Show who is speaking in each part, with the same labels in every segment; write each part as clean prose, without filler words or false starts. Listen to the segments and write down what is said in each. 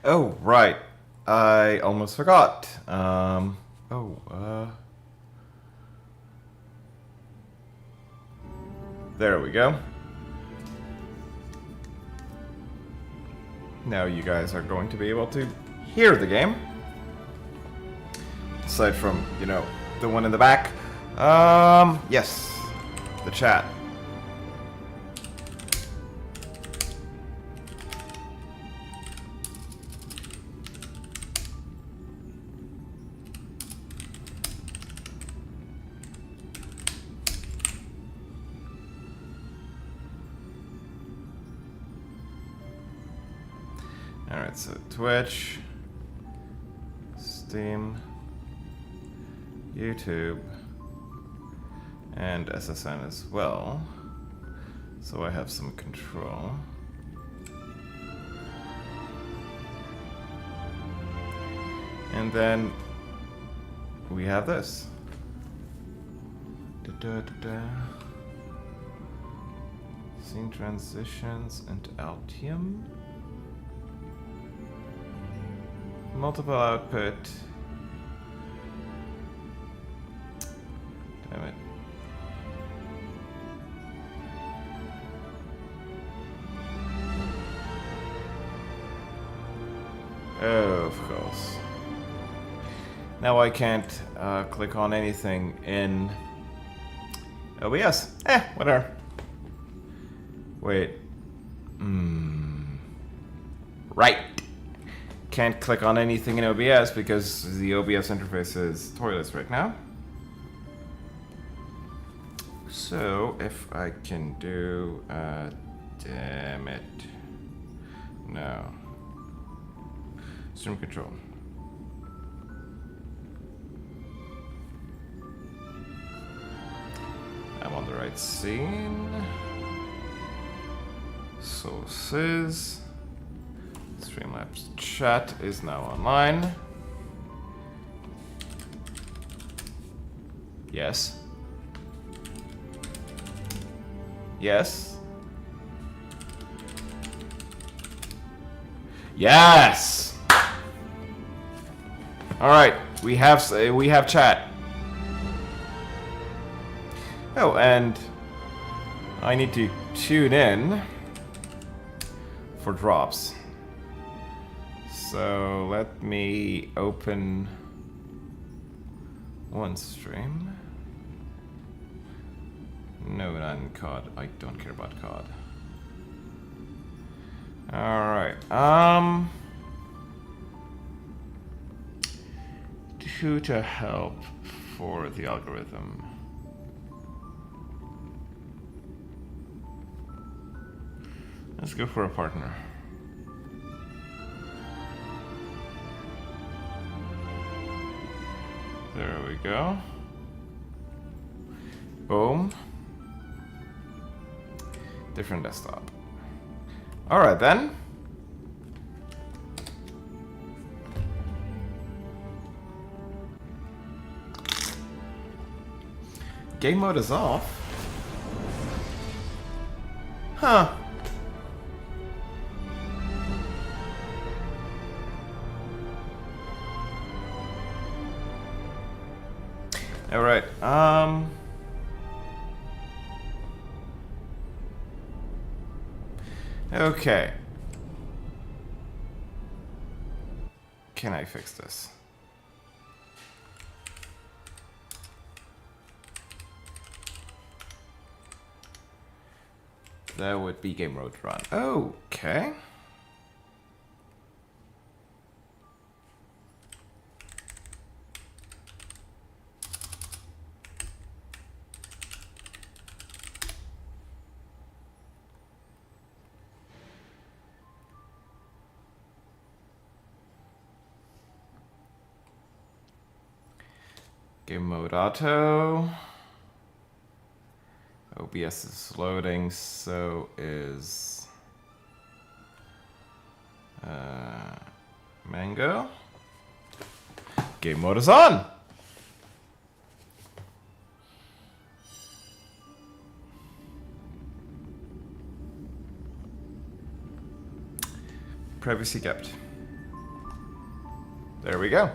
Speaker 1: Oh, right. I almost forgot. There we go. Now you guys are going to be able to hear the game. Aside from, you know, the one in the back. Yes. The chat. Alright, so Twitch, Steam, YouTube, and SSN as well. So I have some control. And then we have this. Scene transitions and Altium. Multiple output. Damn it. Oh, of course. Now I can't click on anything in OBS. Whatever. Wait. Right. Can't click on anything in OBS because the OBS interface is toilets right now. So if I can do, damn it, no, stream control. I'm on the right scene. Sources. Streamlabs chat is now online. Yes. Yes. Yes. All right, we have chat. Oh, and I need to tune in for drops. So let me open one stream. No, not in COD. I don't care about COD. Alright. Who to help for the algorithm? Let's go for a partner. There we go. Boom. Different desktop. Alright then. Game mode is off. Huh. All right. Okay. Can I fix this? That would be game mode run. Okay. Game mode auto. OBS is loading, so is Mango. Game mode is on. Privacy kept. There we go.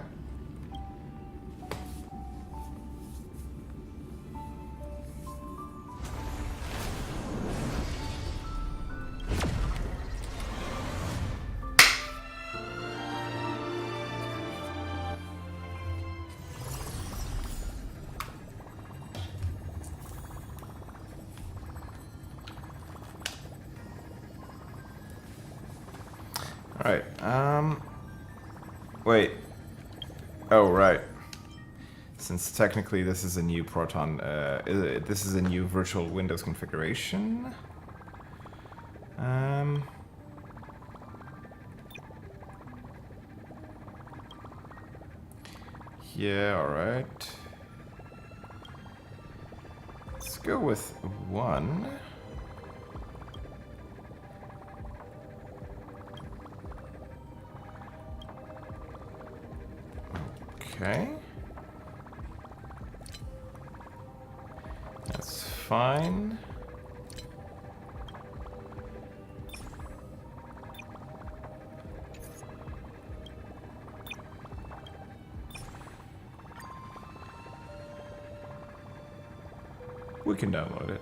Speaker 1: Alright, wait. Oh, right. Since technically this is a new Proton, this is a new virtual Windows configuration. Yeah, alright. Let's go with 1. Okay. That's fine. We can download it.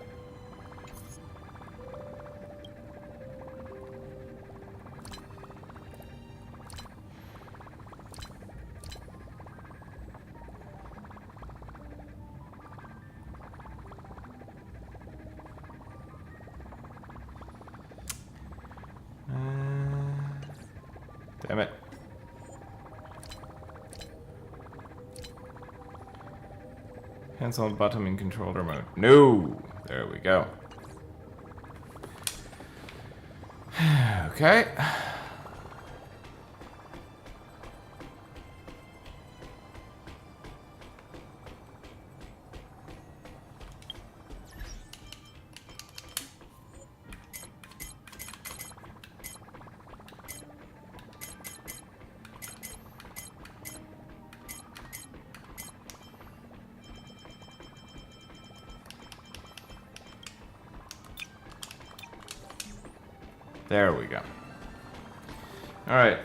Speaker 1: Damn it. Hands on bottom in controller mode. No! There we go. Okay. There we go. All right.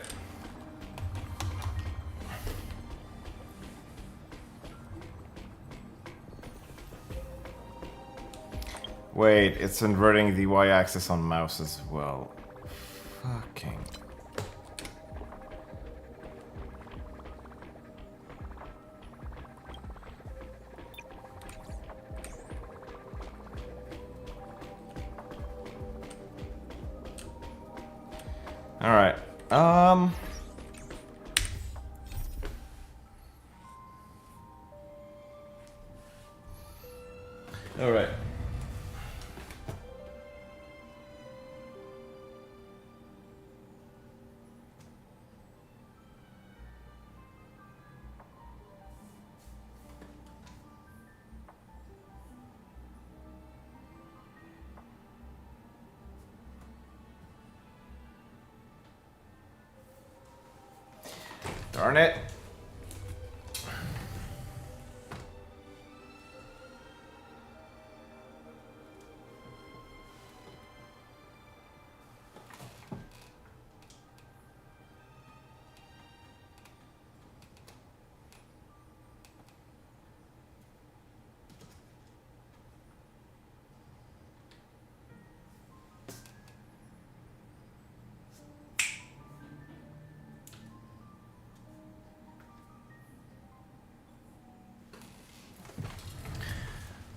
Speaker 1: Wait, it's inverting the y-axis on mouse as well. Fucking. All right. All right. Darn it.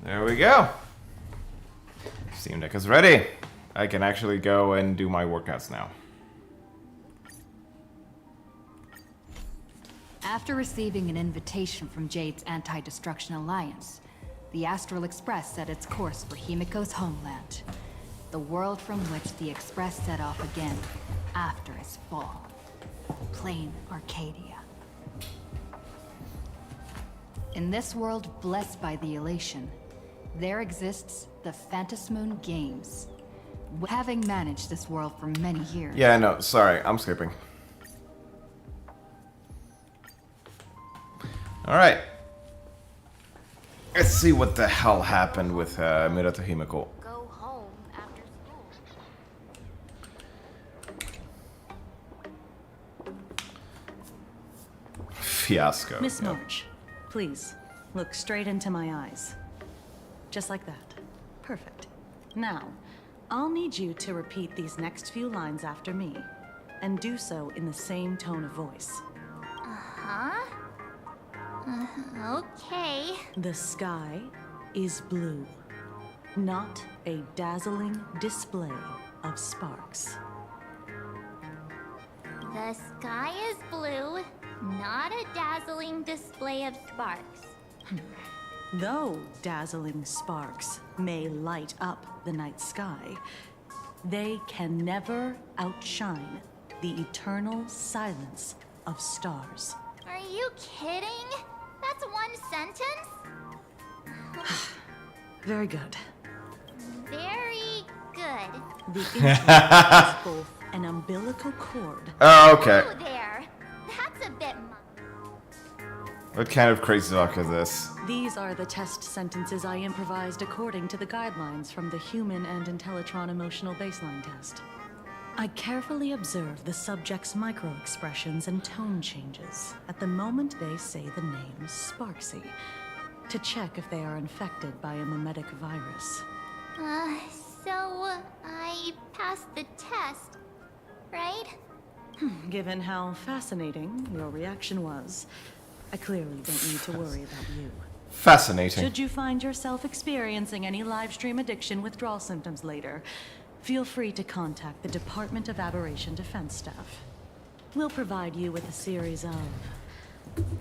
Speaker 1: There we go. Steam Deck is ready. I can actually go and do my workouts now.
Speaker 2: After receiving an invitation from Jade's Anti-Destruction Alliance, the Astral Express set its course for Himeko's homeland, the world from which the Express set off again after its fall. Plain Arcadia. In this world blessed by the elation, there exists the Phantasmoon Games. Having managed this world for many years...
Speaker 1: Yeah, no, sorry, I'm skipping. Alright. Let's see what the hell happened with Mirato Himeko.
Speaker 3: Go home after school.
Speaker 1: fiasco.
Speaker 4: Miss
Speaker 1: Yep.
Speaker 4: March, please, look straight into my eyes. Just like that. Perfect. Now, I'll need you to repeat these next few lines after me, and do so in the same tone of voice.
Speaker 3: Huh? Okay.
Speaker 4: The sky is blue, not a dazzling display of sparks.
Speaker 3: The sky is blue, not a dazzling display of sparks.
Speaker 4: Though dazzling sparks may light up the night sky, they can never outshine the eternal silence of stars.
Speaker 3: Are you kidding? That's one sentence?
Speaker 4: Very good.
Speaker 3: Very good.
Speaker 4: The internet is both an umbilical cord.
Speaker 1: Oh, okay.
Speaker 3: Oh, there. That's a bit much.
Speaker 1: What kind of crazy talk is this?
Speaker 4: These are the test sentences I improvised according to the guidelines from the Human and Intellitron Emotional Baseline Test. I carefully observe the subject's micro-expressions and tone changes at the moment they say the name Sparksy, to check if they are infected by a mimetic virus.
Speaker 3: So I passed the test, right?
Speaker 4: Given how fascinating your reaction was, I clearly don't need to worry about you.
Speaker 1: Fascinating.
Speaker 4: Should you find yourself experiencing any live stream addiction withdrawal symptoms later, feel free to contact the Department of Aberration Defense staff. We'll provide you with a series of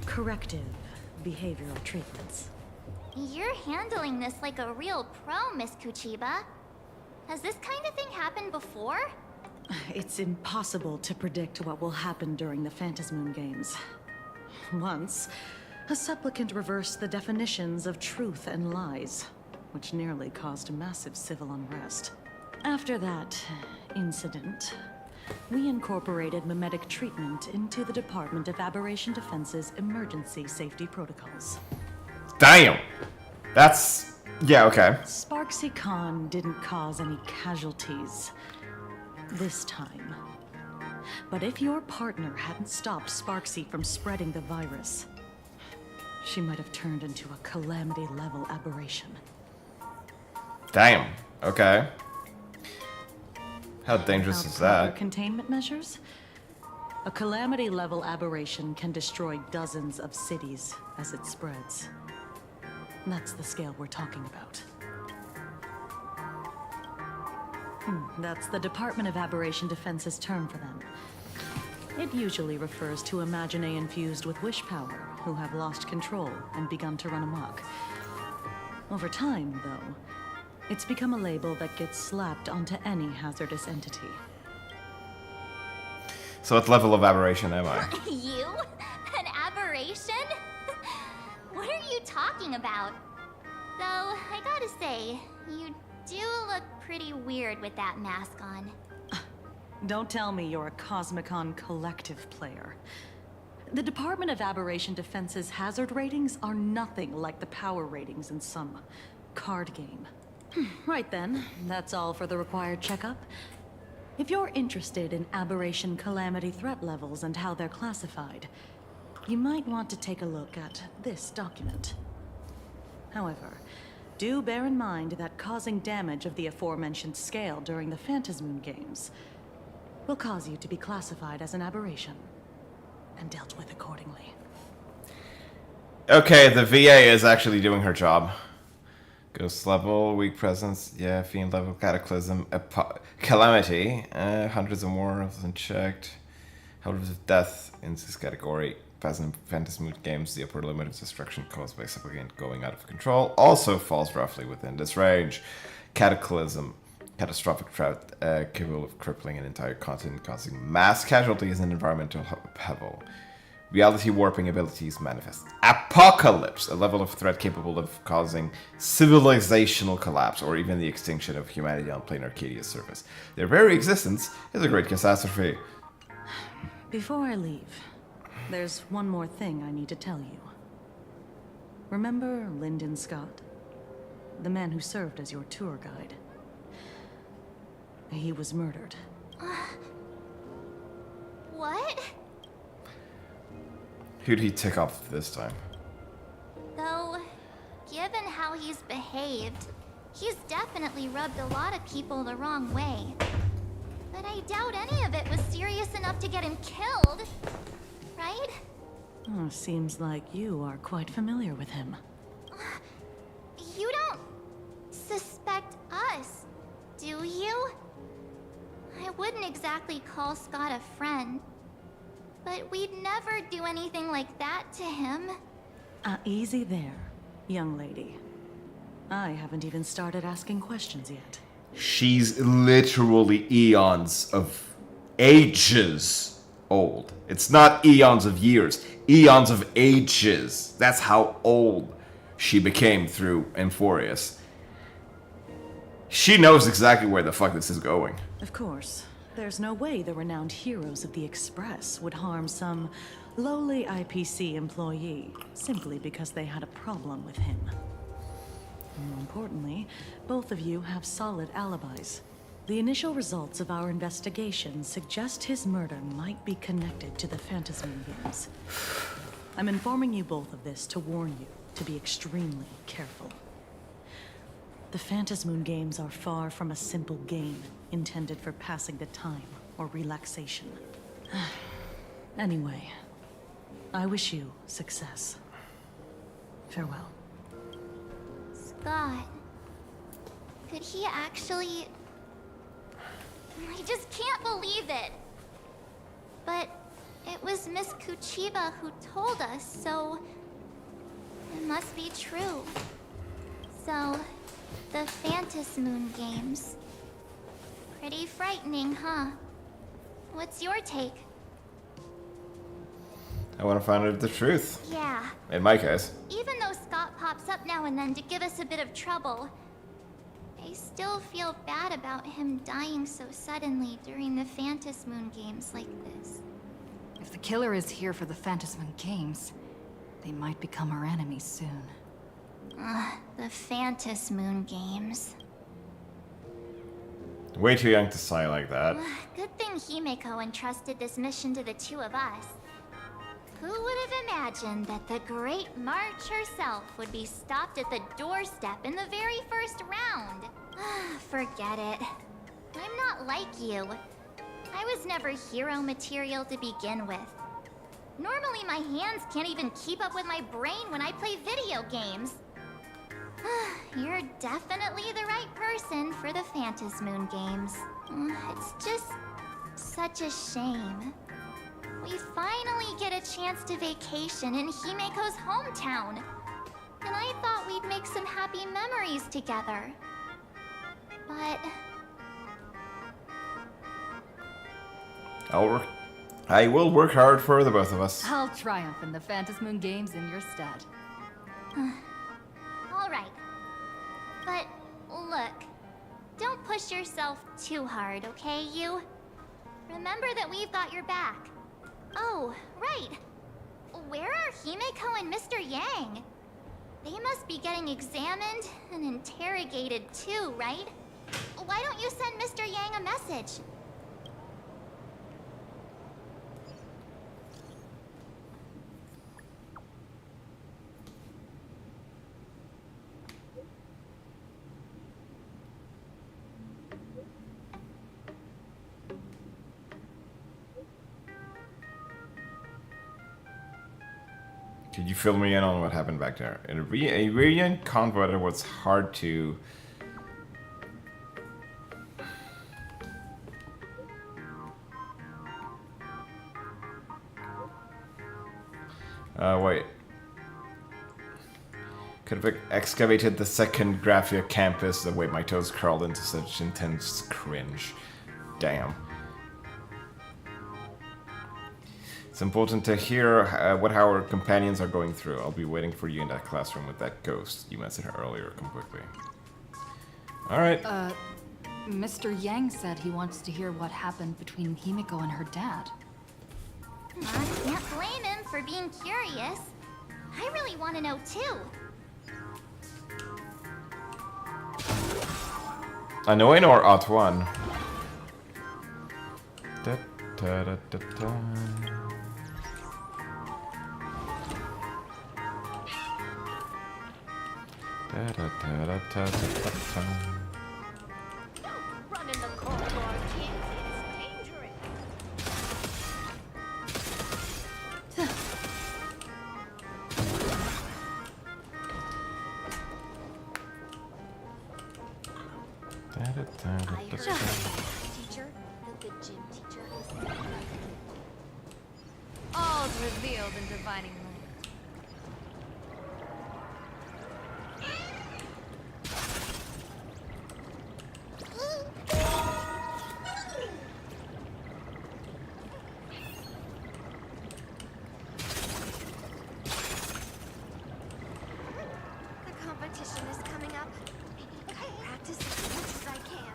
Speaker 4: corrective behavioral treatments.
Speaker 3: You're handling this like a real pro, Miss Kuchiba. Has this kind of thing happened before?
Speaker 4: It's impossible to predict what will happen during the Phantasmoon Games. Once, a supplicant reversed the definitions of truth and lies, which nearly caused massive civil unrest. After that incident, we incorporated mimetic treatment into the Department of Aberration Defense's emergency safety protocols.
Speaker 1: Damn. That's... yeah, okay.
Speaker 4: Sparksy Khan didn't cause any casualties this time. But if your partner hadn't stopped Sparksy from spreading the virus, she might have turned into a calamity-level aberration.
Speaker 1: Damn. Okay. How dangerous
Speaker 4: Without
Speaker 1: is
Speaker 4: proper
Speaker 1: that?
Speaker 4: containment measures? A calamity-level aberration can destroy dozens of cities as it spreads. That's the scale we're talking about. That's the Department of Aberration Defense's term for them. It usually refers to Imaginae infused with wish power who have lost control and begun to run amok. Over time, though, it's become a label that gets slapped onto any hazardous entity.
Speaker 1: So what level of aberration am I?
Speaker 3: You? An aberration? What are you talking about? Though, I gotta say, you do look pretty weird with that mask on.
Speaker 4: Don't tell me you're a Cosmicon collective player. The Department of Aberration Defense's hazard ratings are nothing like the power ratings in some card game. Right then, that's all for the required checkup. If you're interested in aberration calamity threat levels and how they're classified, you might want to take a look at this document. However, do bear in mind that causing damage of the aforementioned scale during the Phantasmoon Games will cause you to be classified as an aberration and dealt with accordingly.
Speaker 1: Okay, the VA is actually doing her job. Ghost level, weak presence, yeah, fiend level, cataclysm, calamity, hundreds or more of them checked. Hundreds of death in this category. Phantasmoon Games, the upper limit of destruction caused by supplicant going out of control also falls roughly within this range. Cataclysm, catastrophic threat capable of crippling an entire continent, causing mass casualties and environmental upheaval. Reality warping abilities manifest. Apocalypse, a level of threat capable of causing civilizational collapse or even the extinction of humanity on plain Arcadia's surface. Their very existence is a great catastrophe.
Speaker 4: Before I leave, there's one more thing I need to tell you. Remember Lyndon Scott? The man who served as your tour guide. He was murdered.
Speaker 3: What?
Speaker 1: Who'd he tick off this time?
Speaker 3: Though, given how he's behaved, he's definitely rubbed a lot of people the wrong way. But I doubt any of it was serious enough to get him killed. Right?
Speaker 4: Oh, seems like you are quite familiar with him.
Speaker 3: You don't suspect us, do you? I wouldn't exactly call Scott a friend, but we'd never do anything like that to him.
Speaker 4: Easy there, young lady. I haven't even started asking questions yet.
Speaker 1: She's literally eons of ages old. It's not eons of years, eons of ages. That's how old she became through Emphorius. She knows exactly where the fuck this is going.
Speaker 4: Of course, there's no way the renowned heroes of the Express would harm some lowly IPC employee simply because they had a problem with him. More importantly, both of you have solid alibis. The initial results of our investigation suggest his murder might be connected to the Phantasm games. I'm informing you both of this to warn you to be extremely careful. The Phantasmoon games are far from a simple game intended for passing the time or relaxation. Anyway, I wish you success. Farewell.
Speaker 3: Scott, could he actually... I just can't believe it. But it was Miss Kuchiba who told us, so it must be true. So, the Phantasmoon games. Pretty frightening, huh? What's your take?
Speaker 1: I want to find out the truth.
Speaker 3: Yeah.
Speaker 1: In my case.
Speaker 3: Even though Scott pops up now and then to give us a bit of trouble, I still feel bad about him dying so suddenly during the Phantasmoon games like this.
Speaker 2: If the killer is here for the Phantasmoon games, they might become our enemies soon.
Speaker 3: The Phantasmoon games.
Speaker 1: Way too young to sigh like that.
Speaker 3: Good thing Himeko entrusted this mission to the two of us. Who would have imagined that the Great March herself would be stopped at the doorstep in the very first round? Forget it. I'm not like you. I was never hero material to begin with. Normally my hands can't even keep up with my brain when I play video games. You're definitely the right person for the Phantasmoon games. It's just such a shame. We finally get a chance to vacation in Himeko's hometown. And I thought we'd make some happy memories together. But...
Speaker 1: I will work hard for the both of us.
Speaker 2: I'll triumph in the Phantasmoon games in your stead.
Speaker 3: Alright. But, look. Don't push yourself too hard, okay, you? Remember that we've got your back. Oh, right. Where are Himeko and Mr. Yang? They must be getting examined and interrogated too, right? Why don't you send Mr. Yang a message?
Speaker 1: Could you fill me in on what happened back there? In a Radeon convoy, it was hard to... wait. Could have excavated the second Graphia campus. The way my toes curled into such intense cringe. Damn. It's important to hear what our companions are going through. I'll be waiting for you in that classroom with that ghost you mentioned earlier. Come quickly. Alright.
Speaker 2: Mr. Yang said he wants to hear what happened between Himeko and her dad.
Speaker 3: I can't blame him for being curious. I really want to know too.
Speaker 1: Annoying or Ot 1? Da, da, da, da, da. Da-da-da-da-da-da-da.
Speaker 3: Run in the corridor, kids. It's dangerous. I heard
Speaker 1: Da-da-da-da-da-da.
Speaker 3: teacher that the gym teacher is all's revealed in divining moment. The competition is coming up. I practice as much as I can.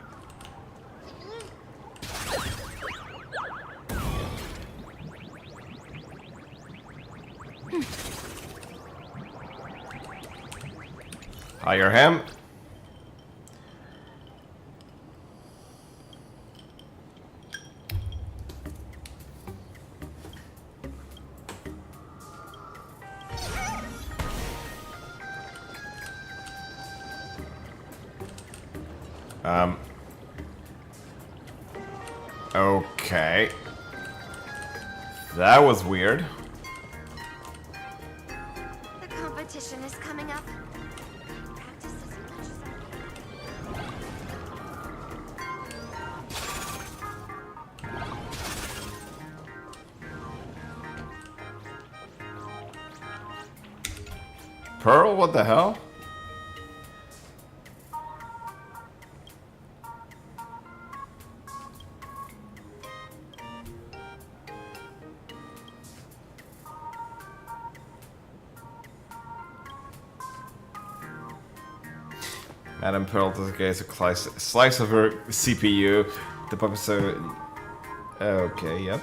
Speaker 1: Hire him. Okay. That was weird.
Speaker 3: The competition is coming up. I practice as much as I can.
Speaker 1: Pearl, what the hell? Madam Pearl gets a slice of her CPU. The puppet so. Okay, yep.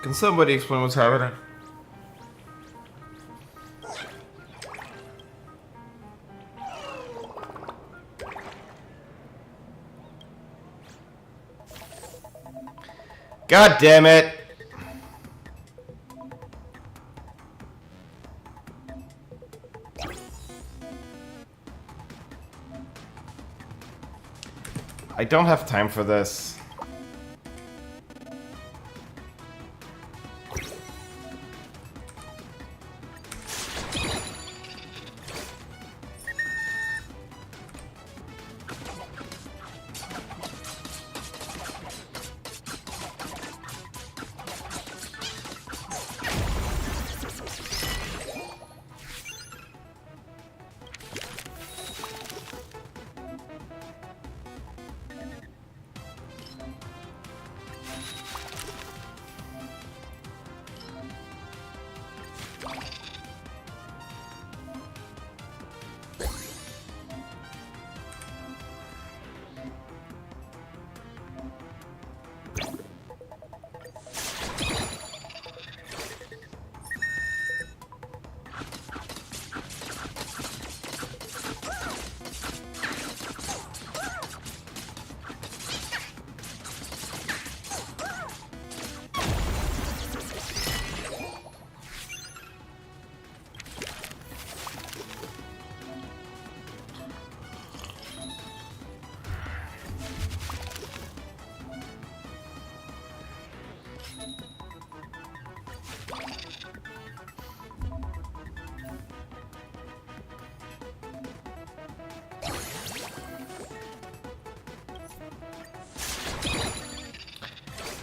Speaker 1: Can somebody explain what's happening? God damn it! I don't have time for this.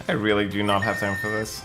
Speaker 1: I really do not have time for this.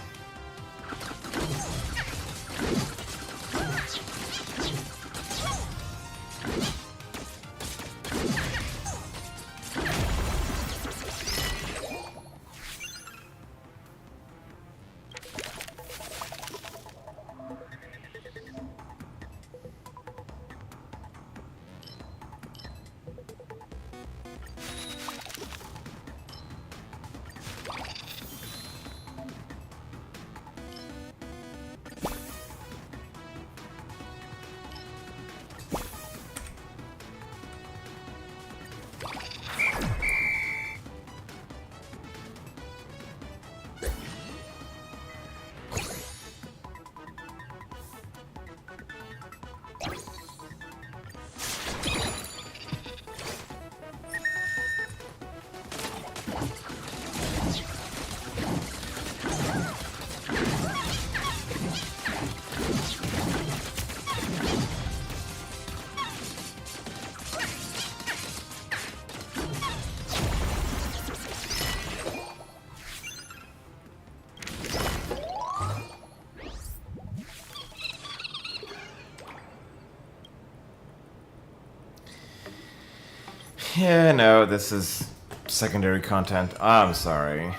Speaker 1: Yeah, no, this is secondary content. I'm sorry.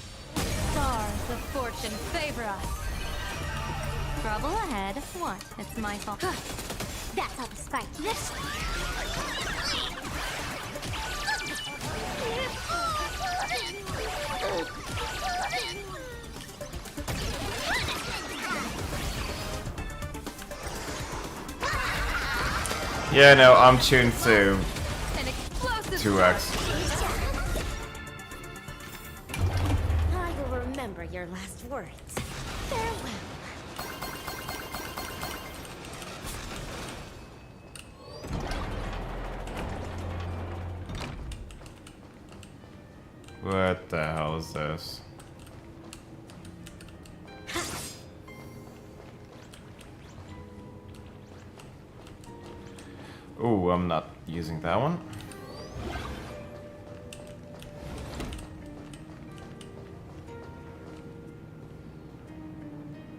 Speaker 5: Stars of fortune favor us.
Speaker 3: Trouble ahead. What? It's my fault. That's how to spike this.
Speaker 1: Yeah, no, I'm tuned to
Speaker 5: An explosive
Speaker 1: 2x.
Speaker 6: I will remember your last words. Farewell.
Speaker 1: What the hell is this? Ooh, I'm not using that one.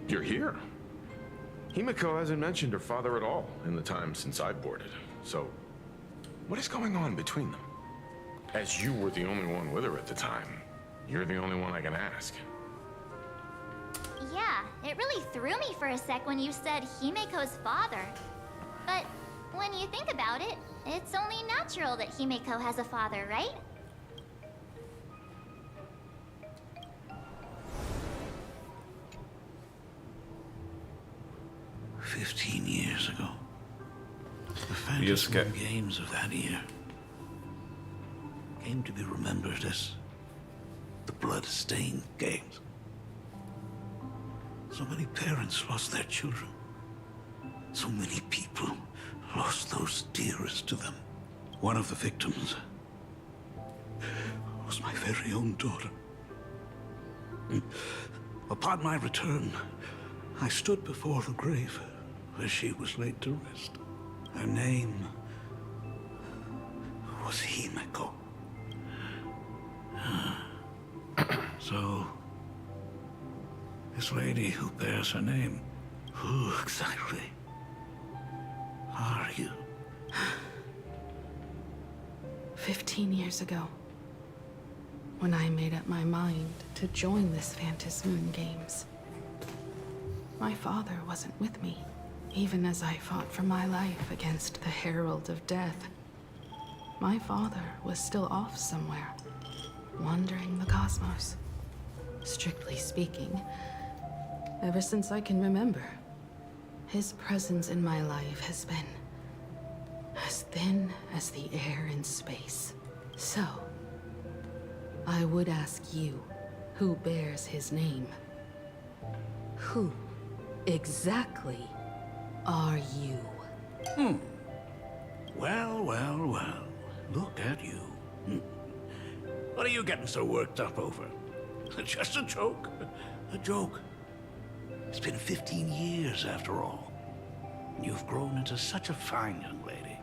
Speaker 7: You're here. Himeko hasn't mentioned her father at all in the time since I boarded. So, what is going on between them? As you were the only one with her at the time, you're the only one I can ask.
Speaker 3: Yeah, it really threw me for a sec when you said Himeko's father. But when you think about it, it's only natural that Himeko has a father, right?
Speaker 8: "15 years ago, the
Speaker 1: You just
Speaker 8: Phantasm
Speaker 1: get-
Speaker 8: games of that year came to be remembered as the blood-stained games. So many parents lost their children. So many people lost those dearest to them. One of the victims was my very own daughter. Upon my return, I stood before the grave where she was laid to rest. Her name was Himeko. So, this lady who bears her name, who exactly are you?
Speaker 9: 15 years ago, when I made up my mind to join this Phantasm Games, my father wasn't with me, even as I fought for my life against the Herald of Death. My father was still off somewhere, wandering the cosmos. Strictly speaking, ever since I can remember, his presence in my life has been as thin as the air in space. So, I would ask you, who bears his name? Who exactly are you?
Speaker 8: Well, well, well. Look at you. What are you getting so worked up over? Just a joke? A joke. It's been 15 years after all. And you've grown into such a fine young lady.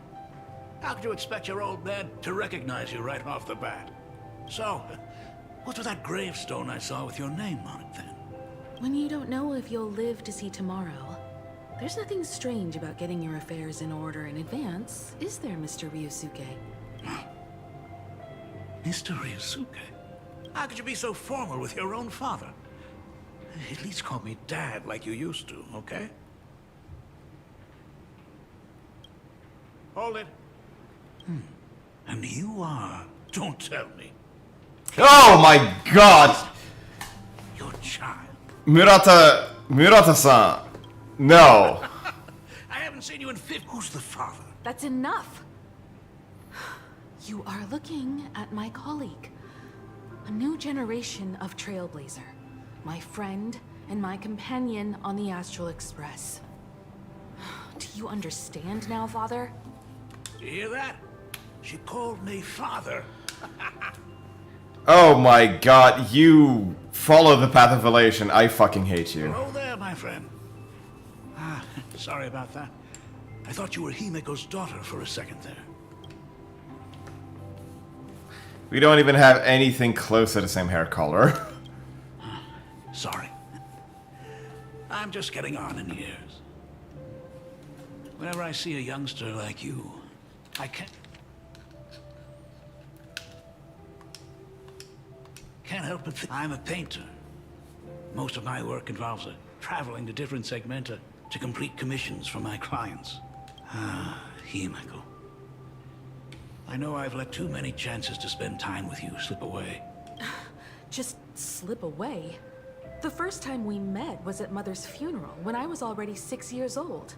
Speaker 8: How could you expect your old man to recognize you right off the bat? So, what's with that gravestone I saw with your name on it then?
Speaker 9: When you don't know if you'll live to see tomorrow, there's nothing strange about getting your affairs in order in advance, is there, Mr. Ryusuke?
Speaker 8: Mr. Ryusuke? How could you be so formal with your own father? At least call me Dad like you used to, okay? Hold it. And you are, don't tell me,
Speaker 1: Oh my god!
Speaker 8: your child.
Speaker 1: Murata-san! No.
Speaker 8: I haven't seen you in 50. Who's the father?
Speaker 9: That's enough. You are looking at my colleague. A new generation of trailblazer. My friend and my companion on the Astral Express. Do you understand now, Father?
Speaker 8: You hear that? She called me father.
Speaker 1: Oh my god, you follow the path of elation. I fucking hate you.
Speaker 8: Hello there, my friend. Sorry about that. I thought you were Himeko's daughter for a second there.
Speaker 1: We don't even have anything close to the same hair color.
Speaker 8: Sorry. I'm just getting on in years. Whenever I see a youngster like you, I can't help but think I'm a painter. Most of my work involves traveling to different segmenta to complete commissions for my clients. Himeko. I know I've let too many chances to spend time with you slip away.
Speaker 9: Just slip away? The first time we met was at Mother's funeral, when I was already 6 years old.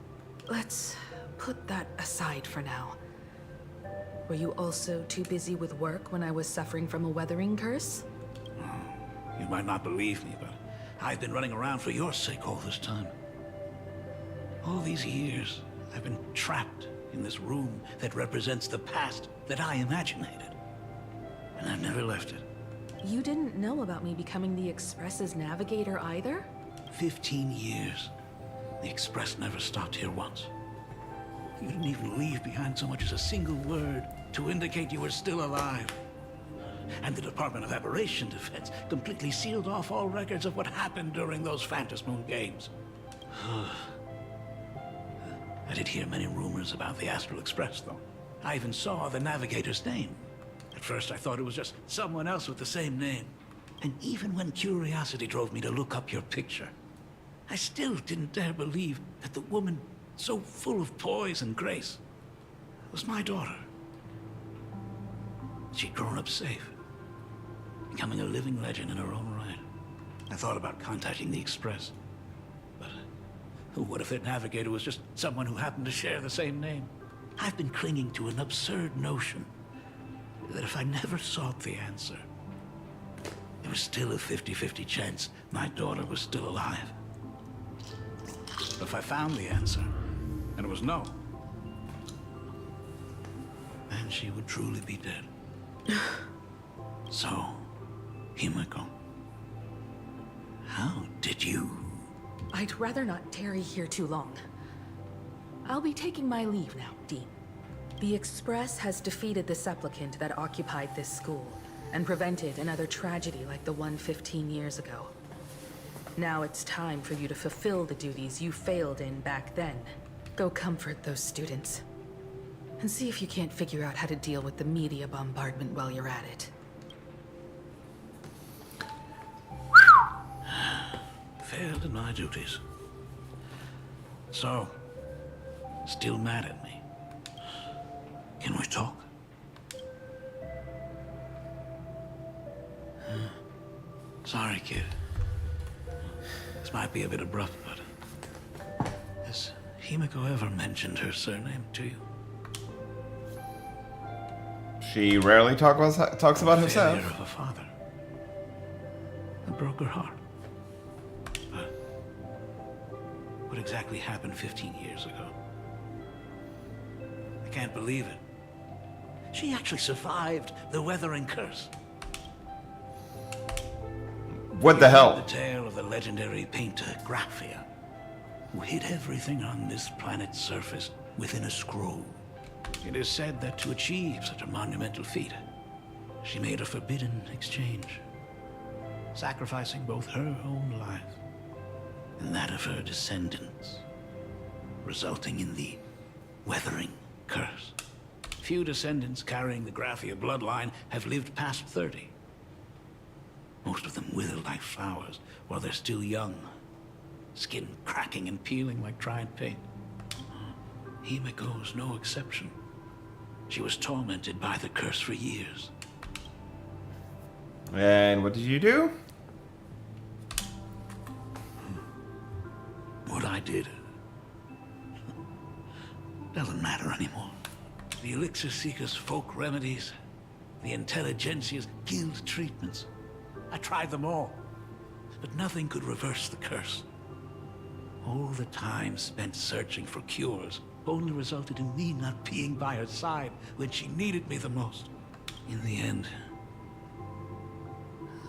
Speaker 9: Let's put that aside for now. Were you also too busy with work when I was suffering from a weathering curse?
Speaker 8: You might not believe me, but I've been running around for your sake all this time. All these years, I've been trapped in this room that represents the past that I imaginated. And I've never left it.
Speaker 9: You didn't know about me becoming the Express's navigator either?
Speaker 8: 15 years. The Express never stopped here once. You didn't even leave behind so much as a single word to indicate you were still alive. And the Department of Aberration Defense completely sealed off all records of what happened during those Phantom Moon games. I did hear many rumors about the Astral Express, though. I even saw the navigator's name. At first, I thought it was just someone else with the same name. And even when curiosity drove me to look up your picture, I still didn't dare believe that the woman so full of poise and grace was my daughter. She'd grown up safe, becoming a living legend in her own right. I thought about contacting the Express, but what if their navigator was just someone who happened to share the same name? I've been clinging to an absurd notion that if I never sought the answer, there was still a 50-50 chance my daughter was still alive. But if I found the answer, and it was no, then she would truly be dead. So, Himeko, how did you...
Speaker 9: I'd rather not tarry here too long. I'll be taking my leave now, Dean. The Express has defeated the supplicant that occupied this school, and prevented another tragedy like the one 15 years ago. Now it's time for you to fulfill the duties you failed in back then. Go comfort those students. And see if you can't figure out how to deal with the media bombardment while you're at it.
Speaker 8: Failed in my duties. So, still mad at me. Can we talk? Sorry, kid. This might be a bit abrupt, but... has Himeko ever mentioned her surname to you?
Speaker 1: She rarely talks about herself.
Speaker 8: Failure of a father. It broke her heart. But what exactly happened 15 years ago? I can't believe it. She actually survived the weathering curse.
Speaker 1: What the hell?
Speaker 8: The tale of the legendary painter Graphia, who hid everything on this planet's surface within a scroll. It is said that to achieve such a monumental feat, she made a forbidden exchange, sacrificing both her own life and that of her descendants, resulting in the weathering curse. Few descendants carrying the Graphia bloodline have lived past 30. Most of them wither like flowers while they're still young, skin cracking and peeling like dried paint. Himeko is no exception. She was tormented by the curse for years.
Speaker 1: And what did you do?
Speaker 8: What I did Doesn't matter anymore. The elixir seekers' folk remedies, the intelligentsia's guild treatments. I tried them all, but nothing could reverse the curse. All the time spent searching for cures only resulted in me not being by her side when she needed me the most. In the end,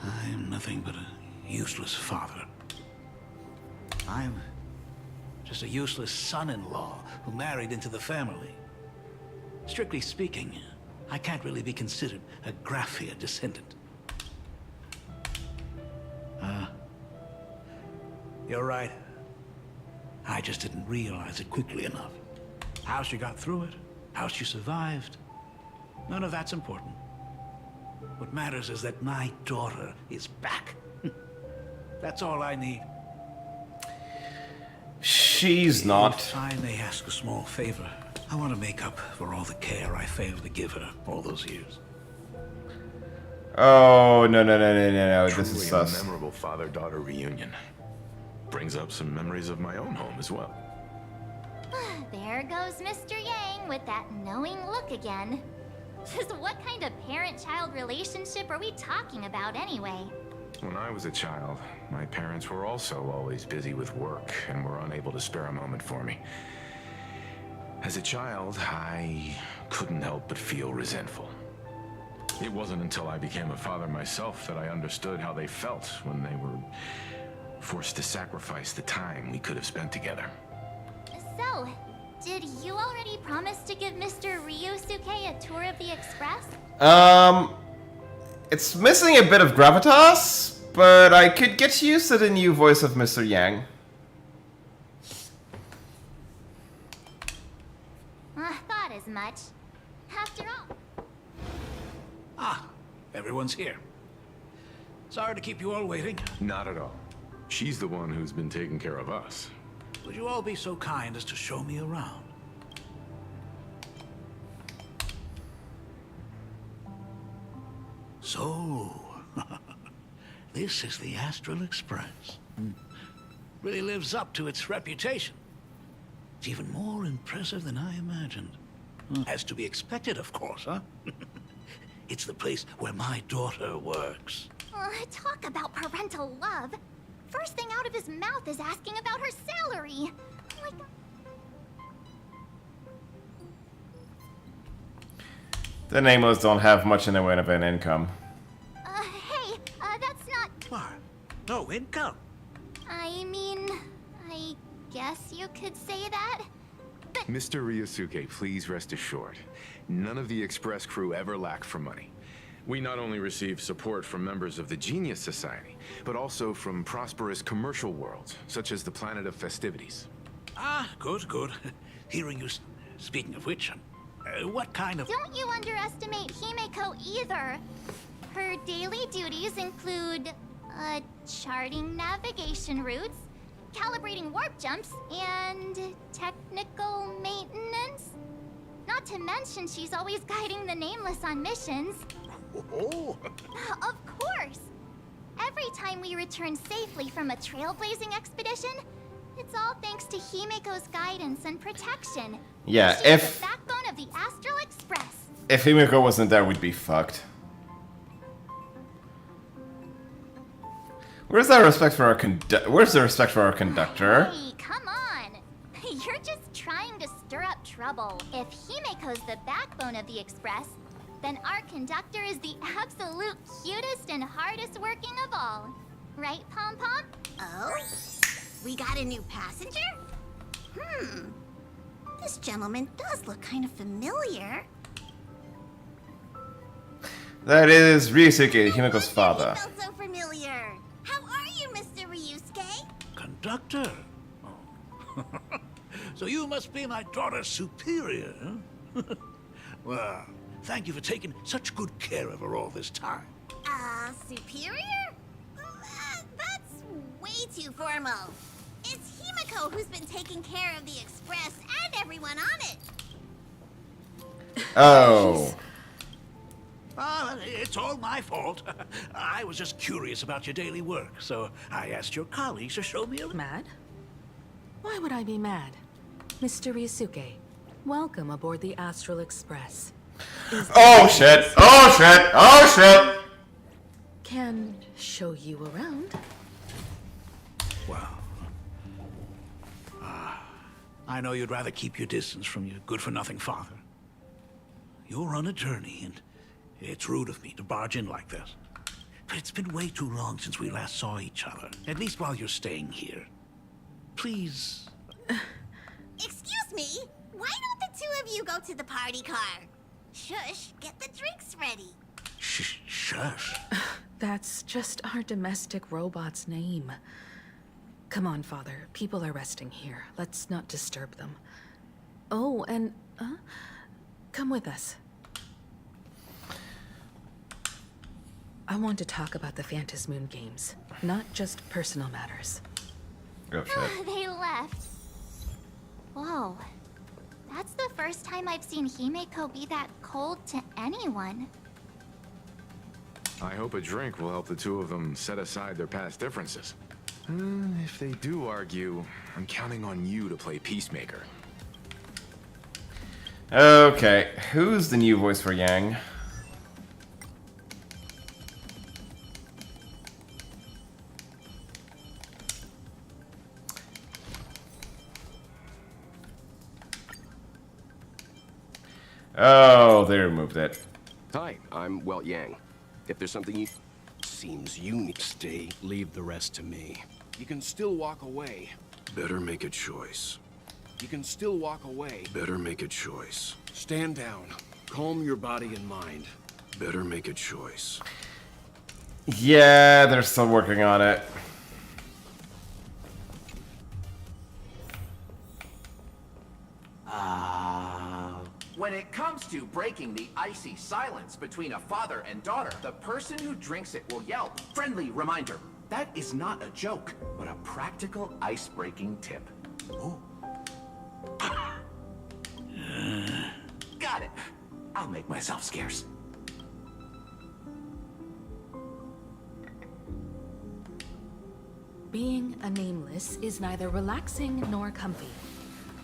Speaker 8: I am nothing but a useless father. I'm just a useless son-in-law who married into the family. Strictly speaking, I can't really be considered a Graphia descendant. You're right. I just didn't realize it quickly enough. How she got through it, how she survived, none of that's important. What matters is that my daughter is back. That's all I need.
Speaker 1: She's not.
Speaker 8: If I may ask a small favor, I want to make up for all the care I failed to give her all those years.
Speaker 1: Oh, no. This is
Speaker 7: Truly
Speaker 1: sus.
Speaker 7: a memorable father-daughter reunion. Brings up some memories of my own home as well.
Speaker 3: There goes Mr. Yang with that knowing look again. Just what kind of parent-child relationship are we talking about anyway?
Speaker 7: When I was a child, my parents were also always busy with work and were unable to spare a moment for me. As a child, I couldn't help but feel resentful. It wasn't until I became a father myself that I understood how they felt when they were forced to sacrifice the time we could have spent together.
Speaker 3: So, did you already promise to give Mr. Ryusuke a tour of the Express?
Speaker 1: It's missing a bit of gravitas, but I could get used to the new voice of Mr. Yang.
Speaker 3: I thought as much. After all...
Speaker 8: Ah, everyone's here. Sorry to keep you all waiting.
Speaker 7: Not at all. She's the one who's been taking care of us.
Speaker 8: Would you all be so kind as to show me around? So, this is the Astral Express. Really lives up to its reputation. It's even more impressive than I imagined. As to be expected, of course, huh? It's the place where my daughter works.
Speaker 3: Talk about parental love. First thing out of his mouth is asking about her salary. Like...
Speaker 1: The Namos don't have much in the way of an income.
Speaker 3: Hey, that's not...
Speaker 8: What? No income?
Speaker 3: I mean, I guess you could say that. But...
Speaker 7: Mr. Ryusuke, please rest assured. None of the Express crew ever lack for money. We not only receive support from members of the Genius Society, but also from prosperous commercial worlds, such as the Planet of Festivities.
Speaker 8: Ah, good. Hearing you speaking of which, what kind of...
Speaker 3: Don't you underestimate Himeko either. Her daily duties include, charting navigation routes, calibrating warp jumps, and technical maintenance. Not to mention she's always guiding the Nameless on missions.
Speaker 8: Oh.
Speaker 3: Of course! Every time we return safely from a trailblazing expedition, it's all thanks to Himeko's guidance and protection.
Speaker 1: Yeah,
Speaker 3: She's
Speaker 1: if
Speaker 3: the backbone of the Astral Express.
Speaker 1: if Himeko wasn't there, we'd be fucked. Where's that respect for our Where's the respect for our conductor?
Speaker 3: Hey, come on! You're just trying to stir up trouble. If Himeko's the backbone of the Express, then our conductor is the absolute cutest and hardest working of all. Right, Pom Pom?
Speaker 6: Oh? We got a new passenger? This gentleman does look kind of familiar.
Speaker 1: That is Ryusuke, Himeko's father.
Speaker 6: He felt so familiar. How are you, Mr. Ryusuke?
Speaker 8: Conductor? Oh. So you must be my daughter's superior, huh? Well, thank you for taking such good care of her all this time.
Speaker 6: Superior? That's way too formal. It's Himeko who's been taking care of the Express and everyone on it.
Speaker 1: Oh.
Speaker 8: It's all my fault. I was just curious about your daily work, so I asked your colleagues to show me a...
Speaker 9: Mad? Why would I be mad? Mr. Ryusuke, Welcome aboard the Astral Express.
Speaker 1: Oh shit! Oh shit! Oh shit!
Speaker 9: Can show you around.
Speaker 8: Well, I know you'd rather keep your distance from your good-for-nothing father. You're on a journey, and it's rude of me to barge in like this. But it's been way too long since we last saw each other, at least while you're staying here. Please.
Speaker 6: Excuse me? Why don't the two of you go to the party car? Shush, get the drinks ready.
Speaker 8: Shush.
Speaker 9: That's just our domestic robot's name. Come on, Father. People are resting here. Let's not disturb them. Oh, and, come with us. I want to talk about the Phantom Moon games, not just personal matters.
Speaker 1: Oh shit.
Speaker 3: They left. Whoa. That's the first time I've seen Himeko be that cold to anyone.
Speaker 7: I hope a drink will help the two of them set aside their past differences. If they do argue, I'm counting on you to play peacemaker.
Speaker 1: Okay, who's the new voice for Yang? Oh, they removed it.
Speaker 10: Hi, I'm Yang. If there's something you... Seems you need to stay, leave the rest to me. You can still walk away.
Speaker 11: Better make a choice.
Speaker 10: You can still walk away.
Speaker 11: Better make a choice.
Speaker 10: Stand down. Calm your body and mind.
Speaker 11: Better make a choice.
Speaker 1: Yeah, they're still working on it.
Speaker 12: When it comes to breaking the icy silence between a father and daughter, the person who drinks it will yell, "Friendly reminder." That is not a joke, but a practical ice-breaking tip. Ooh. Got it. I'll make myself scarce.
Speaker 9: Being a nameless is neither relaxing nor comfy.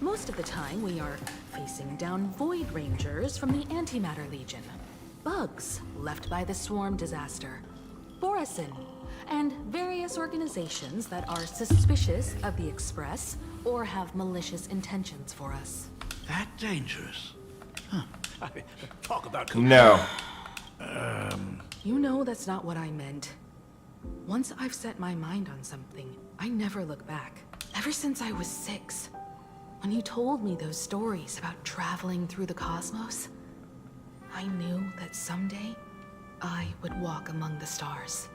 Speaker 9: Most of the time, we are facing down Void Rangers from the Antimatter Legion, bugs left by the Swarm disaster, Borisin, and various organizations that are suspicious of the Express or have malicious intentions for us.
Speaker 8: That dangerous? Huh. Talk about...
Speaker 1: No.
Speaker 9: You know that's not what I meant. Once I've set my mind on something, I never look back. Ever since I was 6. When you told me those stories about traveling through the cosmos, I knew that someday I would walk among the stars.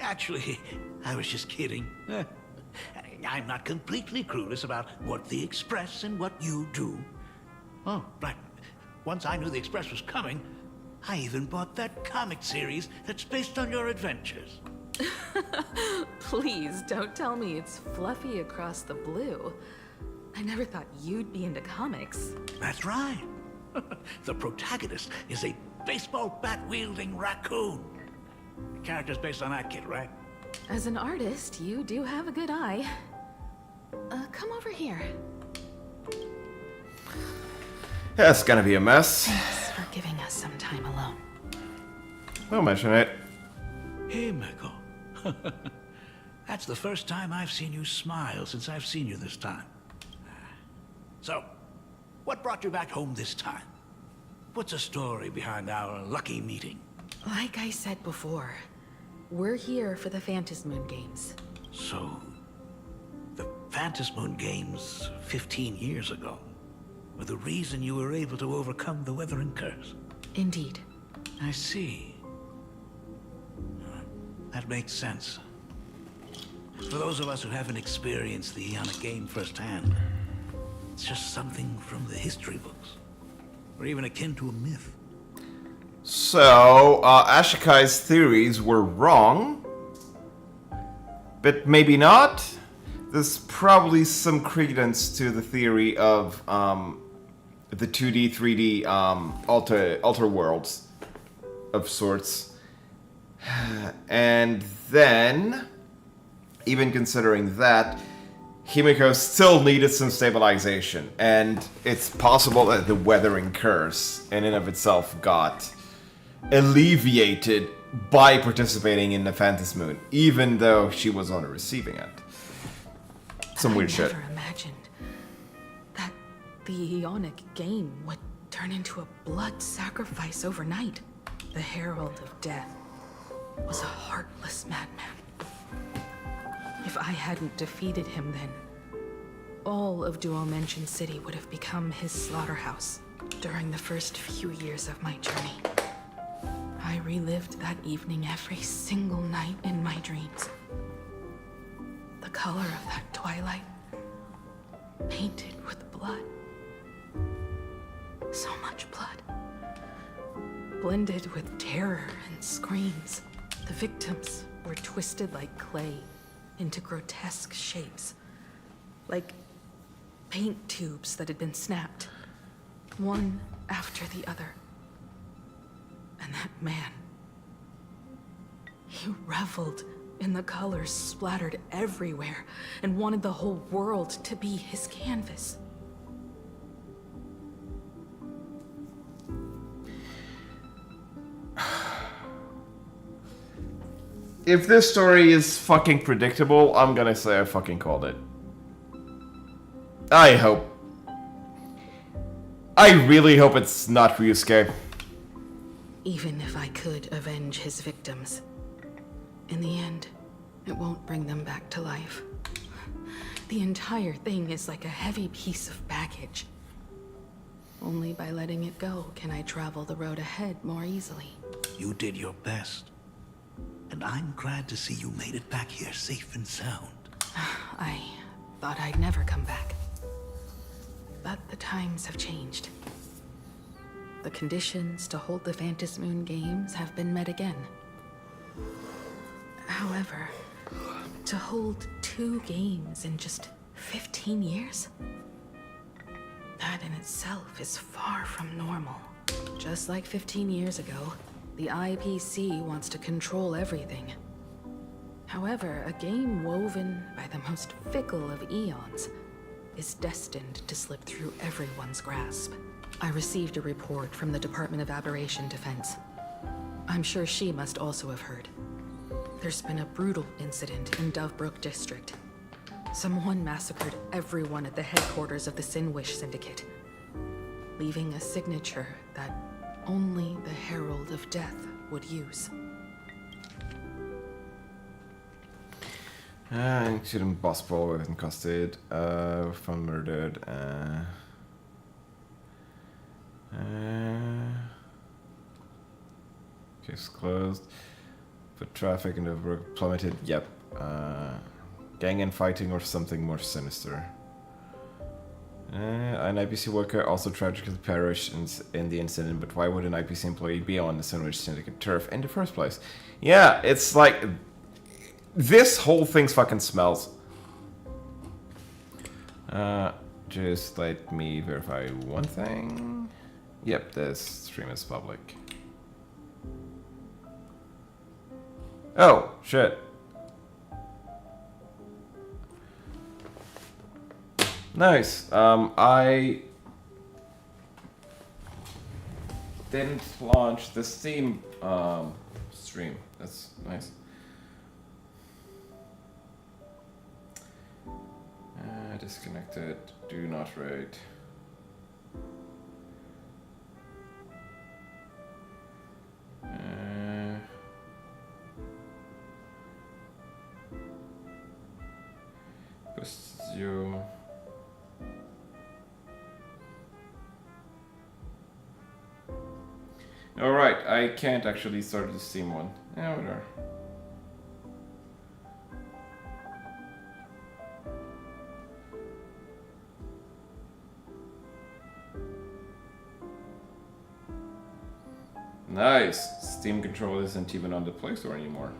Speaker 8: Actually, I was just kidding. I'm not completely clueless about what the Express and what you do. Oh, right. Once I knew the Express was coming, I even bought that comic series that's based on your adventures.
Speaker 9: Please don't tell me it's fluffy across the blue. I never thought you'd be into comics.
Speaker 8: That's right. The protagonist is a baseball bat-wielding raccoon. The character's based on that kid, right?
Speaker 9: As an artist, you do have a good eye. Come over here.
Speaker 1: That's gonna be a mess.
Speaker 9: Thanks for giving us some time alone.
Speaker 1: Don't mention it.
Speaker 8: Hey, Himeko. That's the first time I've seen you smile since I've seen you this time. So, what brought you back home this time? What's the story behind our lucky meeting?
Speaker 9: Like I said before, we're here for the Phantom Moon games.
Speaker 8: So, the Phantom Moon games 15 years ago were the reason you were able to overcome the Weathering Curse?
Speaker 9: Indeed.
Speaker 8: I see. That makes sense. For those of us who haven't experienced the Ionic game firsthand, it's just something from the history books, or even akin to a myth.
Speaker 1: So, Ashikai's theories were wrong, but maybe not. There's probably some credence to the theory of the 2D, 3D alter worlds of sorts. And then, even considering that, Himeko still needed some stabilization, and it's possible that the weathering curse in and of itself got alleviated by participating in the Phantom Moon, even though she was on the receiving end. Some weird shit.
Speaker 9: I never imagined that the Ionic game would turn into a blood sacrifice overnight. The Herald of Death was a heartless madman. If I hadn't defeated him then, all of Duo Mansion City would have become his slaughterhouse. During the first few years of my journey, I relived that evening every single night in my dreams. The color of that twilight, painted with blood. So much blood. Blended with terror and screams. The victims were twisted like clay into grotesque shapes. Like paint tubes that had been snapped, one after the other. And that man, he reveled in the colors splattered everywhere and wanted the whole world to be his canvas.
Speaker 1: If this story is fucking predictable, I'm gonna say I fucking called it. I hope. I really hope it's not Ryusuke.
Speaker 9: Even if I could avenge his victims, in the end, it won't bring them back to life. The entire thing is like a heavy piece of baggage. Only by letting it go can I travel the road ahead more easily.
Speaker 8: You did your best. And I'm glad to see you made it back here safe and sound.
Speaker 9: I thought I'd never come back. But the times have changed. The conditions to hold the Phantom Moon Games have been met again. However, to hold 2 games in just 15 years? That in itself is far from normal. Just like 15 years ago, the IPC wants to control everything. However, a game woven by the most fickle of eons is destined to slip through everyone's grasp. I received a report from the Department of Aberration Defense. I'm sure she must also have heard. There's been a brutal incident in Dovebrook District. Someone massacred everyone at the headquarters of the Sinwish Syndicate, leaving a signature that only the Herald of Death would use.
Speaker 1: Including boss brawl with encrusted, from murdered, case closed. Foot traffic in the work plummeted, yep. Gang infighting or something more sinister. An IPC worker also tragically perished in the incident, but why would an IPC employee be on the Sinwish Syndicate turf in the first place? Yeah, it's like... This whole thing's fucking smells. Just let me verify one thing. Yep, this stream is public. Oh, shit. Nice. I didn't launch the Steam stream. That's nice. Disconnected. Do not raid. Costume. Alright, I can't actually start the Steam one. Yeah, whatever. Nice! Steam Control isn't even on the Play Store anymore.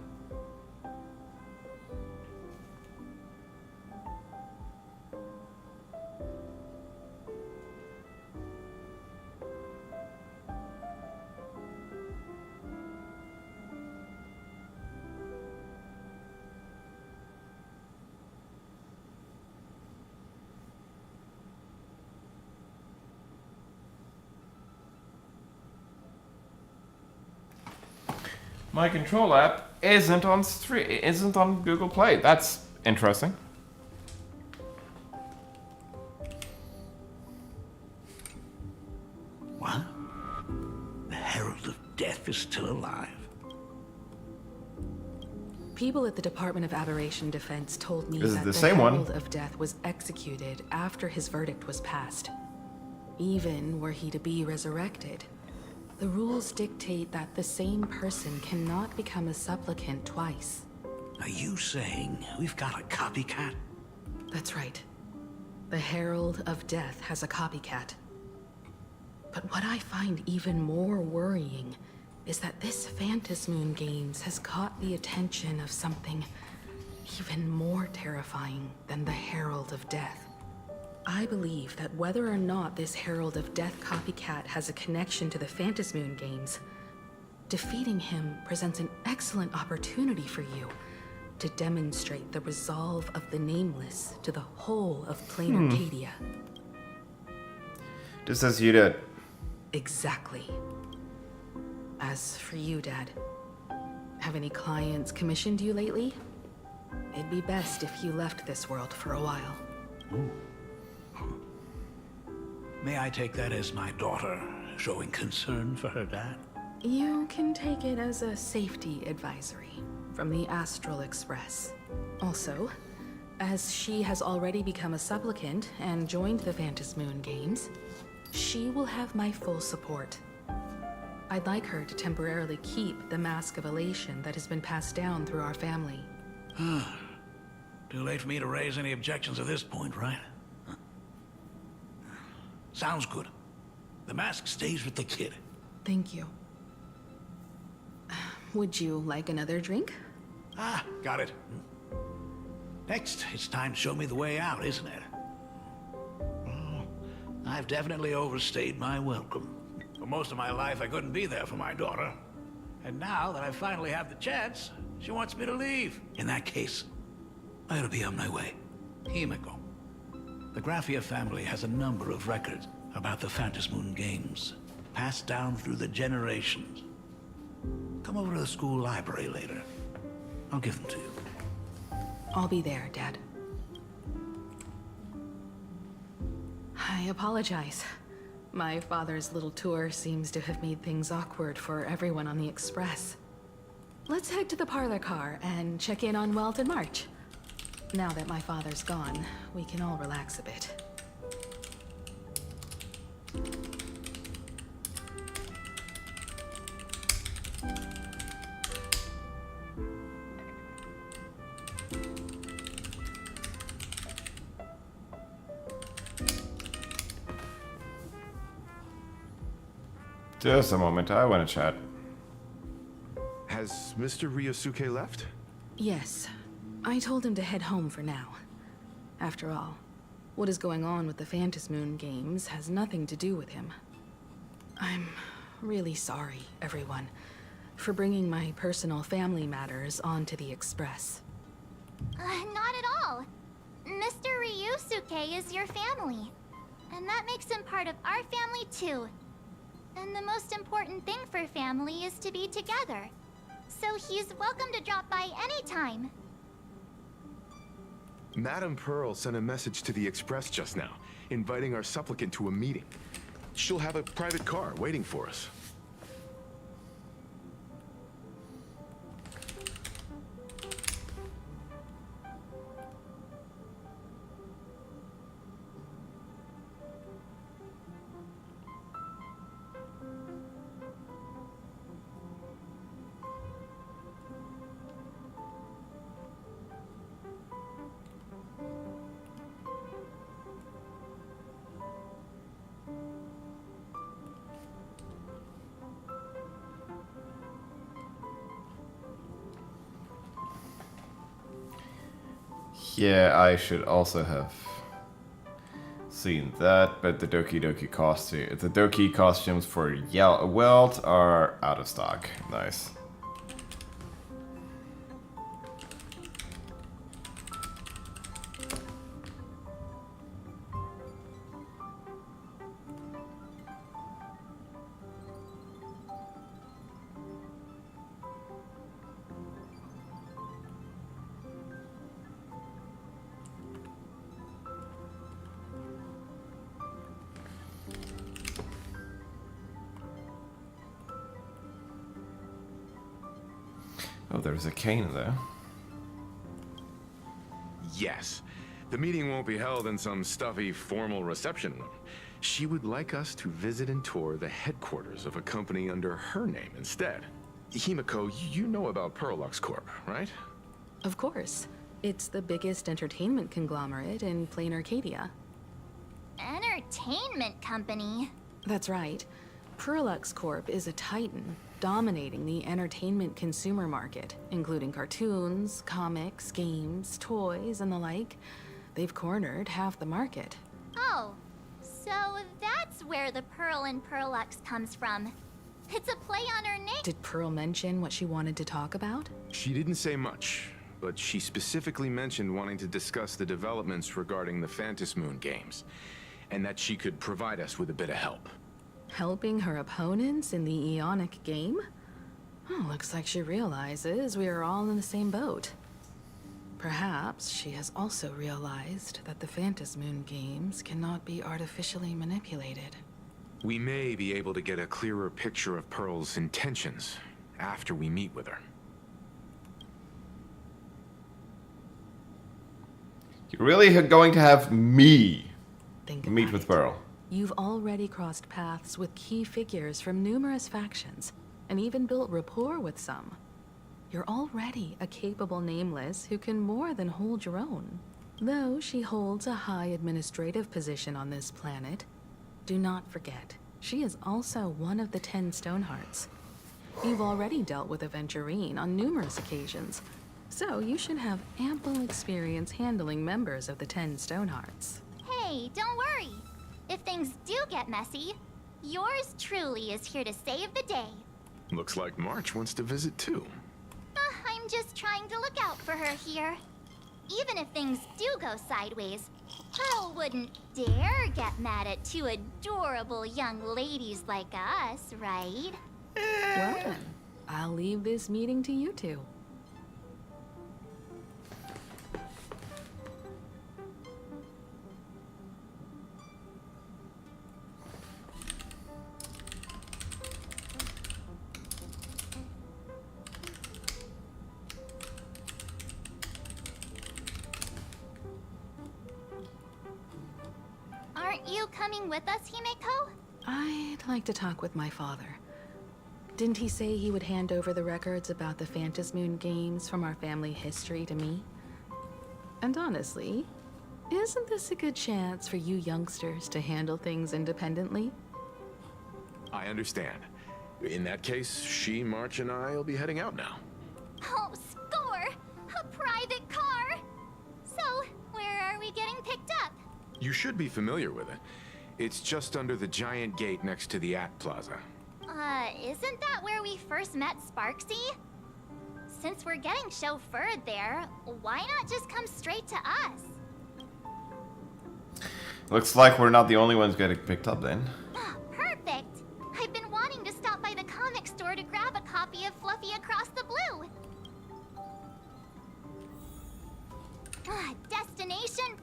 Speaker 1: My control app isn't on Google Play. That's interesting.
Speaker 8: What? The Herald of Death is still alive.
Speaker 9: People at the Department of Aberration Defense told me
Speaker 1: This is
Speaker 9: that
Speaker 1: the
Speaker 9: the
Speaker 1: same one.
Speaker 9: Herald of Death was executed after his verdict was passed. Even were he to be resurrected, the rules dictate that the same person cannot become a supplicant twice.
Speaker 8: Are you saying we've got a copycat?
Speaker 9: That's right. The Herald of Death has a copycat. But what I find even more worrying is that this Phantasmoon Games has caught the attention of something even more terrifying than the Herald of Death. I believe that whether or not this Herald of Death copycat has a connection to the Phantasmoon Games, defeating him presents an excellent opportunity for you to demonstrate the resolve of the Nameless to the whole of Plain Arcadia.
Speaker 1: Just as you did.
Speaker 9: Exactly. As for you, Dad, have any clients commissioned you lately? It'd be best if you left this world for a while.
Speaker 8: Ooh. May I take that as my daughter showing concern for her dad?
Speaker 9: You can take it as a safety advisory from the Astral Express. Also, as she has already become a supplicant and joined the Phantasmoon Games, she will have my full support. I'd like her to temporarily keep the Mask of Elation that has been passed down through our family.
Speaker 8: Too late for me to raise any objections at this point, right? Huh. Sounds good. The mask stays with the kid.
Speaker 9: Thank you. Would you like another drink?
Speaker 8: Ah, got it. Next, it's time to show me the way out, isn't it? Oh, I've definitely overstayed my welcome. For most of my life, I couldn't be there for my daughter. And now that I finally have the chance, she wants me to leave. In that case, I ought to be on my way. Himeko. The Graphia family has a number of records about the Phantasmoon Games, passed down through the generations. Come over to the school library later. I'll give them to you.
Speaker 9: I'll be there, Dad. I apologize. My father's little tour seems to have made things awkward for everyone on the Express. Let's head to the parlor car and check in on Welt and March. Now that my father's gone, we can all relax a bit.
Speaker 1: Just a moment, I want to chat.
Speaker 7: Has Mr. Ryosuke left?
Speaker 9: Yes. I told him to head home for now. After all, what is going on with the Phantasmoon Games has nothing to do with him. I'm really sorry, everyone, for bringing my personal family matters onto the Express.
Speaker 3: Not at all. Mr. Ryusuke is your family. And that makes him part of our family too. And the most important thing for family is to be together. So he's welcome to drop by anytime.
Speaker 7: Madame Pearl sent a message to the Express just now, inviting our supplicant to a meeting. She'll have a private car waiting for us.
Speaker 1: Yeah, I should also have seen that, but the Doki costumes for Welt are out of stock. Nice. Oh, there's a cane there.
Speaker 7: Yes. The meeting won't be held in some stuffy, formal reception room. She would like us to visit and tour the headquarters of a company under her name instead. Himeko, you know about Perlux Corp, right?
Speaker 9: Of course. It's the biggest entertainment conglomerate in plain Arcadia.
Speaker 3: Entertainment company?
Speaker 9: That's right. Perlux Corp is a titan, dominating the entertainment consumer market, including cartoons, comics, games, toys, and the like. They've cornered half the market.
Speaker 3: Oh, so that's where the Pearl in Perlux comes from. It's a play on her name.
Speaker 9: Did Pearl mention what she wanted to talk about?
Speaker 7: She didn't say much, but she specifically mentioned wanting to discuss the developments regarding the Phantom Moon games, and that she could provide us with a bit of help.
Speaker 9: Helping her opponents in the Eonic game? Oh, looks like she realizes we are all in the same boat. Perhaps she has also realized that the Phantom Moon games cannot be artificially manipulated.
Speaker 7: We may be able to get a clearer picture of Pearl's intentions after we meet with her.
Speaker 1: You're really going to have me
Speaker 9: Think
Speaker 1: meet
Speaker 9: about
Speaker 1: with
Speaker 9: it.
Speaker 1: Pearl.
Speaker 9: You've already crossed paths with key figures from numerous factions, and even built rapport with some. You're already a capable Nameless who can more than hold your own. Though she holds a high administrative position on this planet, do not forget, she is also one of the 10 Stonehearts. You've already dealt with Aventurine on numerous occasions, so you should have ample experience handling members of the 10 Stonehearts.
Speaker 3: Hey, don't worry. If things do get messy, yours truly is here to save the day.
Speaker 7: Looks like March wants to visit too.
Speaker 3: I'm just trying to look out for her here. Even if things do go sideways, Pearl wouldn't dare get mad at two adorable young ladies like us, right?
Speaker 9: Well then, I'll leave this meeting to you two.
Speaker 3: Aren't you coming with us, Himeko?
Speaker 9: I'd like to talk with my father. Didn't he say he would hand over the records about the Phantom Moon games from our family history to me? And honestly, isn't this a good chance for you youngsters to handle things independently?
Speaker 7: I understand. In that case, she, March, and I will be heading out now.
Speaker 3: Oh, score! A private car! So, where are we getting picked up?
Speaker 7: You should be familiar with it. It's just under the giant gate next to the Act Plaza.
Speaker 3: Isn't that where we first met Sparksy? Since we're getting chauffeured there, why not just come straight to us?
Speaker 1: Looks like we're not the only ones getting picked up then.
Speaker 3: Perfect! I've been wanting to stop by the comic store to grab a copy of Fluffy Across the Blue. Destination...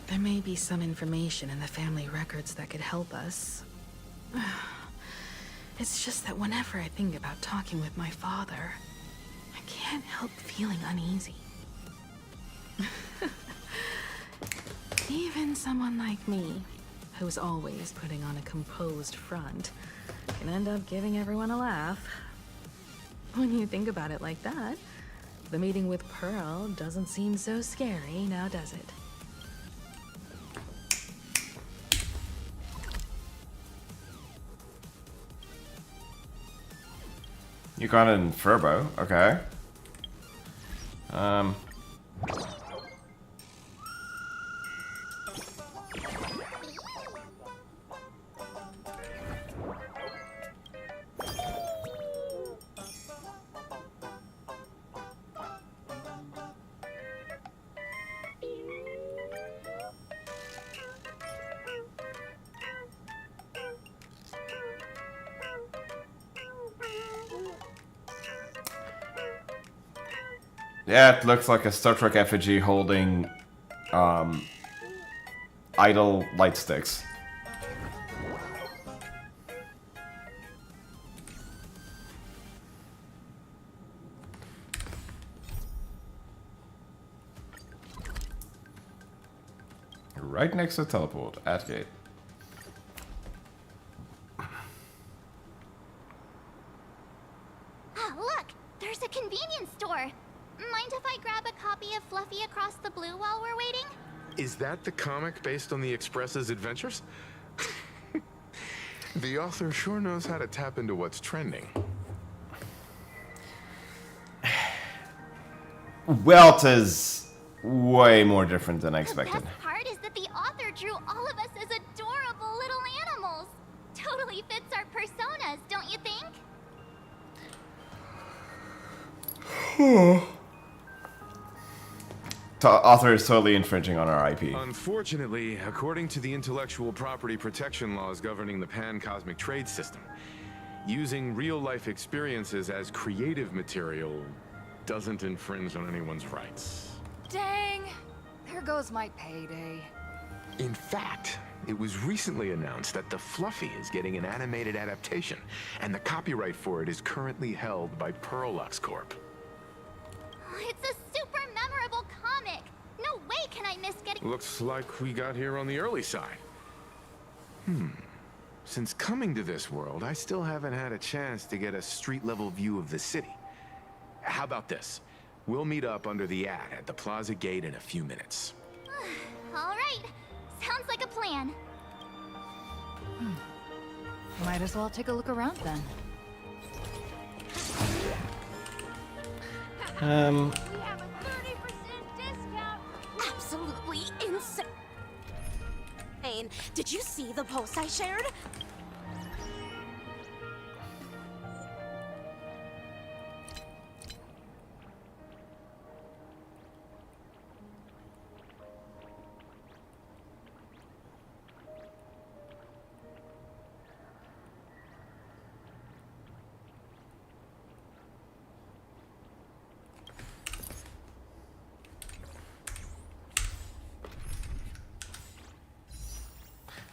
Speaker 9: There may be some information in the family records that could help us. It's just that whenever I think about talking with my father, I can't help feeling uneasy. Even someone like me, who's always putting on a composed front, can end up giving everyone a laugh. When you think about it like that, the meeting with Pearl doesn't seem so scary, now does it?
Speaker 1: You got it in Furbo, okay. Yeah, it looks like a Star Trek effigy holding idle light sticks. Right next to the teleport at gate.
Speaker 3: Ah, look! There's a convenience store! Mind if I grab a copy of Fluffy Across the Blue while we're waiting?
Speaker 7: Is that the comic based on the Express's adventures? The author sure knows how to tap into what's trending.
Speaker 1: Well, it is way more different than I expected.
Speaker 3: The best part is that the author drew all of us as adorable little animals. Totally fits our personas, don't you think?
Speaker 1: The author is totally infringing on our IP.
Speaker 7: Unfortunately, according to the intellectual property protection laws governing the pan-cosmic trade system, using real-life experiences as creative material doesn't infringe on anyone's rights.
Speaker 5: Dang! There goes my payday.
Speaker 7: In fact, it was recently announced that the Fluffy is getting an animated adaptation, and the copyright for it is currently held by Pearlux Corp.
Speaker 3: It's a super memorable comic. No way can I miss getting...
Speaker 7: Looks like we got here on the early side. Since coming to this world, I still haven't had a chance to get a street-level view of the city. How about this? We'll meet up under the ad at the Plaza Gate in a few minutes.
Speaker 3: All right. Sounds like a plan.
Speaker 2: Might as well take a look around then.
Speaker 5: We have a 30% discount.
Speaker 6: Absolutely insane. Did you see the post I shared?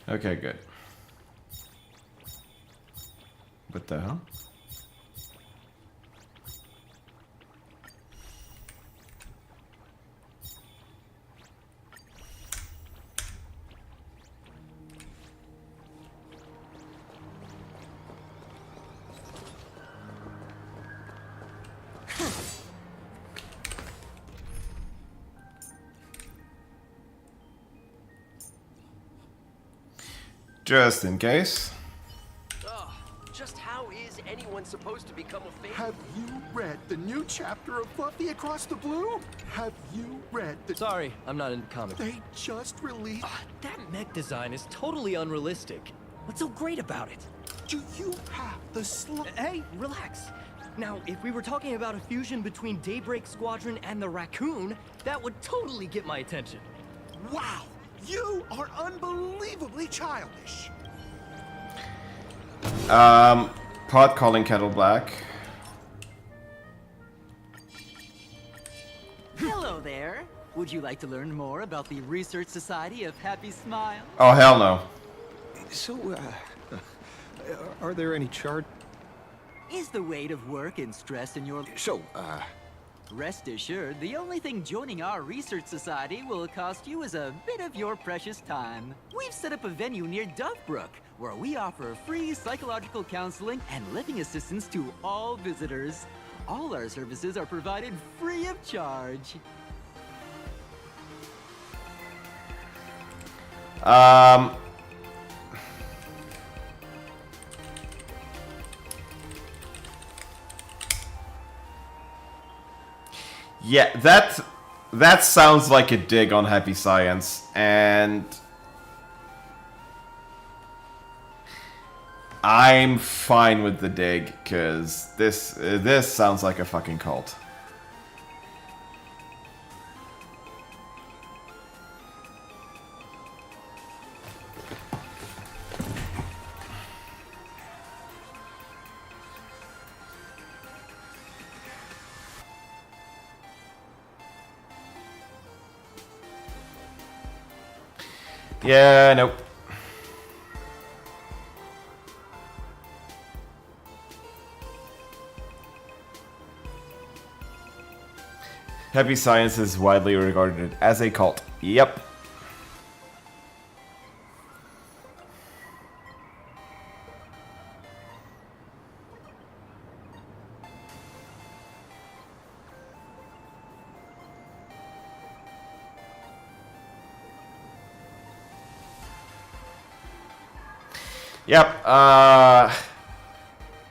Speaker 1: Okay, good. What the hell? Just in case.
Speaker 10: Just how is anyone supposed to become a fan?
Speaker 11: Have you read the new chapter of Fluffy Across the Blue? Have you read the...
Speaker 13: Sorry, I'm not into comics.
Speaker 11: They just released...
Speaker 13: That mech design is totally unrealistic. What's so great about it?
Speaker 11: Do you have the
Speaker 13: Hey, relax. Now, if we were talking about a fusion between Daybreak Squadron and the Raccoon, that would totally get my attention.
Speaker 11: Wow! You are unbelievably childish.
Speaker 1: Pot calling kettle black.
Speaker 14: Hello there. Would you like to learn more about the Research Society of Happy Smile?
Speaker 1: Oh, hell no.
Speaker 11: So, are there any charts?
Speaker 14: Is the weight of work and stress in your... Rest assured, the only thing joining our Research Society will cost you is a bit of your precious time. We've set up a venue near Dovebrook, where we offer free psychological counseling and living assistance to all visitors. All our services are provided free of charge.
Speaker 1: Yeah, that sounds like a dig on Happy Science, and I'm fine with the dig, because this sounds like a fucking cult. Yeah, nope. Happy Science is widely regarded as a cult. Yep. Yep,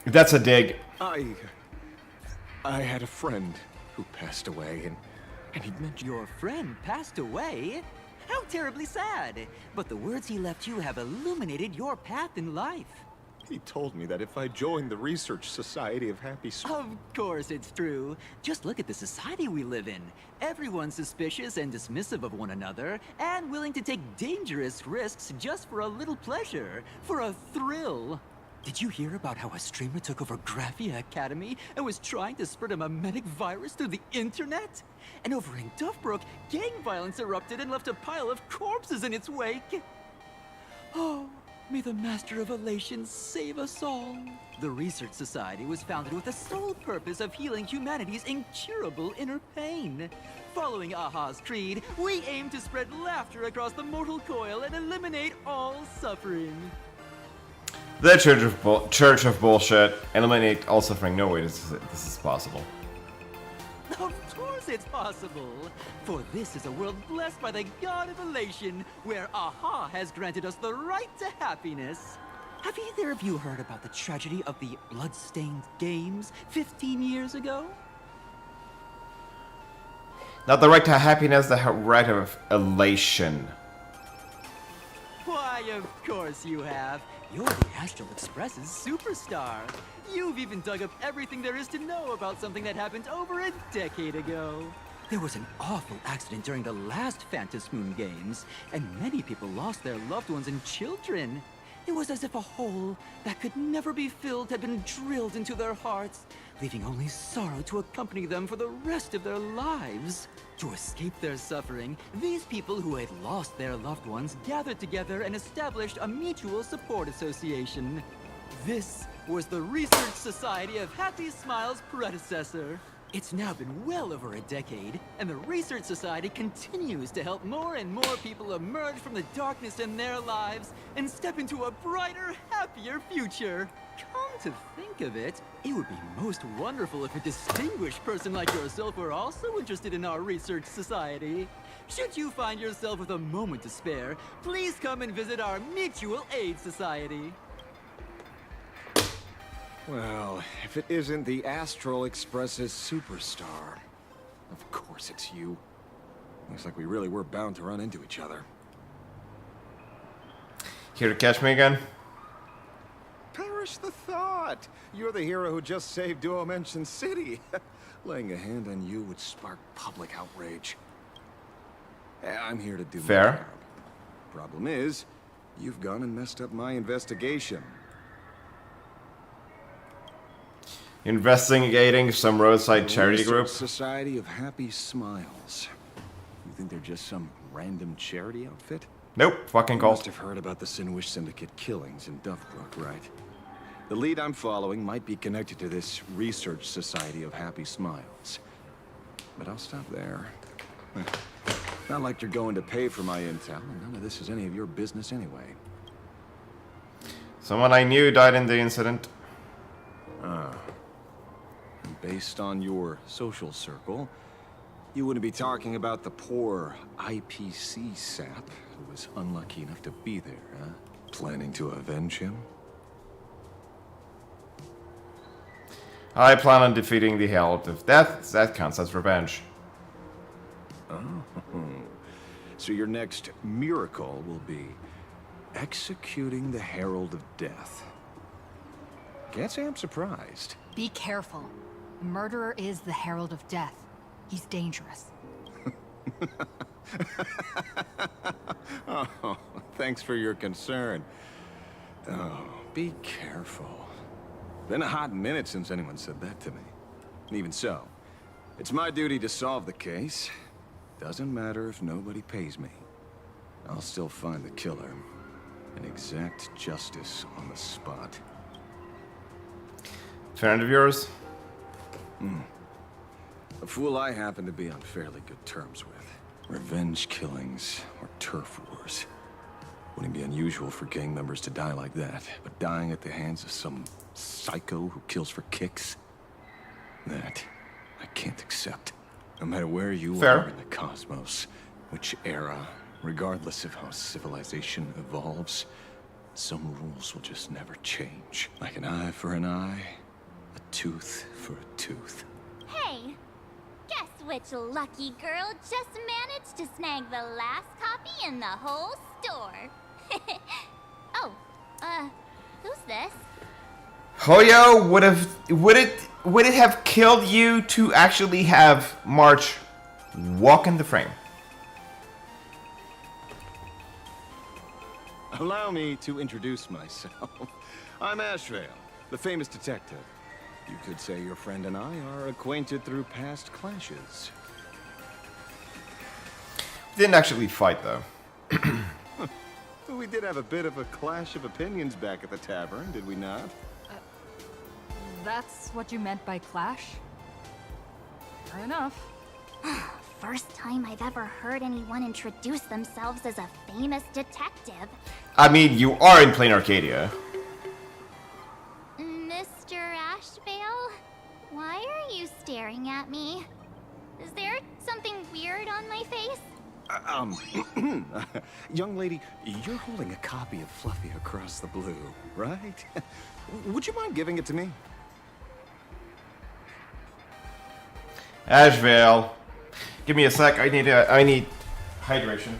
Speaker 1: that's a dig.
Speaker 11: I had a friend who passed away, and he'd mentioned...
Speaker 14: Your friend passed away? How terribly sad. But the words he left you have illuminated your path in life.
Speaker 11: He told me that if I joined the Research Society of Happy
Speaker 14: Of course it's true. Just look at the society we live in. Everyone's suspicious and dismissive of one another, and willing to take dangerous risks just for a little pleasure, for a thrill. Did you hear about how a streamer took over Graphia Academy and was trying to spread a mimetic virus through the internet? And over in Duffbrook, gang violence erupted and left a pile of corpses in its wake. Oh, may the Master of Elation save us all. The Research Society was founded with the sole purpose of healing humanity's incurable inner pain. Following Aha's creed, we aim to spread laughter across the mortal coil and eliminate all suffering.
Speaker 1: The Church of Bullshit. Eliminate all suffering. No way, this is possible.
Speaker 14: Of course it's possible. For this is a world blessed by the God of Elation, where Aha has granted us the right to happiness. Have either of you heard about the tragedy of the Bloodstained Games 15 years ago?
Speaker 1: Not the right to happiness, the right of elation.
Speaker 14: Why, of course you have. You're the Astral Express's superstar. You've even dug up everything there is to know about something that happened over a decade ago. There was an awful accident during the last Phantom Moon Games, and many people lost their loved ones and children. It was as if a hole that could never be filled had been drilled into their hearts, leaving only sorrow to accompany them for the rest of their lives. To escape their suffering, these people who had lost their loved ones gathered together and established a mutual support association. This was the Research Society of Happy Smiles' predecessor. It's now been well over a decade, and the Research Society continues to help more and more people emerge from the darkness in their lives and step into a brighter, happier future. Come to think of it, it would be most wonderful if a distinguished person like yourself were also interested in our Research Society. Should you find yourself with a moment to spare, please come and visit our Mutual Aid Society.
Speaker 11: Well, if it isn't the Astral Express's superstar. Of course it's you. Looks like we really were bound to run into each other.
Speaker 1: Here to catch me again?
Speaker 11: Perish the thought! You're the hero who just saved Duo Mention City. Laying a hand on you would spark public outrage. I'm here to do my
Speaker 1: Fair.
Speaker 11: job. Problem is, you've gone and messed up my investigation.
Speaker 1: Investigating some roadside charity group.
Speaker 11: Society of Happy Smiles. You think they're just some random charity outfit?
Speaker 1: Nope, fucking
Speaker 11: You
Speaker 1: cult.
Speaker 11: must have heard about the Sinwish Syndicate killings in Duffbrook, right? The lead I'm following might be connected to this Research Society of Happy Smiles. But I'll stop there. Not like you're going to pay for my intel, and none of this is any of your business anyway.
Speaker 1: Someone I knew died in the incident.
Speaker 11: Based on your social circle, you wouldn't be talking about the poor IPC sap who was unlucky enough to be there, huh? Planning to avenge him?
Speaker 1: I plan on defeating the Herald of Death. That counts as revenge.
Speaker 11: Oh. So your next miracle will be executing the Herald of Death. Can't say I'm surprised.
Speaker 2: Be careful. The murderer is the Herald of Death. He's dangerous.
Speaker 11: Oh, thanks for your concern. Oh, be careful. Been a hot minute since anyone said that to me. Even so, it's my duty to solve the case. Doesn't matter if nobody pays me. I'll still find the killer and exact justice on the spot.
Speaker 1: Friend of yours?
Speaker 11: A fool I happen to be on fairly good terms with. Revenge killings or turf wars. Wouldn't be unusual for gang members to die like that, but dying at the hands of some psycho who kills for kicks? That I can't accept. No matter where you are in the cosmos, which era, regardless of how civilization evolves, some rules will just never change. Like an eye for an eye, a tooth for a tooth.
Speaker 3: Hey, guess which lucky girl just managed to snag the last copy in the whole store? Oh, who's this?
Speaker 1: Hoyo would it have killed you to actually have March walk in the frame?
Speaker 11: Allow me to introduce myself. I'm Ashrail, the famous detective. You could say your friend and I are acquainted through past clashes.
Speaker 1: Didn't actually fight though.
Speaker 11: We did have a bit of a clash of opinions back at the tavern, did we not?
Speaker 2: That's what you meant by clash? Fair enough.
Speaker 3: First time I've ever heard anyone introduce themselves as a famous detective.
Speaker 1: I mean, you are in plain Arcadia.
Speaker 3: Mr. Ashvale, why are you staring at me? Is there something weird on my face?
Speaker 11: Young lady, you're holding a copy of Fluffy Across the Blue, right? Would you mind giving it to me?
Speaker 1: Ashvale, give me a sec. I need hydration.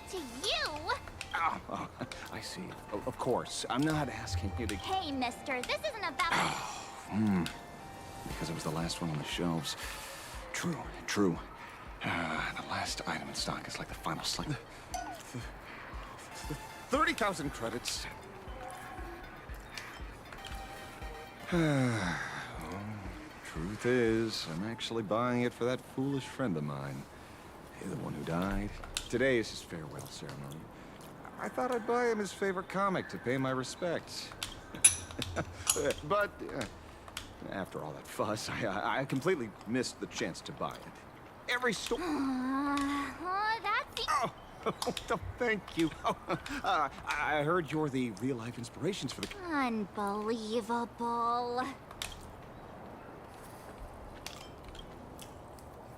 Speaker 3: To you?
Speaker 11: Oh, I see. Of course. I'm not asking you to...
Speaker 3: Hey, mister, this isn't about...
Speaker 11: Because it was the last one on the shelves. True. The last item in stock is like the final slug. 30,000 credits. Truth is, I'm actually buying it for that foolish friend of mine. Hey, the one who died. Today is his farewell ceremony. I thought I'd buy him his favorite comic to pay my respects. But after all that fuss, I completely missed the chance to buy it. Every store...
Speaker 3: that's...
Speaker 11: Oh, thank you. I heard you're the real-life inspirations for the...
Speaker 3: Unbelievable.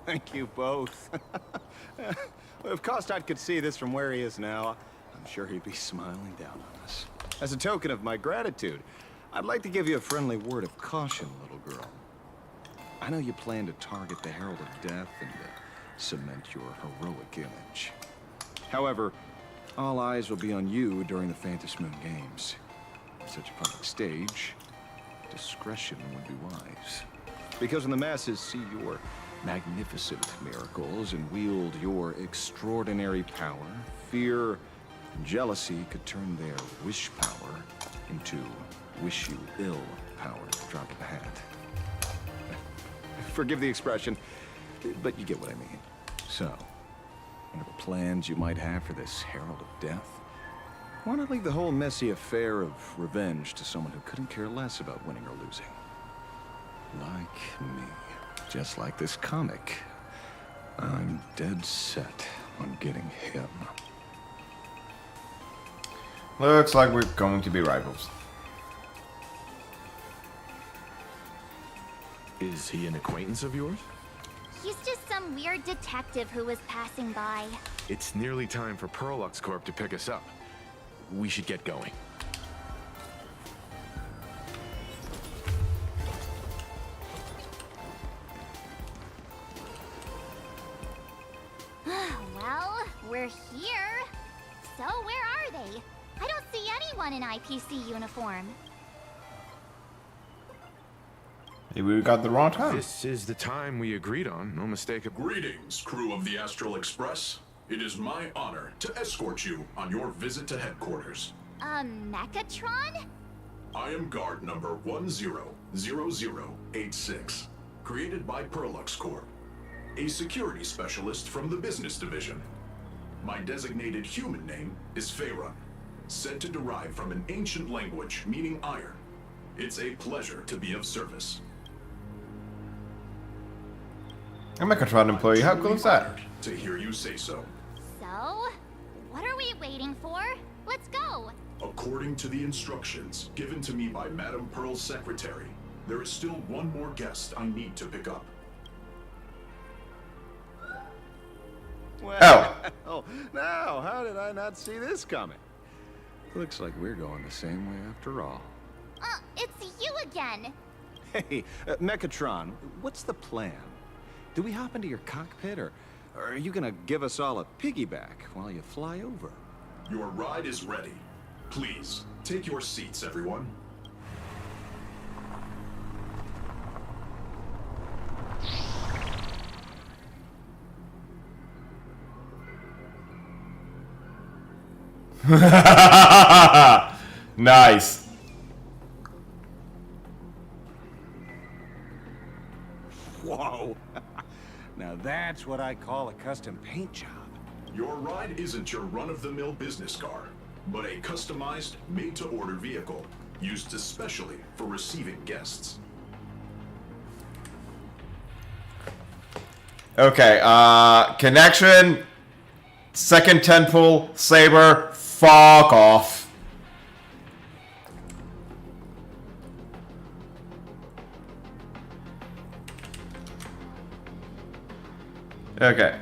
Speaker 11: Thank you both. If Kostad could see this from where he is now, I'm sure he'd be smiling down on us. As a token of my gratitude, I'd like to give you a friendly word of caution, little girl. I know you plan to target the Herald of Death and cement your heroic image. However, all eyes will be on you during the Phantom Moon Games. On such a public stage, discretion would be wise. Because when the masses see your magnificent miracles and wield your extraordinary power, fear and jealousy could turn their wish power into wish you ill power. Drop of the hat. Forgive the expression, but you get what I mean. So, whatever plans you might have for this Herald of Death, why not leave the whole messy affair of revenge to someone who couldn't care less about winning or losing? Like me. Just like this comic. I'm dead set on getting him.
Speaker 1: Looks like we're going to be rivals.
Speaker 7: Is he an acquaintance of yours?
Speaker 3: He's just some weird detective who was passing by.
Speaker 7: It's nearly time for Perlux Corp to pick us up. We should get going.
Speaker 3: Well, we're here. So where are they? I don't see anyone in IPC uniform.
Speaker 1: Maybe we got the wrong time.
Speaker 7: This is the time we agreed on, no mistake.
Speaker 15: Greetings, crew of the Astral Express. It is my honor to escort you on your visit to headquarters.
Speaker 3: Mechatron?
Speaker 15: I am guard number 100086, created by Perlux Corp, a security specialist from the business division. My designated human name is Faerun, said to derive from an ancient language meaning iron. It's a pleasure to be of service.
Speaker 1: I'm a Mechatron employee. How cool is that?
Speaker 15: To hear you say so.
Speaker 3: So, what are we waiting for? Let's go.
Speaker 15: According to the instructions given to me by Madame Pearl's secretary, there is still one more guest I need to pick up.
Speaker 11: Well, now, how did I not see this coming? Looks like we're going the same way after all.
Speaker 3: It's you again.
Speaker 11: Hey, Mechatron, what's the plan? Do we hop into your cockpit, or are you gonna give us all a piggyback while you fly over?
Speaker 15: Your ride is ready. Please, take your seats, everyone.
Speaker 1: Nice.
Speaker 11: Whoa. Now that's what I call a custom paint job.
Speaker 15: Your ride isn't your run-of-the-mill business car, but a customized, made-to-order vehicle, used especially for receiving guests.
Speaker 1: Okay, connection, second tentpole, saber, fuck off. Okay,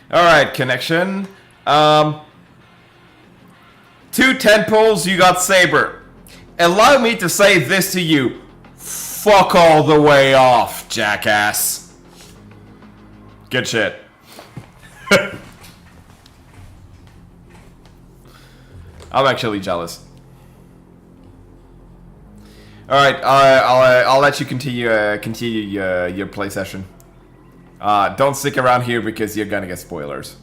Speaker 1: alright, connection. 2 tentpoles, you got saber. Allow me to say this to you. Fuck all the way off, jackass. Good shit. I'm actually jealous. Alright, I'll let you continue your play session. Don't stick around here because you're gonna get spoilers.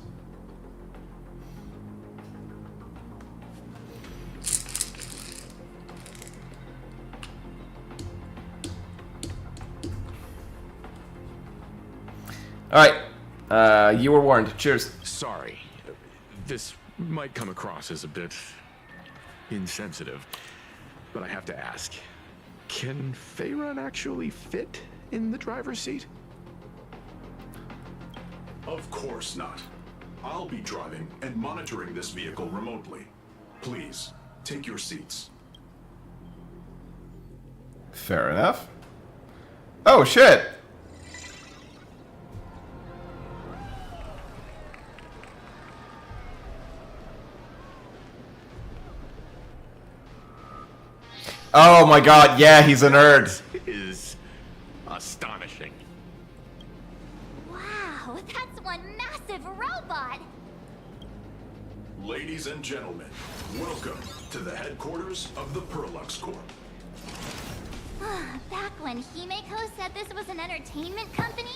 Speaker 1: Alright, you were warned. Cheers.
Speaker 7: Sorry. This might come across as a bit insensitive, but I have to ask. Can Faerun actually fit in the driver's seat?
Speaker 15: Of course not. I'll be driving and monitoring this vehicle remotely. Please, take your seats.
Speaker 1: Fair enough. Oh, shit! Oh my god, yeah, he's a nerd.
Speaker 7: Is astonishing.
Speaker 3: Wow, that's one massive robot!
Speaker 15: Ladies and gentlemen, welcome to the headquarters of the Perlux Corp.
Speaker 3: Back when Himeko said this was an entertainment company,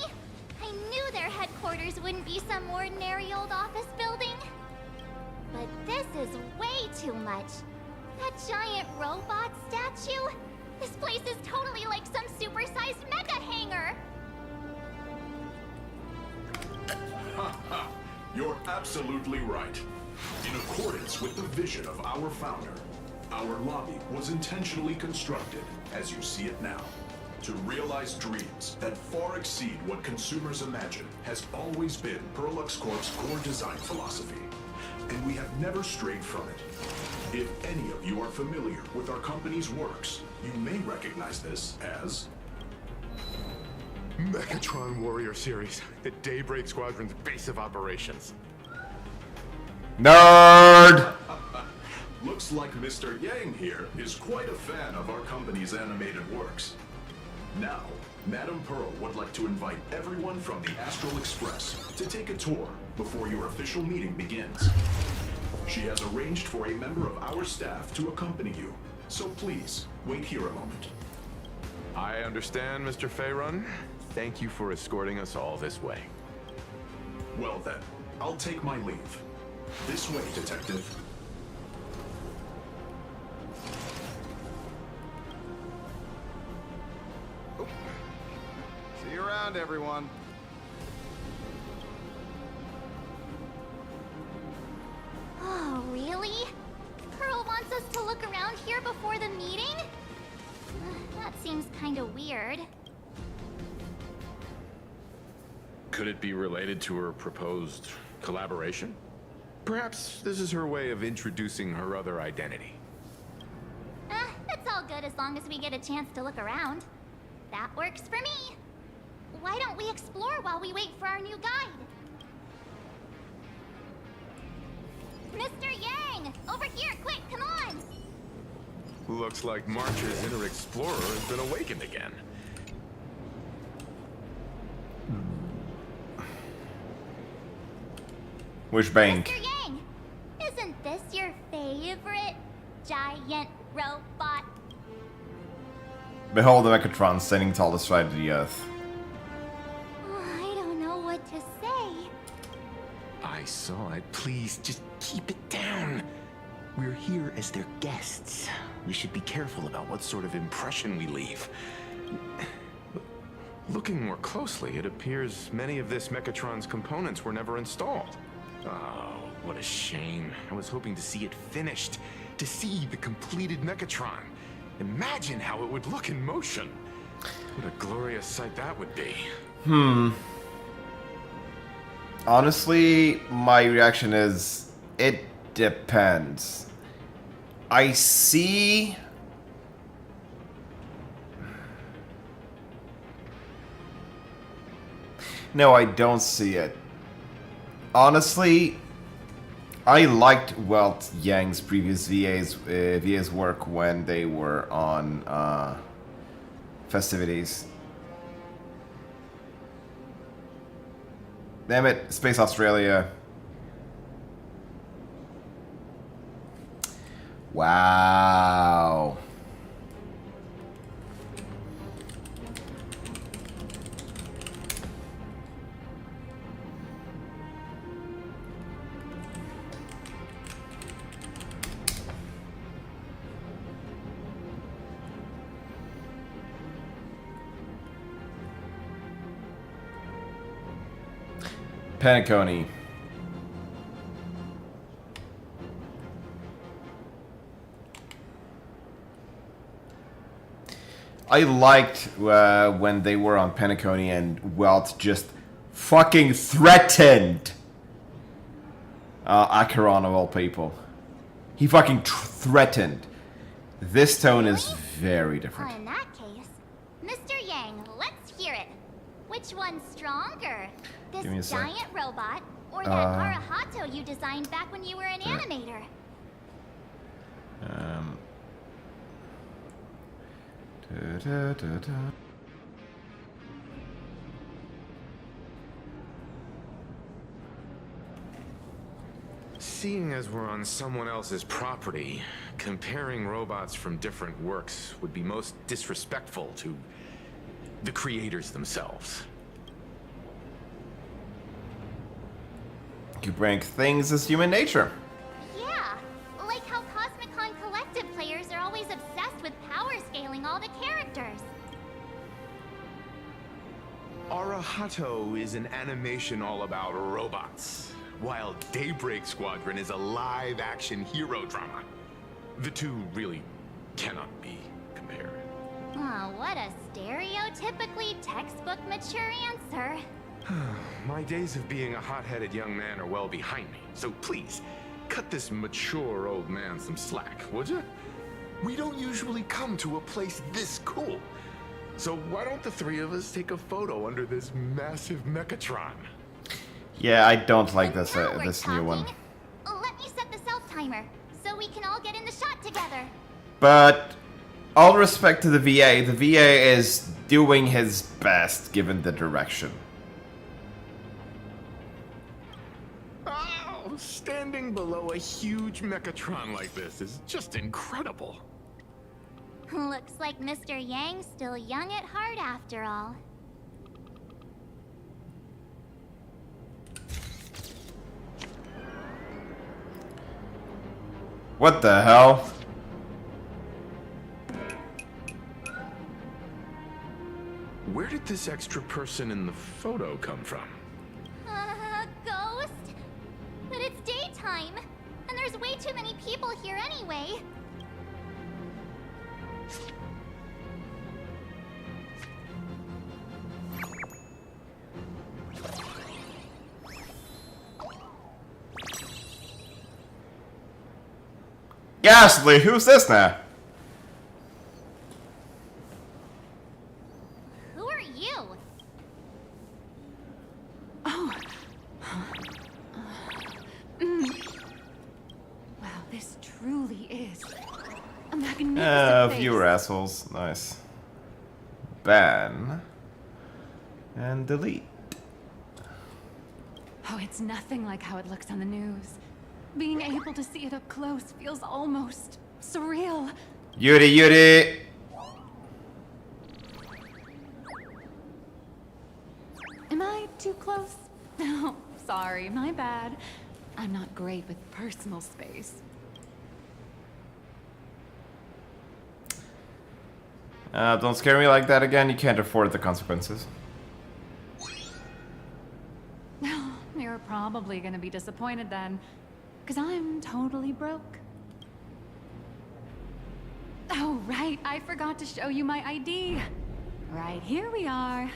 Speaker 3: I knew their headquarters wouldn't be some ordinary old office building. But this is way too much. That giant robot statue? This place is totally like some supersized mega hangar.
Speaker 15: Ha ha! You're absolutely right. In accordance with the vision of our founder, our lobby was intentionally constructed, as you see it now, to realize dreams that far exceed what consumers imagine has always been Perlux Corp's core design philosophy, and we have never strayed from it. If any of you are familiar with our company's works, you may recognize this as
Speaker 7: Mechatron Warrior Series, the Daybreak Squadron's base of operations.
Speaker 1: Nerd!
Speaker 15: Looks like Mr. Yang here is quite a fan of our company's animated works. Now, Madame Pearl would like to invite everyone from the Astral Express to take a tour before your official meeting begins. She has arranged for a member of our staff to accompany you, so please, wait here a moment.
Speaker 7: I understand, Mr. Faerun. Thank you for escorting us all this way.
Speaker 15: Well then, I'll take my leave. This way, Detective.
Speaker 11: See you around, everyone.
Speaker 3: Oh, really? Pearl wants us to look around here before the meeting? That seems kinda weird.
Speaker 7: Could it be related to her proposed collaboration? Perhaps this is her way of introducing her other identity.
Speaker 3: It's all good as long as we get a chance to look around. That works for me. Why don't we explore while we wait for our new guide? Mr. Yang! Over here, quick, come on!
Speaker 7: Looks like March's inner explorer has been awakened again.
Speaker 1: Which bank?
Speaker 3: Mr. Yang! Isn't this your favorite giant robot?
Speaker 1: Behold the Mechatron standing tall astride the earth.
Speaker 3: I don't know what to say.
Speaker 10: I saw it. Please, just keep it down. We're here as their guests. We should be careful about what sort of impression we leave.
Speaker 7: Looking more closely, it appears many of this Mechatron's components were never installed. Oh, what a shame. I was hoping to see it finished, to see the completed Mechatron. Imagine how it would look in motion. What a glorious sight that would be.
Speaker 1: Honestly, my reaction is, it depends. I see... No, I don't see it. Honestly, I liked Welt Yang's previous VA's work when they were on festivities. Damn it, Space Australia. Wow. Penacony. I liked when they were on Penacony and Welt just fucking threatened Acheron of all people. He fucking threatened. This tone is very different.
Speaker 3: In that case, Mr. Yang, let's hear it. Which one's stronger?
Speaker 1: Give me a
Speaker 3: This
Speaker 1: sec.
Speaker 3: giant robot or that Arahato you designed back when you were an animator?
Speaker 7: Seeing as we're on someone else's property, comparing robots from different works would be most disrespectful to the creators themselves.
Speaker 1: You bring things as human nature.
Speaker 3: Yeah, like how Cosmicon Collective players are always obsessed with power scaling all the characters.
Speaker 7: Arahato is an animation all about robots, while Daybreak Squadron is a live-action hero drama. The two really cannot be compared.
Speaker 3: Oh, what a stereotypically textbook mature answer.
Speaker 7: My days of being a hot-headed young man are well behind me, so please, cut this mature old man some slack, would you? We don't usually come to a place this cool. So why don't the three of us take a photo under this massive Mechatron?
Speaker 1: Yeah, I don't like this this new one.
Speaker 3: Let me set the self-timer, so we can all get in the shot together.
Speaker 1: But all respect to the the VA is doing his best given the direction.
Speaker 7: Oh, standing below a huge Mechatron like this is just incredible.
Speaker 3: Looks like Mr. Yang's still young at heart after all.
Speaker 1: What the hell?
Speaker 7: Where did this extra person in the photo come from?
Speaker 3: Ghost? But it's daytime, and there's way too many people here anyway.
Speaker 1: Ghastly, who's this now?
Speaker 3: Who are you?
Speaker 2: Oh. Wow, this truly is a magnificent face.
Speaker 1: Viewer assholes. Nice. Ban. And delete.
Speaker 2: Oh, it's nothing like how it looks on the news. Being able to see it up close feels almost surreal.
Speaker 1: Yuri!
Speaker 2: Am I too close? No, sorry, my bad. I'm not great with personal space.
Speaker 1: Don't scare me like that again. You can't afford the consequences.
Speaker 2: You're probably gonna be disappointed then. Because I'm totally broke. Oh, right. I forgot to show you my ID. Right, here we are.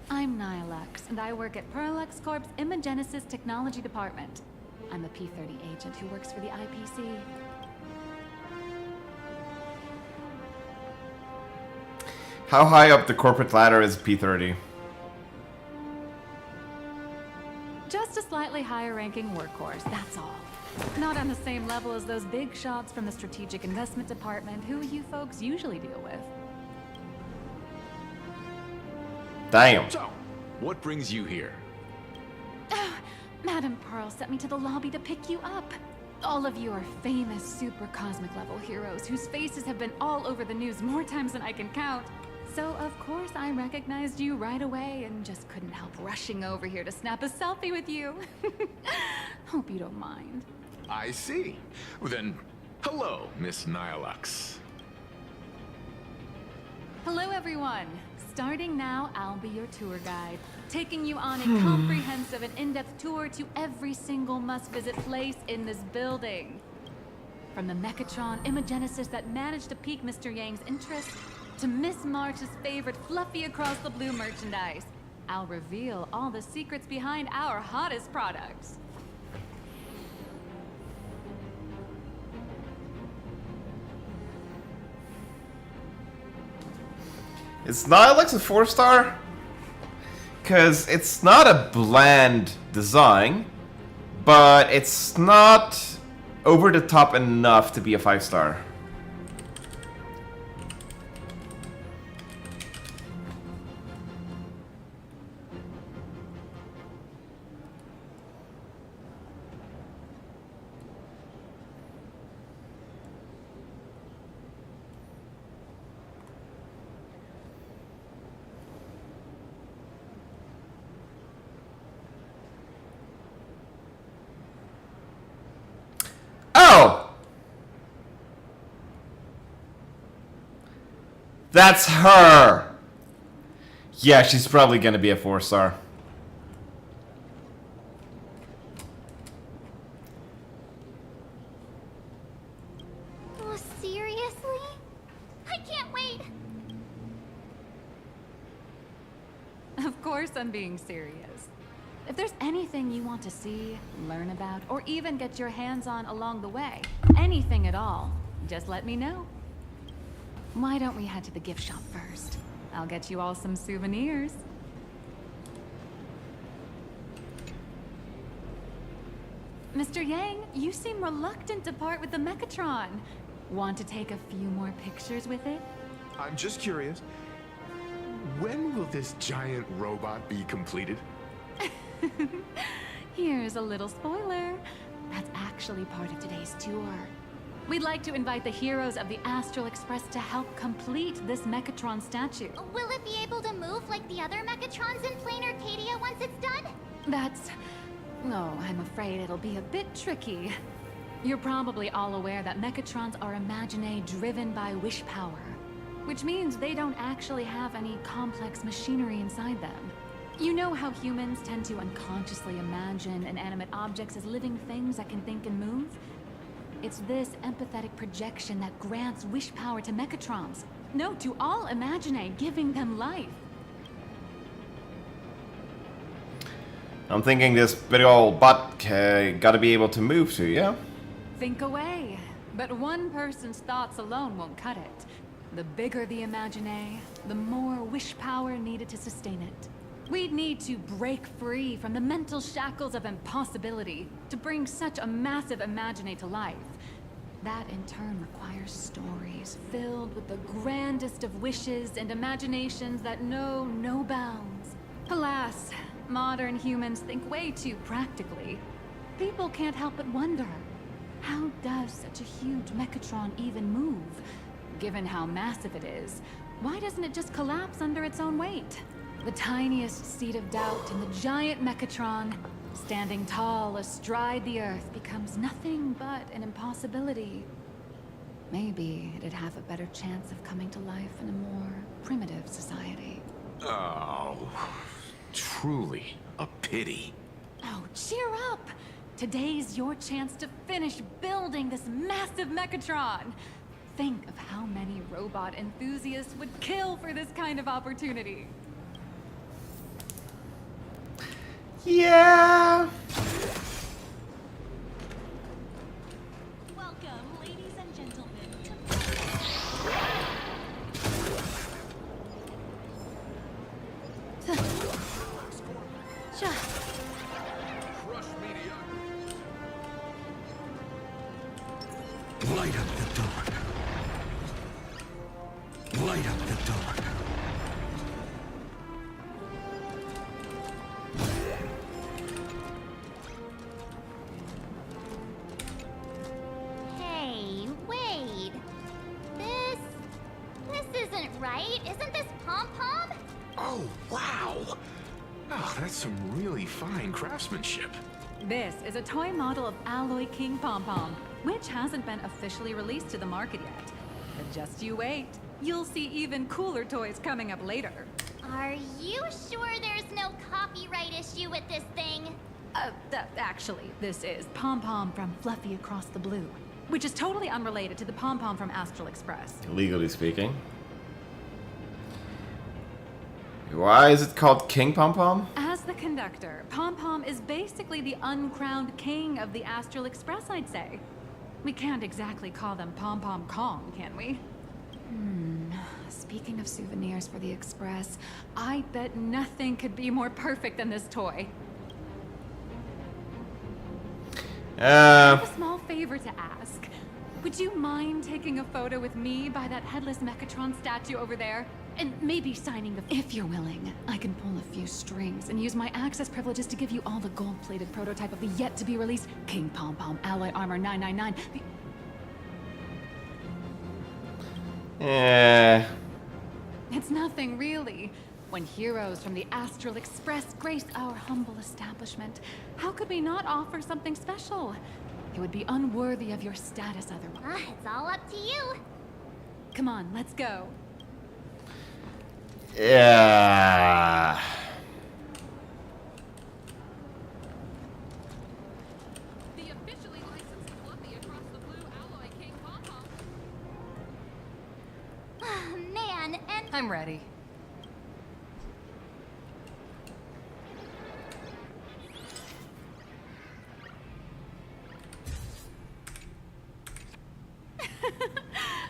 Speaker 2: I'm Nihilux, and I work at Perlux Corp's Imagenesis Technology Department. I'm a P-30 agent who works for the IPC.
Speaker 1: How high up the corporate ladder is P-30?
Speaker 2: Just a slightly higher ranking workhorse, that's all. Not on the same level as those big shots from the Strategic Investment Department who you folks usually deal with.
Speaker 1: Damn.
Speaker 10: So, what brings you here?
Speaker 2: Madam Pearl sent me to the lobby to pick you up. All of you are famous super cosmic level heroes whose faces have been all over the news more times than I can count. So of course I recognized you right away and just couldn't help rushing over here to snap a selfie with you. Hope you don't mind.
Speaker 7: I see. Well, then, hello, Miss Nihilux.
Speaker 2: Hello everyone. Starting now, I'll be your tour guide, taking you on a comprehensive and in-depth tour to every single must-visit place in this building. From the Mechatron Imagenesis that managed to pique Mr. Yang's interest, to Miss March's favorite fluffy across the blue merchandise, I'll reveal all the secrets behind our hottest products.
Speaker 1: It's not like a 4-star, because it's not a bland design, but it's not over the top enough to be a 5-star. Oh! That's her! Yeah, she's probably gonna be a 4-star.
Speaker 3: Oh, seriously? I can't wait!
Speaker 2: Of course I'm being serious. If there's anything you want to see, learn about, or even get your hands on along the way, anything at all, just let me know. Why don't we head to the gift shop first? I'll get you all some souvenirs. Mr. Yang, you seem reluctant to part with the Mechatron. Want to take a few more pictures with it?
Speaker 7: I'm just curious. When will this giant robot be completed?
Speaker 2: Here's a little spoiler. That's actually part of today's tour. We'd like to invite the heroes of the Astral Express to help complete this Mechatron statue.
Speaker 3: Will it be able to move like the other Mechatrons in Plain Arcadia once it's done?
Speaker 2: That's... Oh, I'm afraid it'll be a bit tricky. You're probably all aware that Mechatrons are imaginae driven by wish power, which means they don't actually have any complex machinery inside them. You know how humans tend to unconsciously imagine inanimate objects as living things that can think and move? It's this empathetic projection that grants wish power to Mechatrons. No, to all imaginae, giving them life.
Speaker 1: I'm thinking this big old butt gotta be able to move too, yeah?
Speaker 2: Think away. But one person's thoughts alone won't cut it. The bigger the imaginae, the more wish power needed to sustain it. We'd need to break free from the mental shackles of impossibility to bring such a massive imaginae to life. That in turn requires stories filled with the grandest of wishes and imaginations that know no bounds. Alas, modern humans think way too practically. People can't help but wonder, how does such a huge Mechatron even move? Given how massive it is, why doesn't it just collapse under its own weight? The tiniest seed of doubt in the giant Mechatron, standing tall astride the Earth, becomes nothing but an impossibility. Maybe it'd have a better chance of coming to life in a more primitive society.
Speaker 7: Oh, truly a pity.
Speaker 2: Oh, cheer up! Today's your chance to finish building this massive Mechatron. Think of how many robot enthusiasts would kill for this kind of opportunity.
Speaker 1: Yeah.
Speaker 4: Welcome, ladies and gentlemen, to
Speaker 8: Light up the dark. Light up the dark.
Speaker 3: Hey, wait. This isn't right. Isn't this pom-pom?
Speaker 7: Oh, wow. Oh, that's some really fine craftsmanship.
Speaker 2: This is a toy model of Alloy King Pom Pom, which hasn't been officially released to the market yet. But just you wait. You'll see even cooler toys coming up later.
Speaker 3: Are you sure there's no copyright issue with this thing?
Speaker 2: Actually, this is Pom-Pom from Fluffy Across the Blue, which is totally unrelated to the Pom-Pom from Astral Express.
Speaker 1: Legally speaking. Why is it called King Pom-Pom?
Speaker 2: As the conductor, Pom-Pom is basically the uncrowned king of the Astral Express, I'd say. We can't exactly call them Pom-Pom Kong, can we? Speaking of souvenirs for the Express, I bet nothing could be more perfect than this toy. I have a small favor to ask. Would you mind taking a photo with me by that headless Mechatron statue over there? And maybe signing the... If you're willing, I can pull a few strings and use my access privileges to give you all the gold-plated prototype of the yet-to-be-released King Pom-Pom Alloy Armor 999. It's nothing, really. When heroes from the Astral Express grace our humble establishment, how could we not offer something special? It would be unworthy of your status otherwise.
Speaker 3: It's all up to you.
Speaker 2: Come on, let's go.
Speaker 1: Yeah.
Speaker 2: The officially licensed Fluffy Across the Blue Alloy King Pom-Pom.
Speaker 3: Man, and...
Speaker 2: I'm ready.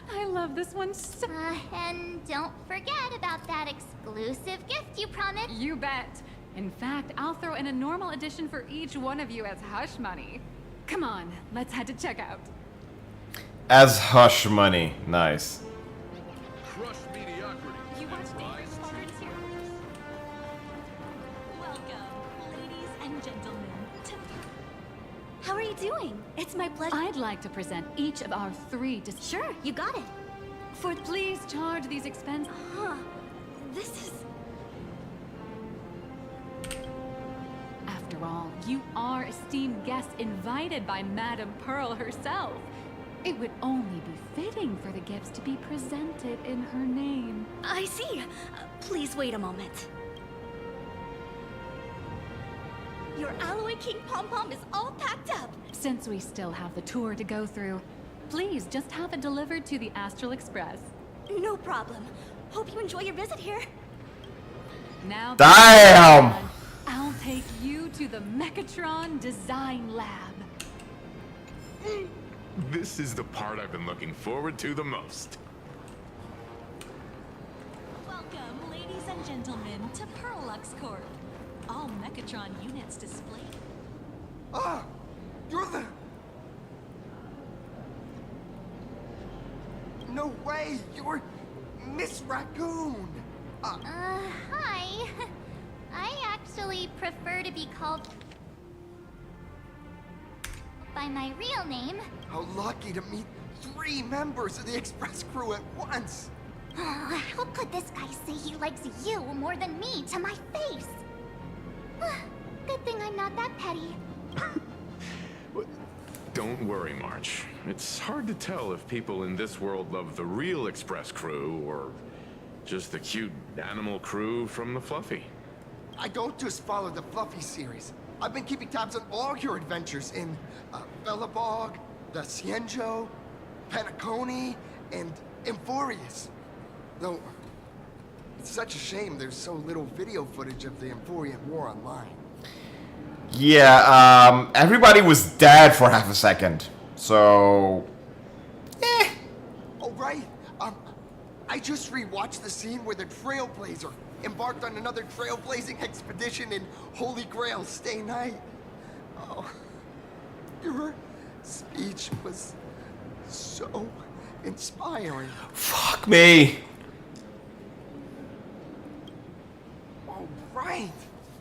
Speaker 2: I love this one so...
Speaker 3: and don't forget about that exclusive gift you promised.
Speaker 2: You bet. In fact, I'll throw in a normal edition for each one of you as hush money. Come on, let's head to checkout.
Speaker 1: As hush money. Nice.
Speaker 15: Crush mediocrity.
Speaker 2: You watch David Squadron's here?
Speaker 4: Welcome, ladies and gentlemen, to...
Speaker 2: How are you doing? It's my pleasure. I'd like to present each of our three...
Speaker 3: Sure, you got it.
Speaker 2: Please charge these expenses.
Speaker 3: This is...
Speaker 2: After all, you are esteemed guests invited by Madame Pearl herself. It would only be fitting for the gifts to be presented in her name.
Speaker 16: I see. Please wait a moment. Your Alloy King Pom-Pom is all packed up.
Speaker 2: Since we still have the tour to go through, please just have it delivered to the Astral Express.
Speaker 16: No problem. Hope you enjoy your visit here.
Speaker 2: Now,
Speaker 1: damn!
Speaker 2: I'll take you to the Mechatron Design Lab.
Speaker 7: This is the part I've been looking forward to the most.
Speaker 4: Welcome, ladies and gentlemen, to Perlux Corp. All Mechatron units displayed.
Speaker 17: Ah! You're the... No way! You're Miss Raccoon!
Speaker 3: Hi. I actually prefer to be called by my real name.
Speaker 17: How lucky to meet 3 members of the Express crew at once!
Speaker 3: How could this guy say he likes you more than me to my face? Good thing I'm not that petty.
Speaker 7: Don't worry, March. It's hard to tell if people in this world love the real Express crew or just the cute animal crew from the Fluffy.
Speaker 17: I don't just follow the Fluffy series. I've been keeping tabs on all your adventures in Bellabog, the Cienjo, Penacony, and Emphorius. Though, it's such a shame there's so little video footage of the Emphorian War online.
Speaker 1: Yeah, everybody was dead for half a second. So...
Speaker 17: Oh, right. I just rewatched the scene where the Trailblazer embarked on another trailblazing expedition in Holy Grail Stay Night. Oh, your speech was so inspiring.
Speaker 1: Fuck me.
Speaker 17: Oh, right.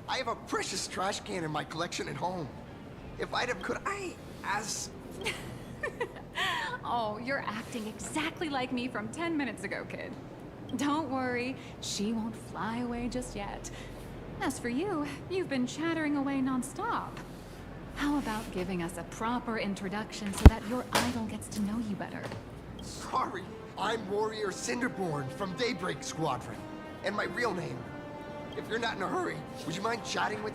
Speaker 17: I have a precious trash can in my collection at home. If could I ask...
Speaker 2: Oh, you're acting exactly like me from 10 minutes ago, kid. Don't worry, she won't fly away just yet. As for you, you've been chattering away non-stop. How about giving us a proper introduction so that your idol gets to know you better?
Speaker 17: Sorry, I'm Warrior Cinderborn from Daybreak Squadron. And my real name If you're not in a hurry, would you mind chatting with...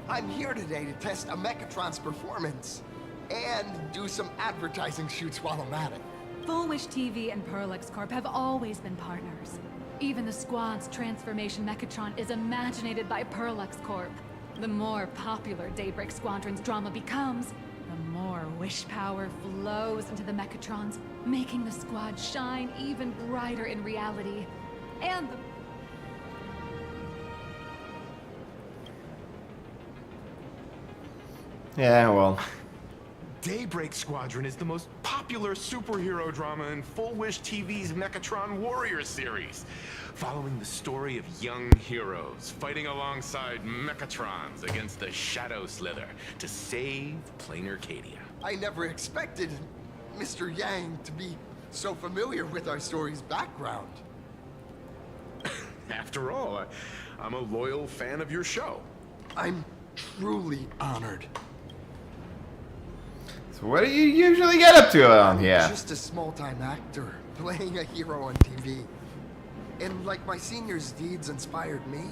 Speaker 17: I'm here today to test a Mechatron's performance and do some advertising shoots while I'm at it.
Speaker 2: Full Wish TV and Perlex Corp have always been partners. Even the squad's transformation Mechatron is imaginated by Perlex Corp. The more popular Daybreak Squadron's drama becomes, the more wish power flows into the Mechatrons, making the squad shine even brighter in reality. And the...
Speaker 1: Yeah, well.
Speaker 10: Daybreak Squadron is the most popular superhero drama in Full Wish TV's Mechatron Warrior series, following the story of young heroes fighting alongside Mechatrons against the Shadow Slither to save Plain Arcadia.
Speaker 17: I never expected Mr. Yang to be so familiar with our story's background.
Speaker 7: After all, I'm a loyal fan of your show.
Speaker 17: I'm truly honored.
Speaker 1: So what do you usually get up to on here?
Speaker 17: Just a small-time actor playing a hero on TV. And like my senior's deeds inspired me,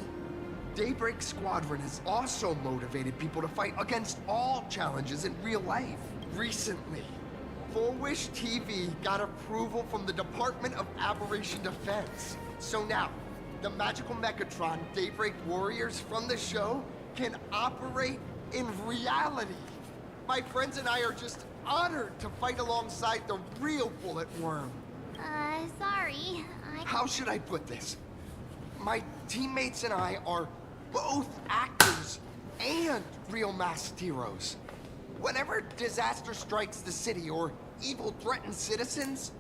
Speaker 17: Daybreak Squadron has also motivated people to fight against all challenges in real life. Recently, Full Wish TV got approval from the Department of Aberration Defense. So now, the magical Mechatron Daybreak Warriors from the show can operate in reality. My friends and I are just honored to fight alongside the real Bullet Worm.
Speaker 3: Sorry.
Speaker 17: How should I put this? My teammates and I are both actors and real masked heroes. Whenever disaster strikes the city or evil threatens citizens,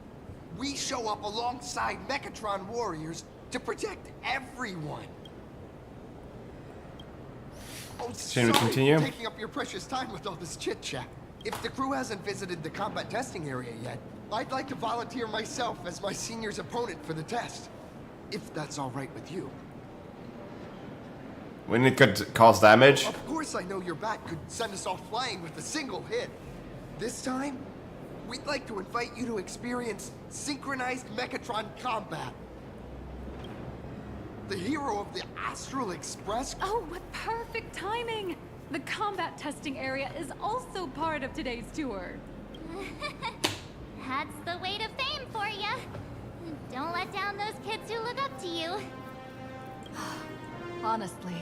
Speaker 17: we show up alongside Mechatron warriors to protect everyone. Oh,
Speaker 1: Shall we
Speaker 17: sorry
Speaker 1: continue?
Speaker 17: for taking up your precious time with all this chit-chat. If the crew hasn't visited the combat testing area yet, I'd like to volunteer myself as my senior's opponent for the test. If that's all right with you.
Speaker 1: When it could cause damage?
Speaker 17: Of course I know your bat could send us off flying with a single hit. This time, we'd like to invite you to experience synchronized Mechatron combat. The hero of the Astral Express...
Speaker 2: Oh, what perfect timing! The combat testing area is also part of today's tour.
Speaker 3: That's the weight of fame for you. Don't let down those kids who look up to you.
Speaker 2: Honestly,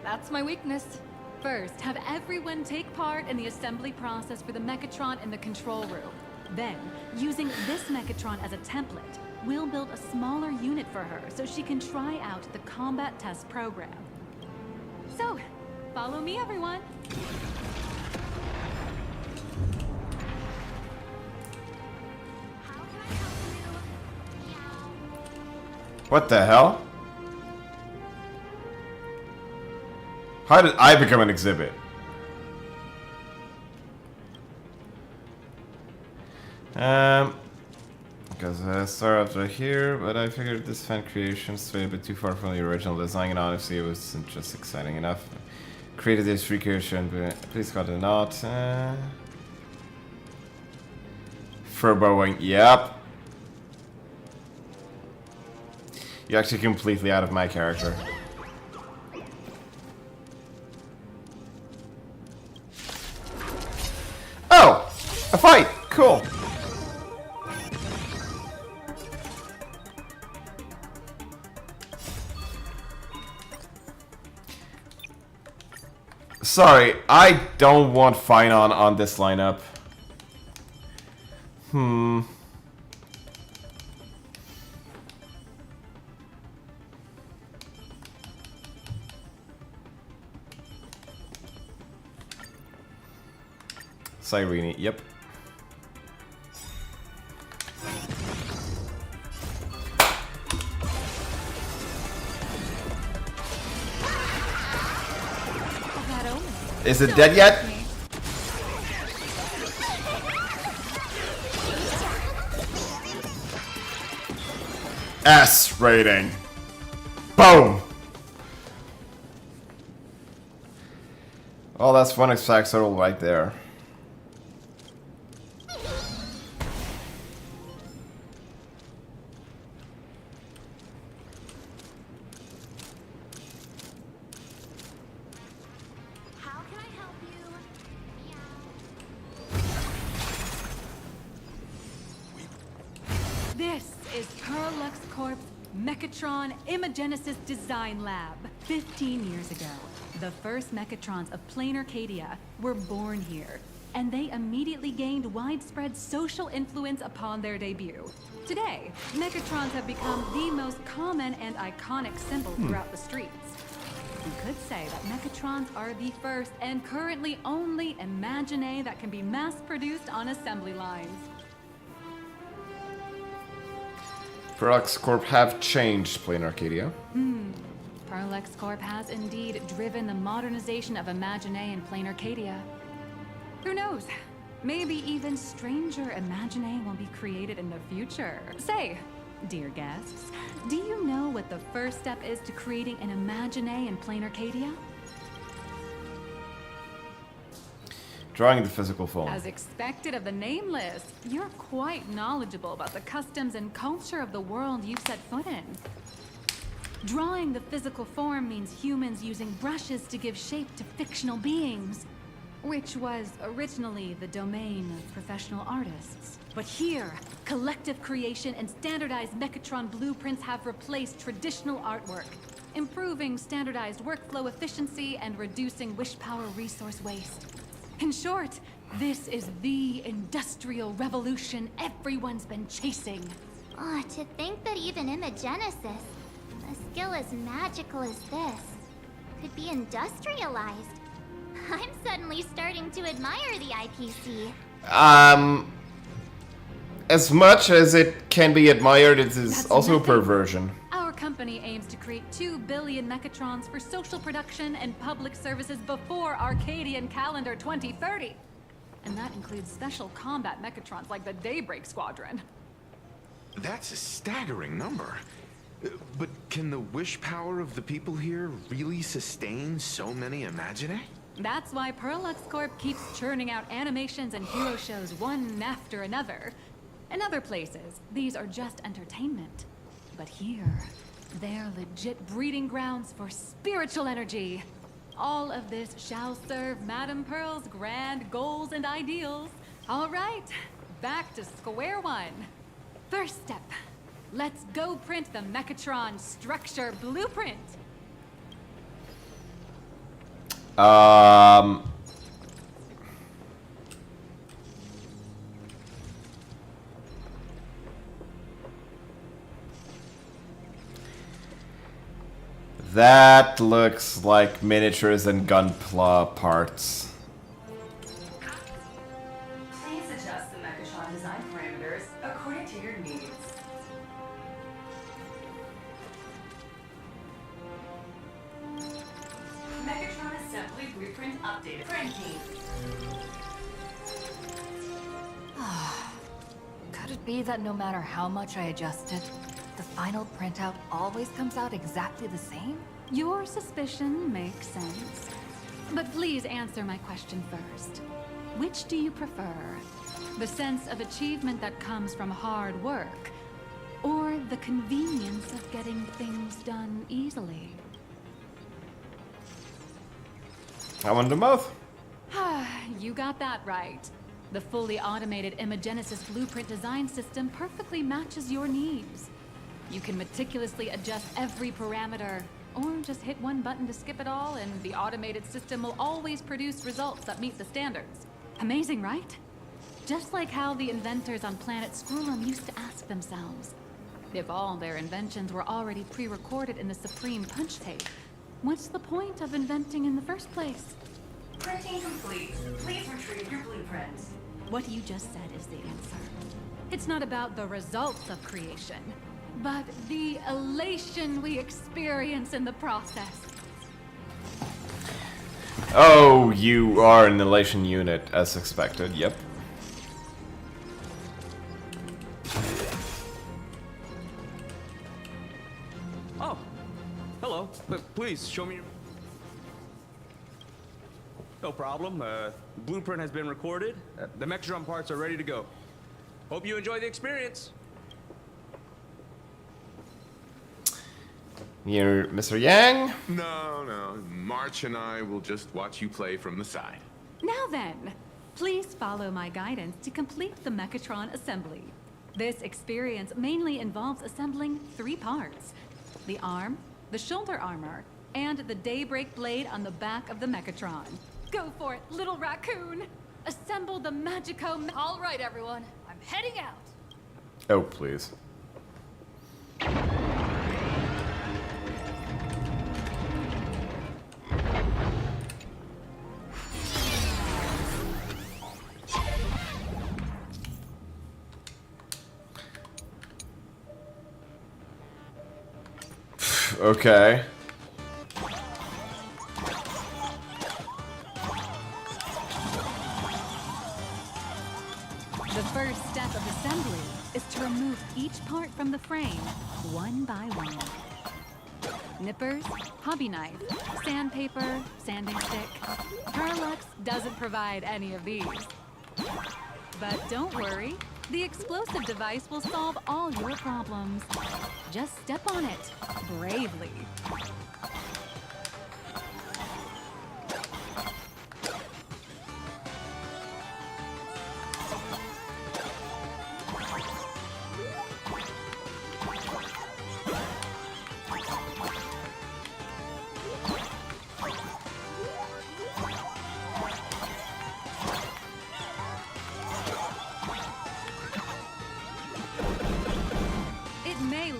Speaker 2: that's my weakness. First, have everyone take part in the assembly process for the Mechatron in the control room. Then, using this Mechatron as a template, we'll build a smaller unit for her so she can try out the combat test program. So, follow me, everyone.
Speaker 1: What the hell? How did I become an exhibit? Because I started right here, but I figured this fan creation strayed a bit too far from the original design, and honestly it wasn't just exciting enough. Created this free creation, but please got a not. Furrowing, yep. You're actually completely out of my character. Oh! A fight! Cool! Sorry, I don't want Finon on this lineup. Cyrene, yep. Is it dead yet? S rating. Boom. Well, that's one exact total right there.
Speaker 18: This is Perlux Corp's Mechatron Imagenesis Design Lab. 15 years ago, the first Mechatrons of Plain Arcadia were born here, and they immediately gained widespread social influence upon their debut. Today, Mechatrons have become the most common and iconic symbol throughout the streets. We could say that Mechatrons are the first and currently only Imagine that can be mass-produced on assembly lines.
Speaker 1: Perlux Corp have changed Plain Arcadia.
Speaker 18: Perlux Corp has indeed driven the modernization of Imagine in Plain Arcadia. Who knows? Maybe even stranger Imagine will be created in the future. Say, dear guests, do you know what the first step is to creating an Imagine in Plain Arcadia?
Speaker 1: Drawing the physical form.
Speaker 18: As expected of the nameless, you're quite knowledgeable about the customs and culture of the world you've set foot in. Drawing the physical form means humans using brushes to give shape to fictional beings, which was originally the domain of professional artists. But here, collective creation and standardized Mechatron blueprints have replaced traditional artwork, improving standardized workflow efficiency and reducing wish power resource waste. In short, this is the industrial revolution everyone's been chasing.
Speaker 3: Oh, to think that even Imagenesis, a skill as magical as this, could be industrialized. I'm suddenly starting to admire the IPC.
Speaker 1: As much as it can be admired, it is also a perversion.
Speaker 18: Our company aims to create 2 billion Mechatrons for social production and public services before Arcadian calendar 2030. And that includes special combat Mechatrons like the Daybreak Squadron.
Speaker 10: That's a staggering number. But can the wish power of the people here really sustain so many Imagine?
Speaker 18: That's why Perlux Corp keeps churning out animations and hero shows one after another. In other places, these are just entertainment. But here, they're legit breeding grounds for spiritual energy. All of this shall serve Madame Pearl's grand goals and ideals. All right, back to square one. First step, let's go print the Mechatron structure blueprint.
Speaker 1: That looks like miniatures and gunpla parts.
Speaker 4: Please adjust the Mechatron design parameters according to your needs. Mechatron assembly blueprint updated. Printing.
Speaker 2: Could it be that no matter how much I adjust it, the final printout always comes out exactly the same?
Speaker 18: Your suspicion makes sense. But please answer my question first. Which do you prefer? The sense of achievement that comes from hard work, or the convenience of getting things done easily?
Speaker 1: I want them both.
Speaker 18: You got that right. The fully automated Imagenesis blueprint design system perfectly matches your needs. You can meticulously adjust every parameter, or just hit one button to skip it all, and the automated system will always produce results that meet the standards. Amazing, right? Just like how the inventors on planet Scroolum used to ask themselves, if all their inventions were already pre-recorded in the Supreme Punch Tape, what's the point of inventing in the first place?
Speaker 4: Printing complete. Please retrieve your blueprint.
Speaker 18: What you just said is the answer. It's not about the results of creation, but the elation we experience in the process.
Speaker 1: Oh, you are an elation unit, as expected, yep.
Speaker 13: Oh, hello. Please, show me your... No problem. Blueprint has been recorded. The Mechatron parts are ready to go. Hope you enjoy the experience.
Speaker 1: You're Mr. Yang?
Speaker 10: No. March and I will just watch you play from the side.
Speaker 18: Now then, please follow my guidance to complete the Mechatron assembly. This experience mainly involves assembling 3 parts: the arm, the shoulder armor, and the daybreak blade on the back of the Mechatron.
Speaker 5: Go for it, little raccoon! Assemble the Magico... All right, everyone. I'm heading out.
Speaker 1: Oh, please. Okay.
Speaker 18: The first step of assembly is to remove each part from the frame, one by one. Nippers, hobby knife, sandpaper, sanding stick. Perlux doesn't provide any of these. But don't worry, the explosive device will solve all your problems. Just step on it, bravely.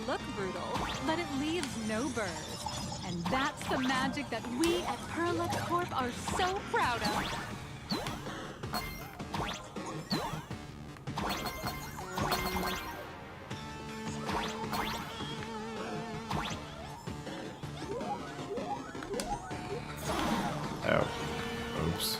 Speaker 18: Look brutal, but it leaves no burrs. And that's the magic that we at Perlux Corp are so proud of.
Speaker 1: Oh. Oops.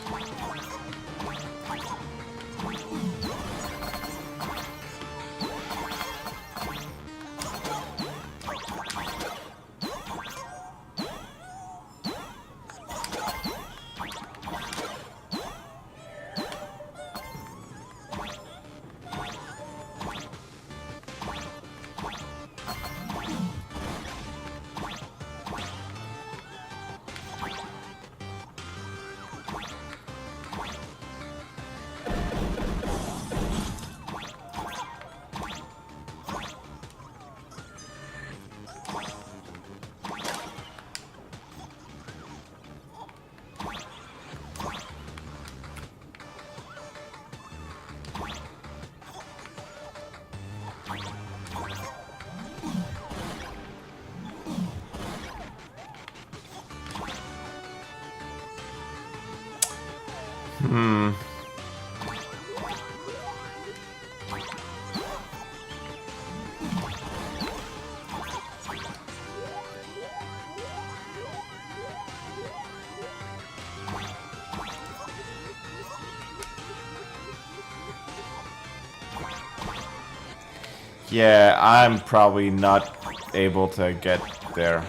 Speaker 1: Yeah, I'm probably not able to get there.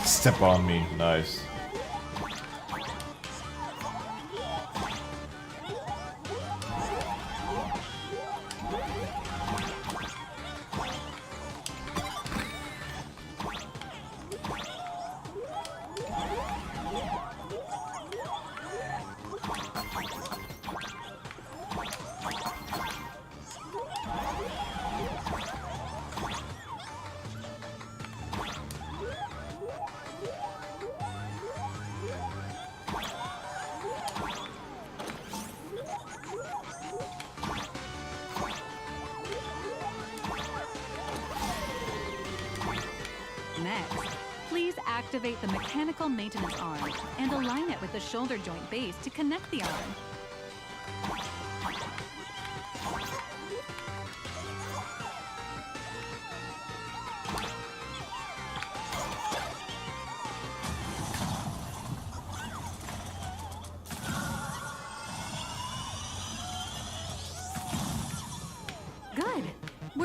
Speaker 1: Step on me, nice.
Speaker 18: Next, please activate the mechanical maintenance arm and align it with the shoulder joint base to connect the arm.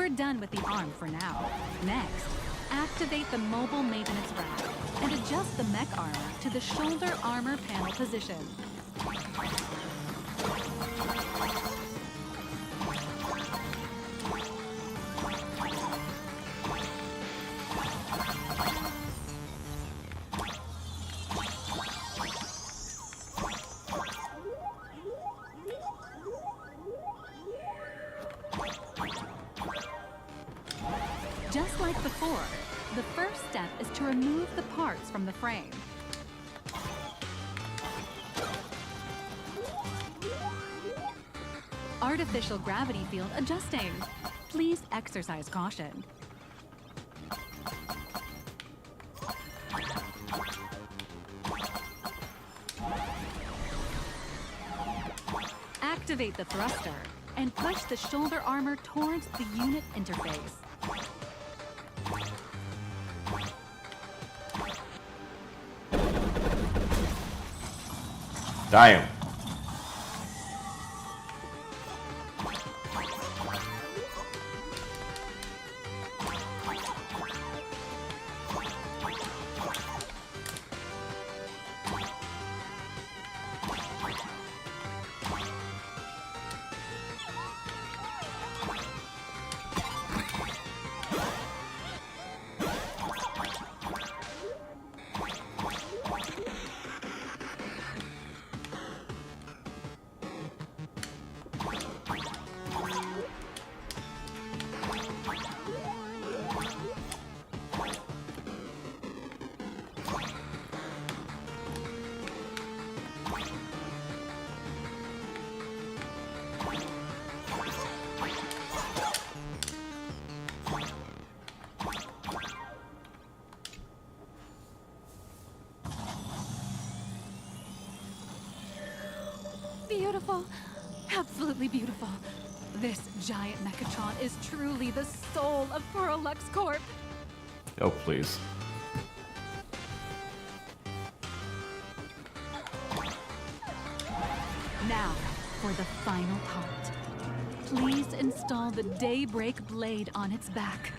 Speaker 18: We're done with the arm for now. Next, activate the mobile maintenance rack and adjust the mech armor to the shoulder armor panel position. Just like before, the first step is to remove the parts from the frame. Artificial gravity field adjusting. Please exercise caution. Activate the thruster and push the shoulder armor towards the unit interface.
Speaker 1: Damn.
Speaker 18: Beautiful. Absolutely beautiful. This giant Mechatron is truly the soul of Prolux Corp.
Speaker 1: Oh, please.
Speaker 18: Now, for the final part. Please install the Daybreak blade on its back.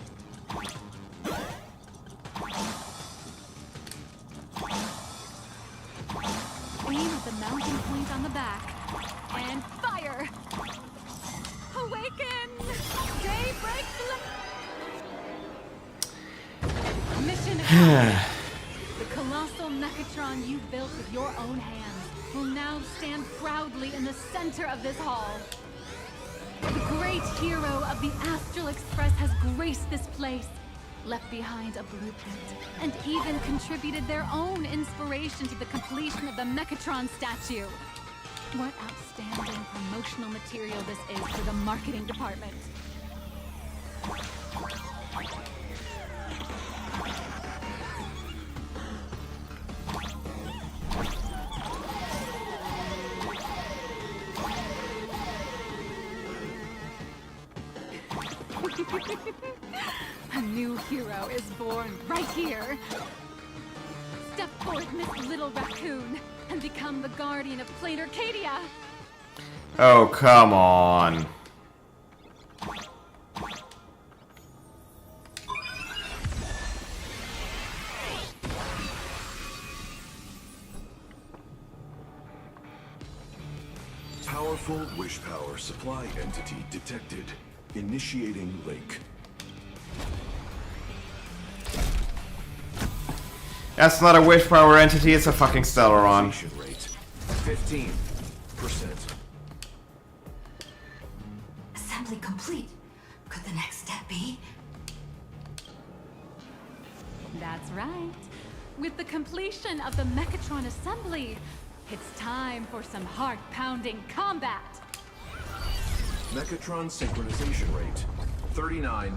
Speaker 18: Aim at the mounting point on the back. And fire! Awaken! Daybreak Mission accomplished. The colossal Mechatron you built with your own hands will now stand proudly in the center of this hall. The great hero of the Astral Express has graced this place, left behind a blueprint, and even contributed their own inspiration to the completion of the Mechatron statue. What outstanding promotional material this is for the marketing department. A new hero is born right here. Step forward, Miss Little Raccoon, and become the guardian of Plain Arcadia.
Speaker 1: Oh, come on.
Speaker 15: Powerful wish power supply entity detected. Initiating link.
Speaker 1: That's not a wish power entity, it's a fucking Stellaron.
Speaker 12: Rate 15%.
Speaker 2: Assembly complete. Could the next step be?
Speaker 18: That's right. With the completion of the Mechatron assembly, it's time for some heart-pounding combat.
Speaker 12: Mechatron synchronization rate 39%.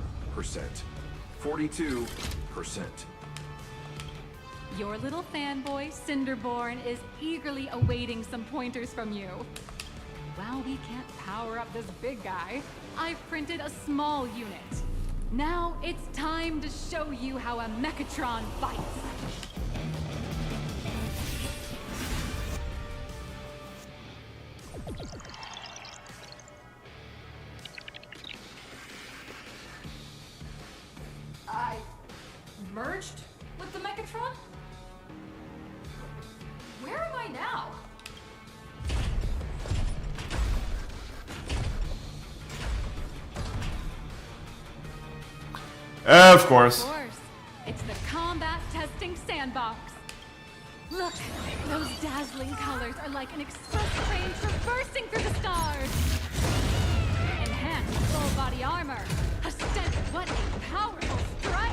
Speaker 12: 42%.
Speaker 18: Your little fanboy, Cinderborn, is eagerly awaiting some pointers from you. While we can't power up this big guy, I've printed a small unit. Now it's time to show you how a Mechatron fights.
Speaker 1: Of course.
Speaker 18: Of course. It's the combat testing sandbox. Look, those dazzling colors are like an express train traversing through the stars. Enhanced full body armor. A stench, what a powerful strike.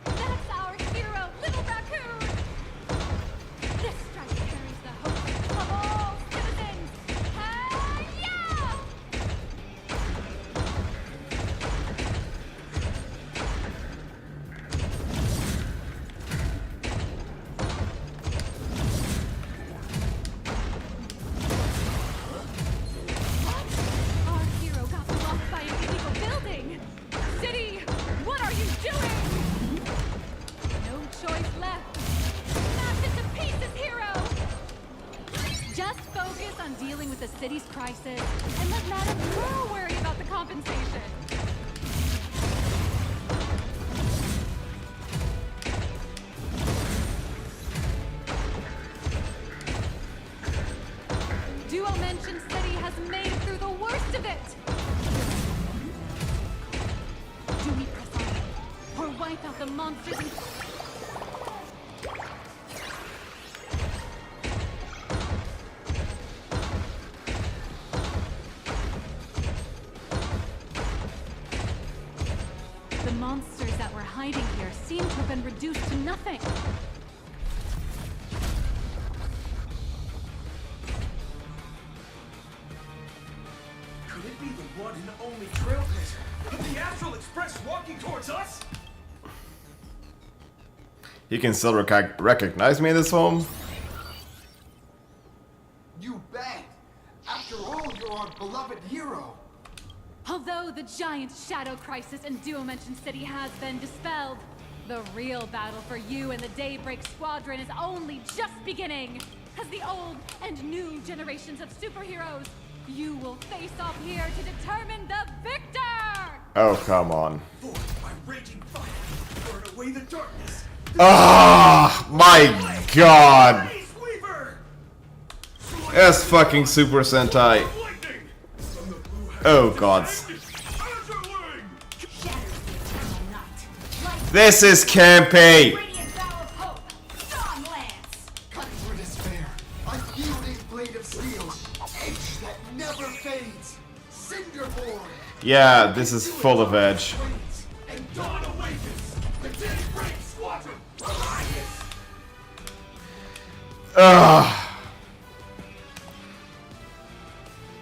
Speaker 18: That's our hero, Little Raccoon. This strike carries the hope of all citizens. Hi-ya! Our hero got blocked by an illegal building! City, what are you doing? No choice left. Smash it to pieces, hero! Just focus on dealing with the city's crisis and let Madame Pearl worry about the compensation. Duo Mention City has made it through the worst of it! Do we press on? Or wipe out the monsters and... The monsters that were hiding here seem to have been reduced to nothing.
Speaker 19: Could it be the one and only trailblazer of the Astral Express walking towards us?
Speaker 1: He can still recognize me in this home.
Speaker 17: You bet. After all, you're our beloved hero.
Speaker 18: Although the giant shadow crisis in Duo Mention City has been dispelled, the real battle for you and the Daybreak Squadron is only just beginning. As the old and new generations of superheroes, you will face off here to determine the victor!
Speaker 1: Oh, come on.
Speaker 19: Forged by raging fire, burn away the darkness.
Speaker 1: Ah, my god. That's fucking Super Sentai. Oh gods. This is campy.
Speaker 17: Cut through despair. A yielding blade of steel. Edge that never fades. Cinderborn.
Speaker 1: Yeah, this is full of edge.
Speaker 19: And dawn awakens. The Daybreak Squadron arises.
Speaker 1: Ugh.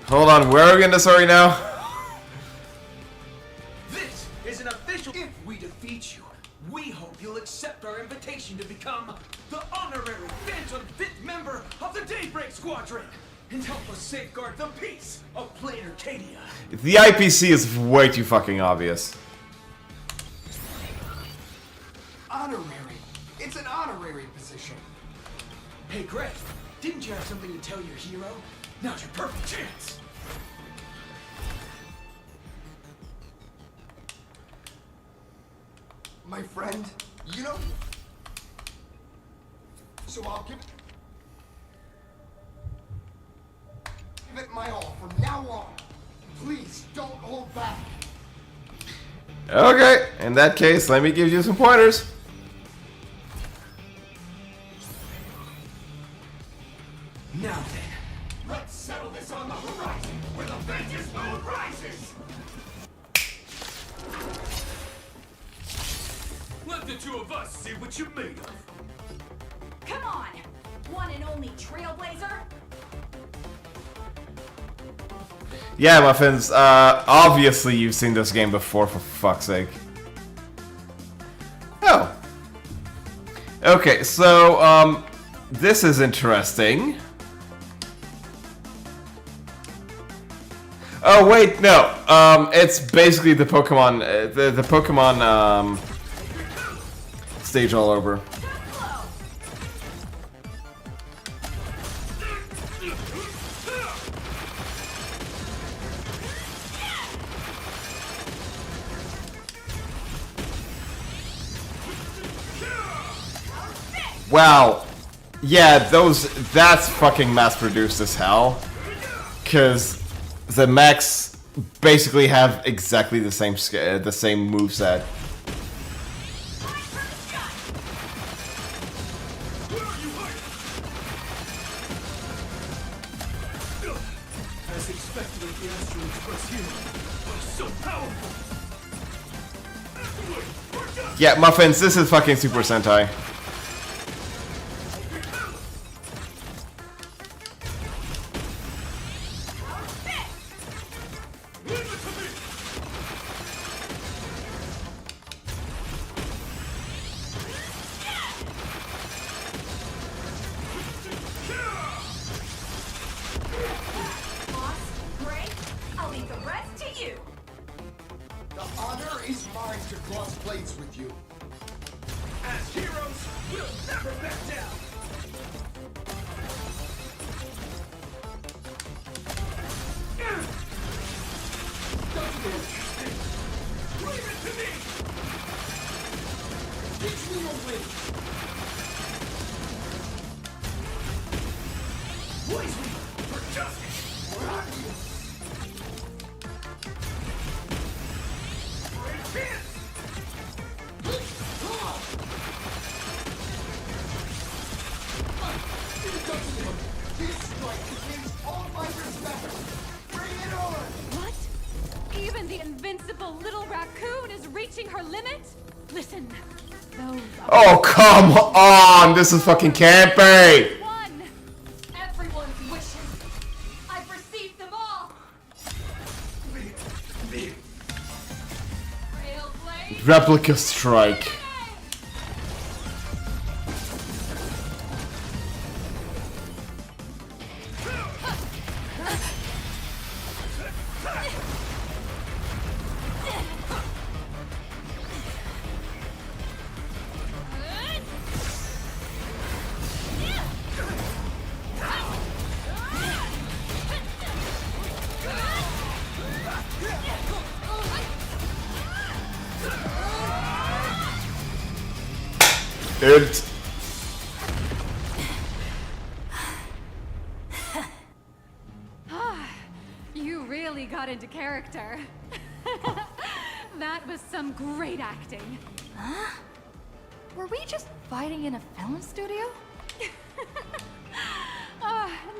Speaker 1: Hold on, where are we in the story now?
Speaker 19: This is an official. If we defeat you, we hope you'll accept our invitation to become the honorary Phantom 5th member of the Daybreak Squadron and help us safeguard the peace of planet Arcadia.
Speaker 1: The IPC is way too fucking obvious.
Speaker 17: Honorary. It's an honorary position.
Speaker 19: Hey, Greg, didn't you have something to tell your hero? Now's your perfect chance.
Speaker 17: My friend, you know... So I'll give it my all from now on. Please, don't hold back.
Speaker 1: Okay, in that case, let me give you some pointers.
Speaker 19: Now then, let's settle this on the horizon, where the vengeance moon rises! Let the two of us see what you're made of.
Speaker 16: Come on! One and only Trailblazer?
Speaker 1: Yeah, Muffins, obviously you've seen this game before, for fuck's sake. Oh. Okay, so, this is interesting. Oh, wait, no. It's basically the Pokemon, the Pokemon, stage all over. Wow. Yeah, that's fucking mass-produced as hell. Cause the max basically have exactly the same moveset.
Speaker 19: As expected of the Astral Express hero, are so powerful.
Speaker 1: Yeah, Muffins, this is fucking Super Sentai.
Speaker 16: I'll leave the rest to you.
Speaker 17: The honor is mine to cross blades with you.
Speaker 19: As heroes, we'll never back down. Leave it to me. Teach me your ways. Blaze me for justice. Radeon. Great chance.
Speaker 17: This strike contains all my respect. Bring it on!
Speaker 5: What? Even the invincible little raccoon is reaching her limit? Listen, those
Speaker 1: Oh, come on! This is fucking campy!
Speaker 5: one. Everyone's wishes. I've received them all. Railblade.
Speaker 1: Replica strike. It.
Speaker 5: You really got into character. That was some great acting.
Speaker 2: Huh? Were we just fighting in a film studio?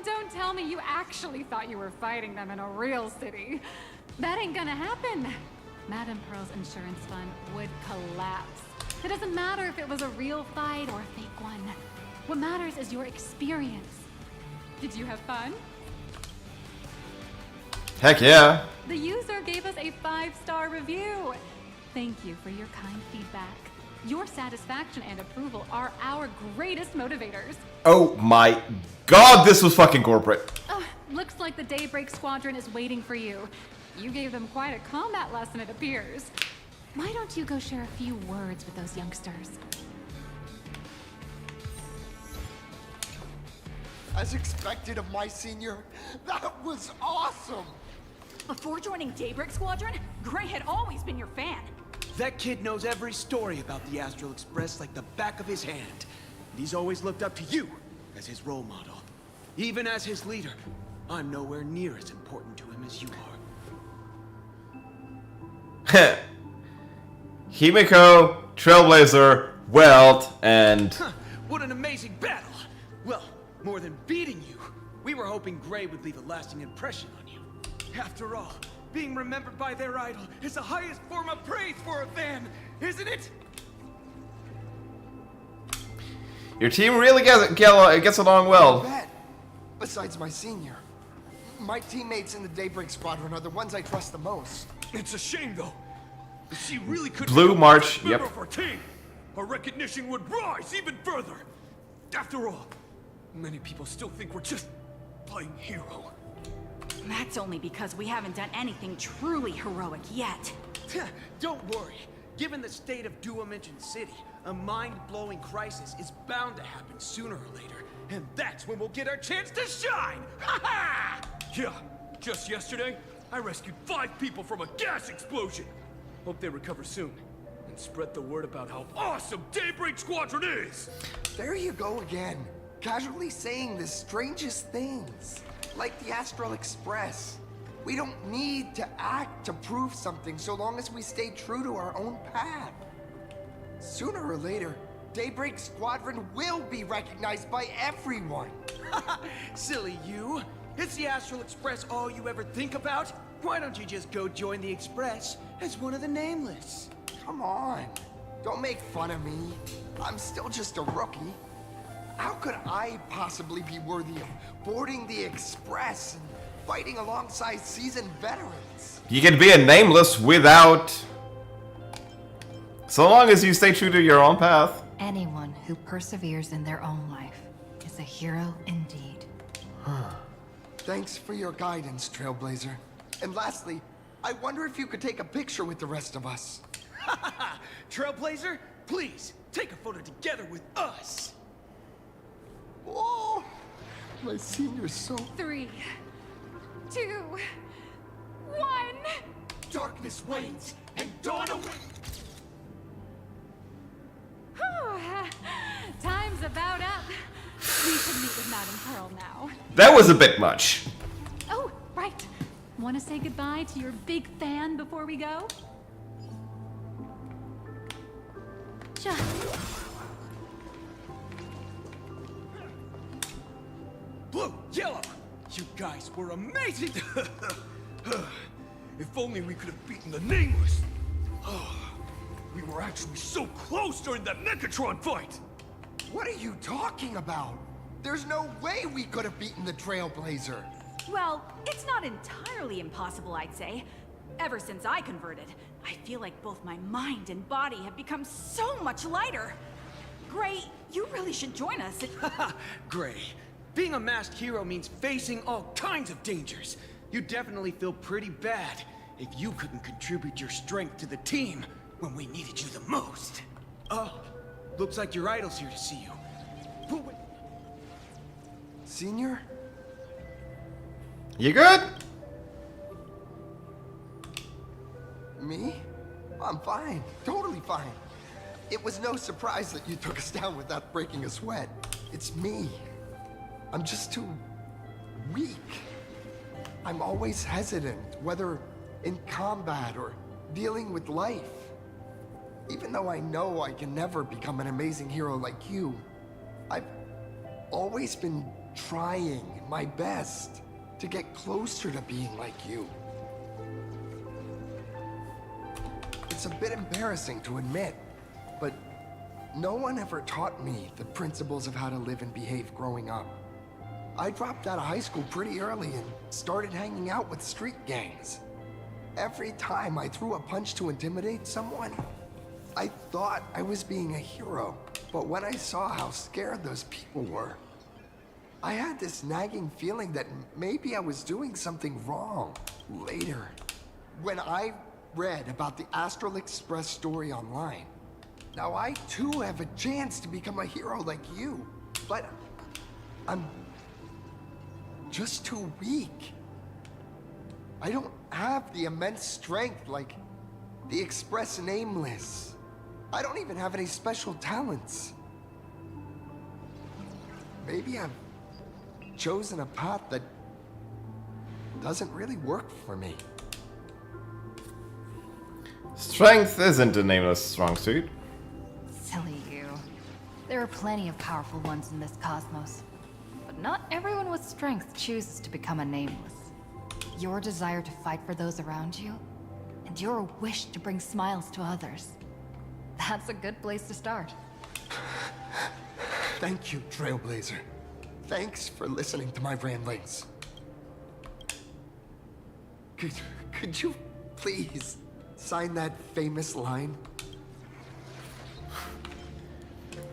Speaker 5: Don't tell me you actually thought you were fighting them in a real city. That ain't gonna happen. Madame Pearl's insurance fund would collapse. It doesn't matter if it was a real fight or a fake one. What matters is your experience. Did you have fun?
Speaker 1: Heck yeah.
Speaker 5: The user gave us a 5-star review. Thank you for your kind feedback. Your satisfaction and approval are our greatest motivators.
Speaker 1: Oh my god, this was fucking corporate.
Speaker 5: Looks like the Daybreak Squadron is waiting for you. You gave them quite a combat lesson, it appears. Why don't you go share a few words with those youngsters?
Speaker 17: As expected of my senior, that was awesome!
Speaker 16: Before joining Daybreak Squadron, Gray had always been your fan.
Speaker 13: That kid knows every story about the Astral Express like the back of his hand. And he's always looked up to you as his role model. Even as his leader, I'm nowhere near as important to him as you are.
Speaker 1: Himeko, Trailblazer, Welt, and...
Speaker 13: What an amazing battle! Well, more than beating you, we were hoping Gray would leave a lasting impression on you. After all, being remembered by their idol is the highest form of praise for a fan, isn't it?
Speaker 1: Your team really gets along well.
Speaker 17: Bet. Besides my senior, my teammates in the Daybreak Squadron are the ones I trust the most.
Speaker 19: It's a shame, though. If she really could
Speaker 1: Blue
Speaker 19: become
Speaker 1: March,
Speaker 19: a member
Speaker 1: yep.
Speaker 19: of our team, our recognition would rise even further. After all, many people still think we're just playing hero.
Speaker 16: That's only because we haven't done anything truly heroic yet.
Speaker 13: Don't worry. Given the state of Duo-Mention City, a mind-blowing crisis is bound to happen sooner or later. And that's when we'll get our chance to shine! Ha ha!
Speaker 19: Yeah, just yesterday, I rescued 5 people from a gas explosion. Hope they recover soon. And spread the word about how awesome Daybreak Squadron is!
Speaker 17: There you go again. Casually saying the strangest things. Like the Astral Express. We don't need to act to prove something so long as we stay true to our own path. Sooner or later, Daybreak Squadron will be recognized by everyone.
Speaker 13: Silly you. Is the Astral Express all you ever think about? Why don't you just go join the Express as one of the Nameless?
Speaker 17: Come on. Don't make fun of me. I'm still just a rookie. How could I possibly be worthy of boarding the Express and fighting alongside seasoned veterans?
Speaker 1: You can be a nameless without... So long as you stay true to your own path.
Speaker 2: Anyone who perseveres in their own life is a hero indeed.
Speaker 17: Thanks for your guidance, Trailblazer. And lastly, I wonder if you could take a picture with the rest of us.
Speaker 13: Trailblazer, please, take a photo together with us.
Speaker 17: Oh, my senior's so...
Speaker 5: 3, 2, 1.
Speaker 19: Darkness wanes and dawn awaits.
Speaker 5: Time's about up. We should meet with Madame Pearl now.
Speaker 1: That was a bit much.
Speaker 5: Oh, right. Want to say goodbye to your big fan before we go?
Speaker 13: Blue, yellow, you guys were amazing. If only we could have beaten the Nameless. We were actually so close during that Megatron fight.
Speaker 17: What are you talking about? There's no way we could have beaten the Trailblazer.
Speaker 16: Well, it's not entirely impossible, I'd say. Ever since I converted, I feel like both my mind and body have become so much lighter. Gray, you really should join us.
Speaker 13: Gray, being a masked hero means facing all kinds of dangers. You definitely feel pretty bad if you couldn't contribute your strength to the team when we needed you the most. Oh, looks like your idol's here to see you.
Speaker 17: Senior?
Speaker 1: You good?
Speaker 17: Me? I'm fine. Totally fine. It was no surprise that you took us down without breaking a sweat. It's me. I'm just too weak. I'm always hesitant, whether in combat or dealing with life. Even though I know I can never become an amazing hero like you, I've always been trying my best to get closer to being like you. It's a bit embarrassing to admit, but no one ever taught me the principles of how to live and behave growing up. I dropped out of high school pretty early and started hanging out with street gangs. Every time I threw a punch to intimidate someone, I thought I was being a hero. But when I saw how scared those people were, I had this nagging feeling that maybe I was doing something wrong. Later, when I read about the Astral Express story online, now I too have a chance to become a hero like you, but I'm just too weak. I don't have the immense strength like the Express Nameless. I don't even have any special talents. Maybe I've chosen a path that doesn't really work for me.
Speaker 1: Strength isn't a nameless strong suit.
Speaker 2: Silly you. There are plenty of powerful ones in this cosmos. But not everyone with strength chooses to become a nameless. Your desire to fight for those around you, and your wish to bring smiles to others. That's a good place to start.
Speaker 17: Thank you, Trailblazer. Thanks for listening to my ramblings. Could you please sign that famous line?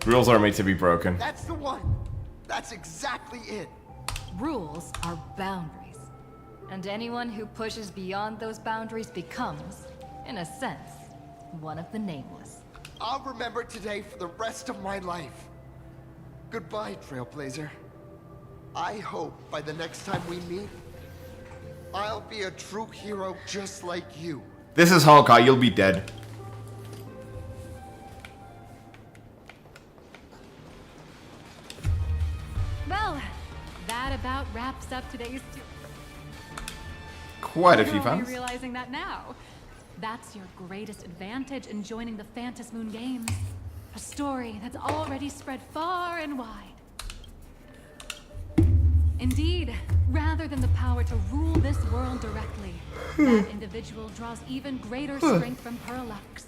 Speaker 1: Rules are made to be broken.
Speaker 17: That's the one. That's exactly it.
Speaker 2: Rules are boundaries. And anyone who pushes beyond those boundaries becomes, in a sense, one of the nameless.
Speaker 17: I'll remember today for the rest of my life. Goodbye, Trailblazer. I hope by the next time we meet, I'll be a true hero just like you.
Speaker 1: This is Honkai, you'll be dead.
Speaker 5: Well, that about wraps up today's...
Speaker 1: quite a few
Speaker 5: You're only
Speaker 1: fans.
Speaker 5: realizing that now. That's your greatest advantage in joining the Phantom Moon Games. A story that's already spread far and wide. Indeed, rather than the power to rule this world directly, that individual draws even greater strength from Perlux.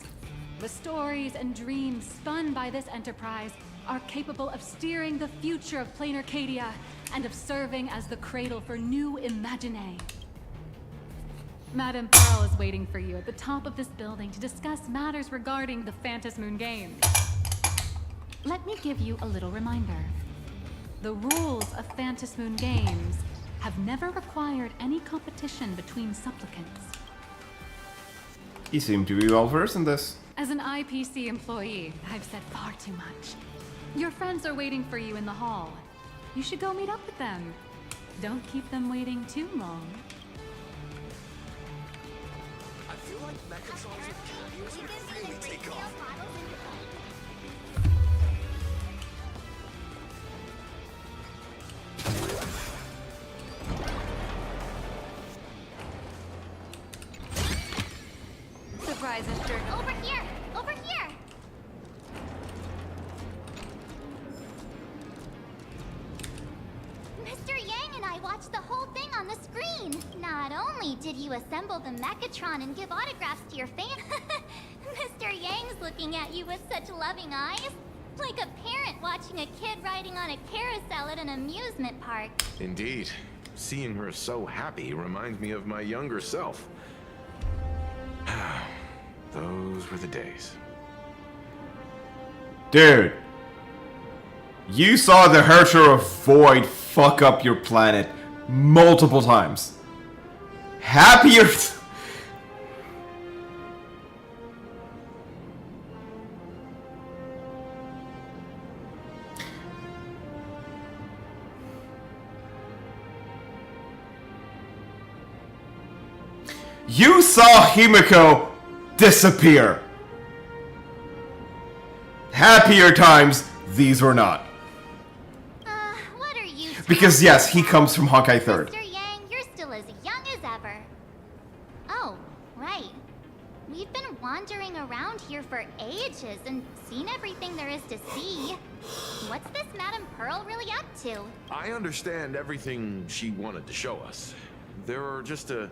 Speaker 5: The stories and dreams spun by this enterprise are capable of steering the future of plain Arcadia and of serving as the cradle for new imaginae. Madame Pearl is waiting for you at the top of this building to discuss matters regarding the Phantom Moon Games. Let me give you a little reminder. The rules of Phantom Moon Games have never required any competition between supplicants.
Speaker 1: You seem to be well versed in this.
Speaker 5: As an IPC employee, I've said far too much. Your friends are waiting for you in the hall. You should go meet up with them. Don't keep them waiting too long.
Speaker 11: I feel like Mechatrons are really take off.
Speaker 3: Surprise, Mr. Over here! Over here! Mr. Yang and I watched the whole thing on the screen. Not only did you assemble the Mechatron and give autographs to your fans, Mr. Yang's looking at you with such loving eyes. Like a parent watching a kid riding on a carousel at an amusement park.
Speaker 7: Indeed. Seeing her so happy reminds me of my younger self. Those were the days.
Speaker 1: Dude. You saw the Herrscher of Void fuck up your planet multiple times. Happier. You saw Himeko disappear. Happier times, these were not.
Speaker 3: What are you
Speaker 1: Because yes, he comes from Honkai 3rd.
Speaker 3: Mr. Yang, you're still as young as ever. Oh, right. We've been wandering around here for ages and seen everything there is to see. What's this Madame Pearl really up to?
Speaker 7: I understand everything she wanted to show us. There are just a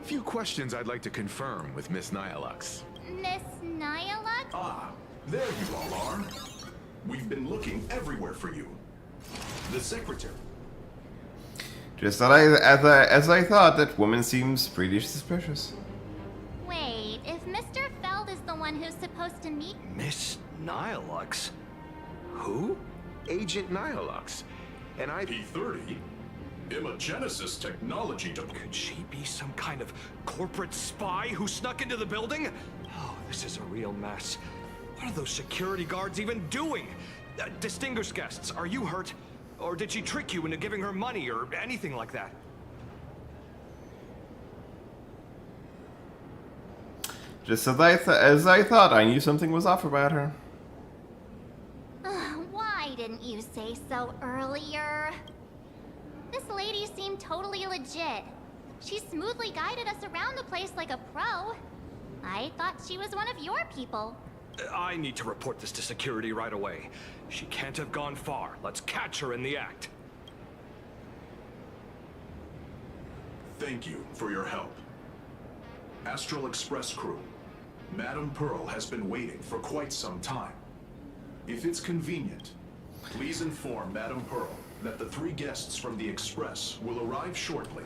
Speaker 7: few questions I'd like to confirm with Miss Nyalux.
Speaker 3: Miss Nyalux?
Speaker 15: Ah, there you all are. We've been looking everywhere for you. The secretary.
Speaker 1: Just as I thought, that woman seems pretty suspicious.
Speaker 3: Wait, if Mr. Feld is the one who's supposed to meet...
Speaker 11: Miss Nyalux?
Speaker 7: Who? Agent Nyalux. And
Speaker 15: P-30? Imagenesis technology to...
Speaker 8: Could she be some kind of corporate spy who snuck into the building? Oh, this is a real mess. What are those security guards even doing? Distinguished guests, are you hurt? Or did she trick you into giving her money or anything like that?
Speaker 1: Just as I thought, I knew something was off about her.
Speaker 3: Why didn't you say so earlier? This lady seemed totally legit. She smoothly guided us around the place like a pro. I thought she was one of your people.
Speaker 8: I need to report this to security right away. She can't have gone far. Let's catch her in the act.
Speaker 15: Thank you for your help. Astral Express crew, Madame Pearl has been waiting for quite some time. If it's convenient, please inform Madame Pearl that the 3 guests from the Express will arrive shortly.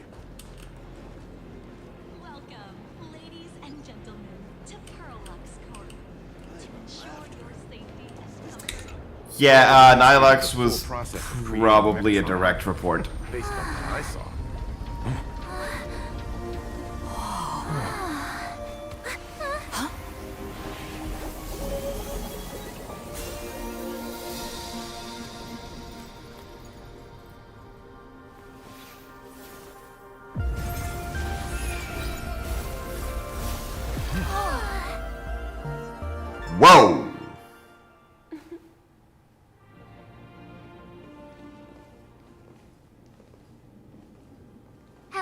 Speaker 4: Welcome, ladies and gentlemen, to PowerColor. To ensure your safety and comfort.
Speaker 1: Yeah, Nyalux was probably a direct report.
Speaker 7: Based on what I saw.
Speaker 1: Whoa!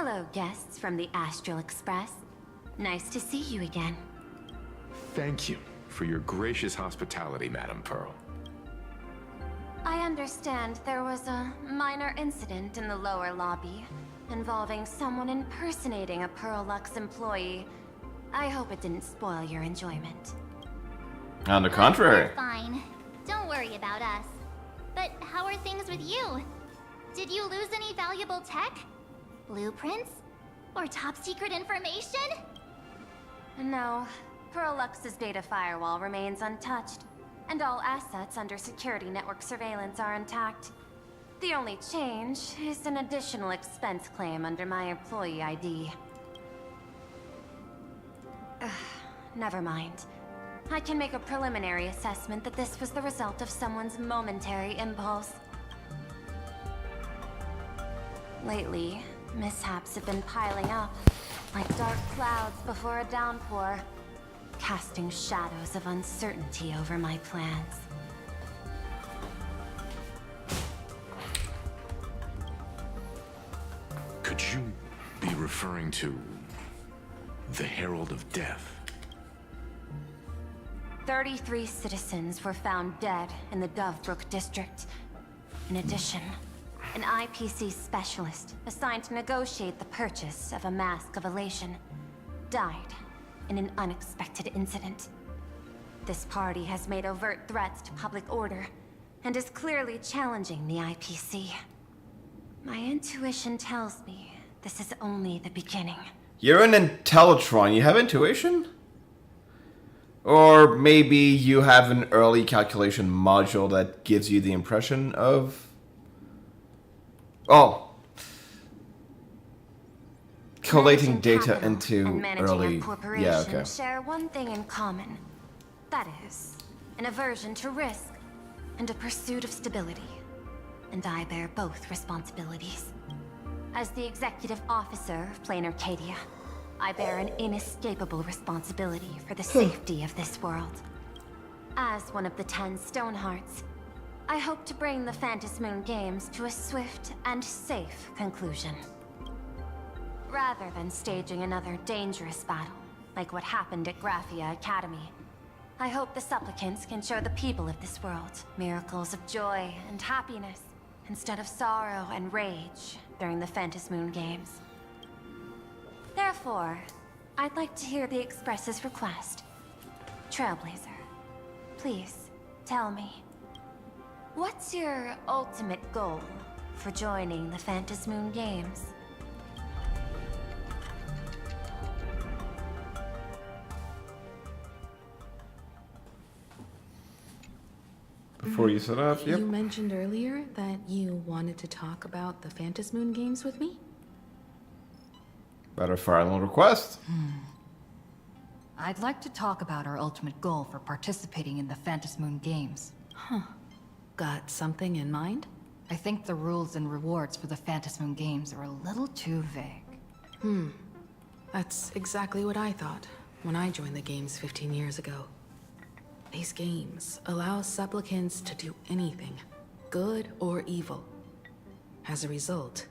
Speaker 20: Hello, guests from the Astral Express. Nice to see you again.
Speaker 7: Thank you for your gracious hospitality, Madam Pearl.
Speaker 20: I understand there was a minor incident in the lower lobby involving someone impersonating a Pearl Lux employee. I hope it didn't spoil your enjoyment.
Speaker 1: On the contrary.
Speaker 3: We're fine. Don't worry about us. But how are things with you? Did you lose any valuable tech? Blueprints? Or top secret information?
Speaker 20: No. Pearl Lux's data firewall remains untouched, and all assets under security network surveillance are intact. The only change is an additional expense claim under my employee ID. Never mind. I can make a preliminary assessment that this was the result of someone's momentary impulse. Lately, mishaps have been piling up, like dark clouds before a downpour, casting shadows of uncertainty over my plans.
Speaker 7: Could you be referring to the Herald of Death?
Speaker 20: 33 citizens were found dead in the Dovebrook district. In addition, an IPC specialist assigned to negotiate the purchase of a Mask of Elation died in an unexpected incident. This party has made overt threats to public order and is clearly challenging the IPC. My intuition tells me this is only the beginning.
Speaker 1: You're an Intellitron. You have intuition? Or maybe you have an early calculation module that gives you the impression of... Oh. Collating data into early... Yeah, okay.
Speaker 20: Share one thing in common. That is, an aversion to risk and a pursuit of stability. And I bear both responsibilities. As the executive officer of Plain Arcadia, I bear an inescapable responsibility for the safety of this world. As one of the 10 Stonehearts, I hope to bring the Phantom Moon Games to a swift and safe conclusion. Rather than staging another dangerous battle, like what happened at Graphia Academy, I hope the supplicants can show the people of this world miracles of joy and happiness, instead of sorrow and rage during the Phantom Moon Games. Therefore, I'd like to hear the Express's request. Trailblazer, please, tell me. What's your ultimate goal for joining the Phantom Moon Games?
Speaker 1: Before you set up, yep.
Speaker 9: You mentioned earlier that you wanted to talk about the Phantom Moon Games with me?
Speaker 1: Better final request.
Speaker 2: I'd like to talk about our ultimate goal for participating in the Phantom Moon Games.
Speaker 9: Huh. Got something in mind?
Speaker 2: I think the rules and rewards for the Phantom Moon Games are a little too vague.
Speaker 9: That's exactly what I thought when I joined the games 15 years ago. These games allow supplicants to do anything, good or evil. As a result,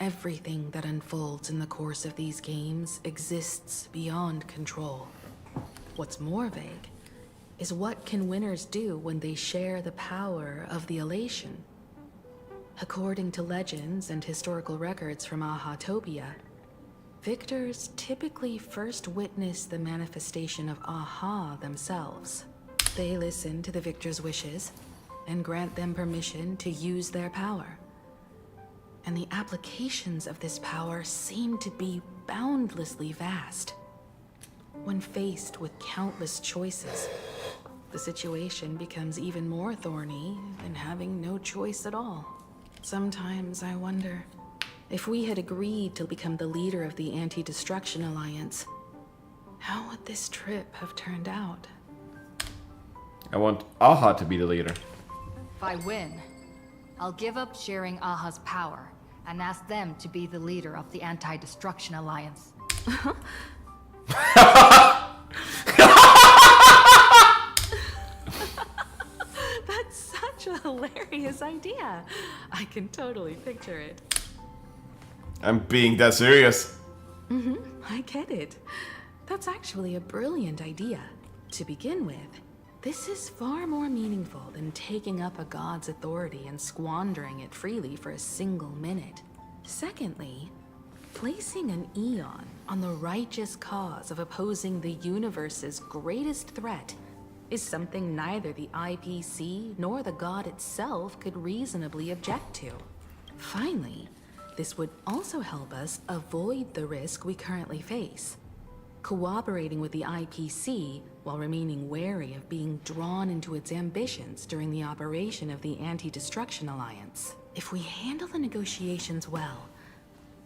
Speaker 9: everything that unfolds in the course of these games exists beyond control. What's more vague is what can winners do when they share the power of the elation. According to legends and historical records from Ahatopia, victors typically first witness the manifestation of Aha themselves. They listen to the victor's wishes and grant them permission to use their power. And the applications of this power seem to be boundlessly vast. When faced with countless choices, the situation becomes even more thorny than having no choice at all. Sometimes I wonder, if we had agreed to become the leader of the Anti-Destruction Alliance, how would this trip have turned out?
Speaker 1: I want Aha to be the leader.
Speaker 2: If I win, I'll give up sharing Aha's power and ask them to be the leader of the Anti-Destruction Alliance.
Speaker 9: That's such a hilarious idea. I can totally picture it.
Speaker 1: I'm being that serious.
Speaker 9: I get it. That's actually a brilliant idea. To begin with, this is far more meaningful than taking up a god's authority and squandering it freely for a single minute. Secondly, placing an Eon on the righteous cause of opposing the universe's greatest threat is something neither the IPC nor the god itself could reasonably object to. Finally, this would also help us avoid the risk we currently face. Cooperating with the IPC while remaining wary of being drawn into its ambitions during the operation of the Anti-Destruction Alliance. If we handle the negotiations well,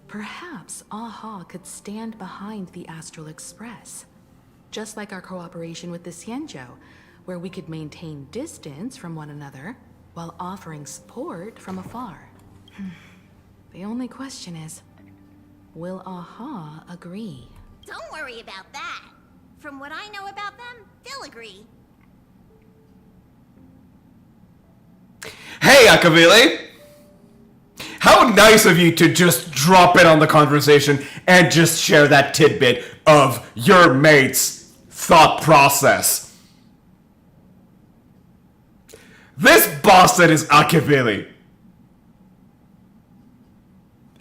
Speaker 9: perhaps AHA could stand behind the Astral Express. Just like our cooperation with the Xianzhou, where we could maintain distance from one another while offering support from afar. The only question is, will AHA agree?
Speaker 6: Don't worry about that. From what I know about them, they'll agree.
Speaker 1: Hey, Akavili! How nice of you to just drop in on the conversation and just share that tidbit of your mate's thought process. This bastard is Akavili.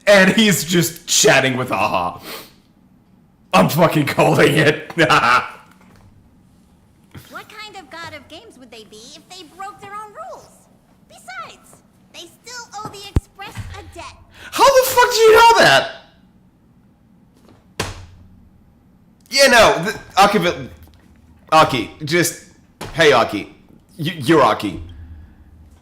Speaker 1: And he's just chatting with AHA. I'm fucking calling it.
Speaker 6: What kind of god of games would they be if they broke their own rules? Besides, they still owe the Express a debt.
Speaker 1: How the fuck do you know that? Yeah, no, Aki, just, hey Aki, you're Aki.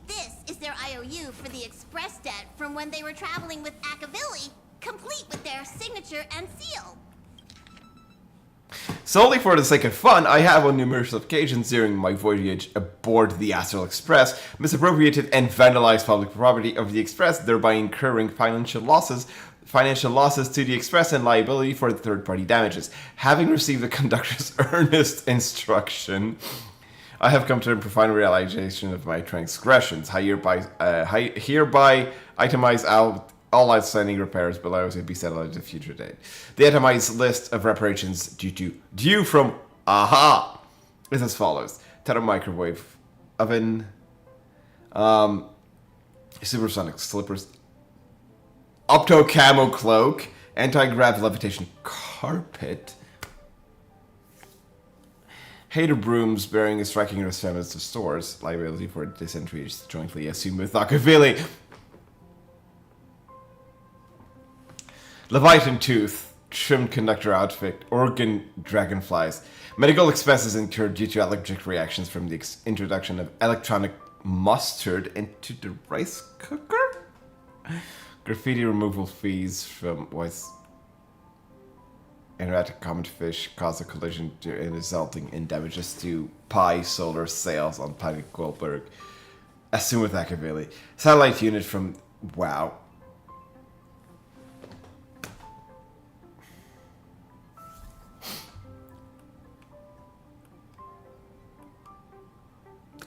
Speaker 6: This is their IOU for the Express debt from when they were traveling with Akavili, complete with their signature and seal.
Speaker 1: Solely for the sake of fun, I have on numerous occasions during my voyage aboard the Astral Express misappropriated and vandalized public property of the Express, thereby incurring financial losses to the Express and liability for the third-party damages. Having received the conductor's earnest instruction, I have come to a profound realization of my transgressions. I hereby itemize out all outstanding repairs below to be settled at a future date. The itemized list of reparations due from AHA is as follows: Tether microwave oven, supersonic slippers, opto camo cloak, anti-grav levitation carpet, hater brooms bearing a striking resemblance to stores, liability for disentries jointly assumed with Akavili. Leviathan tooth, trimmed conductor outfit, organ dragonflies. Medical expenses incurred due to allergic reactions from the introduction of electronic mustard into the rice cooker. Graffiti removal fees from was erratic common fish caused a collision resulting in damages to Pi Solar sales on Pi Goldberg. Assume with Akavili. Satellite unit from WoW.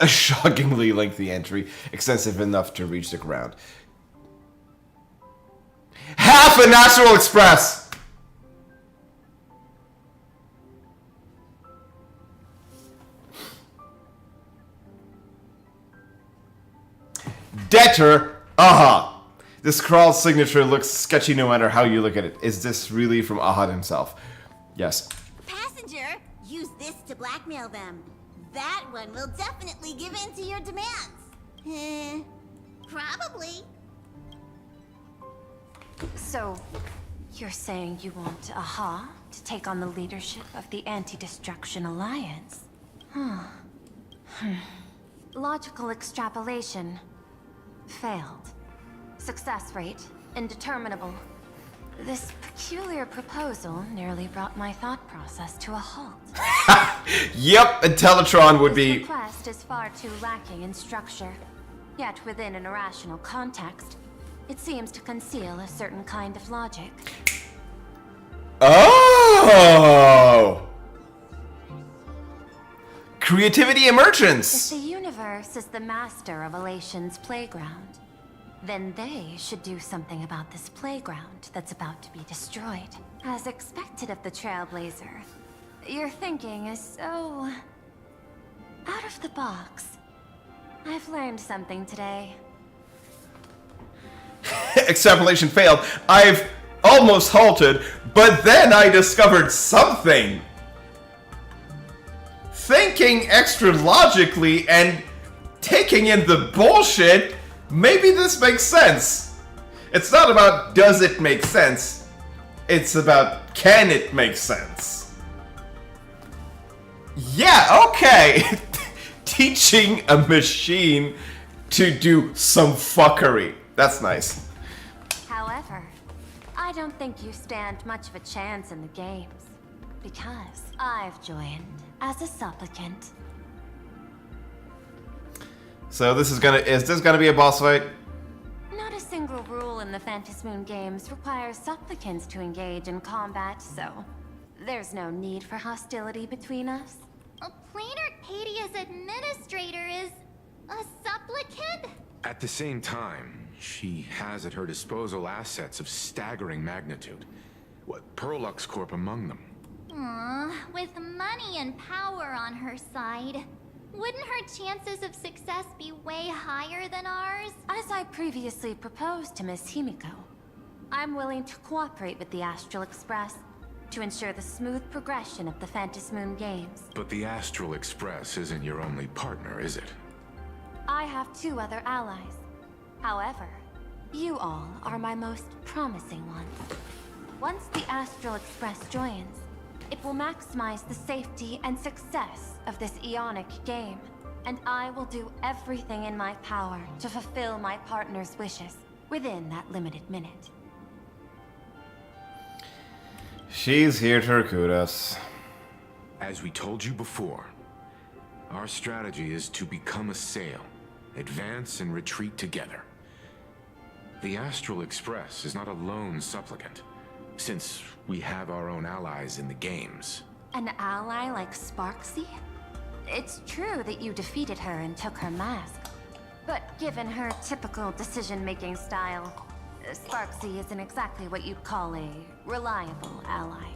Speaker 1: A shockingly lengthy entry, extensive enough to reach the ground. Half a Astral Express! Debtor, AHA. This crawl's signature looks sketchy no matter how you look at it. Is this really from AHA himself? Yes.
Speaker 6: Passenger, use this to blackmail them. That one will definitely give in to your demands. Probably.
Speaker 20: So, you're saying you want AHA to take on the leadership of the Anti-Destruction Alliance? Logical extrapolation. Failed. Success rate indeterminable. This peculiar proposal nearly brought my thought process to a halt.
Speaker 1: Yep, and Teletron would be...
Speaker 20: This request is far too lacking in structure. Yet within an irrational context, it seems to conceal a certain kind of logic.
Speaker 1: Oh! Creativity emergence!
Speaker 20: If the universe is the master of Elation's playground, then they should do something about this playground that's about to be destroyed. As expected of the Trailblazer, your thinking is so... out of the box. I've learned something today.
Speaker 1: Extrapolation failed. I've almost halted, but then I discovered something. Thinking extra logically and taking in the bullshit, maybe this makes sense. It's not about does it make sense, it's about can it make sense. Yeah, okay. Teaching a machine to do some fuckery. That's nice.
Speaker 20: However, I don't think you stand much of a chance in the games, because I've joined as a supplicant.
Speaker 1: So is this gonna be a boss fight?
Speaker 20: Not a single rule in the Phantasmoon games requires supplicants to engage in combat, so there's no need for hostility between us.
Speaker 3: Plain Arcadia's administrator is a supplicant?
Speaker 7: At the same time, she has at her disposal assets of staggering magnitude. What, Perlux Corp among them.
Speaker 3: Aww, with money and power on her side, wouldn't her chances of success be way higher than ours?
Speaker 20: As I previously proposed to Miss Himeko, I'm willing to cooperate with the Astral Express to ensure the smooth progression of the Phantasmoon games.
Speaker 7: But the Astral Express isn't your only partner, is it?
Speaker 20: I have 2 other allies. However, you all are my most promising ones. Once the Astral Express joins, it will maximize the safety and success of this Ionic game, and I will do everything in my power to fulfill my partner's wishes within that limited minute.
Speaker 1: She's here to recruit us.
Speaker 7: As we told you before, our strategy is to become a sail, advance and retreat together. The Astral Express is not a lone supplicant, since we have our own allies in the games.
Speaker 20: An ally like Sparksy? It's true that you defeated her and took her mask, but given her typical decision-making style, Sparksy isn't exactly what you'd call a reliable ally.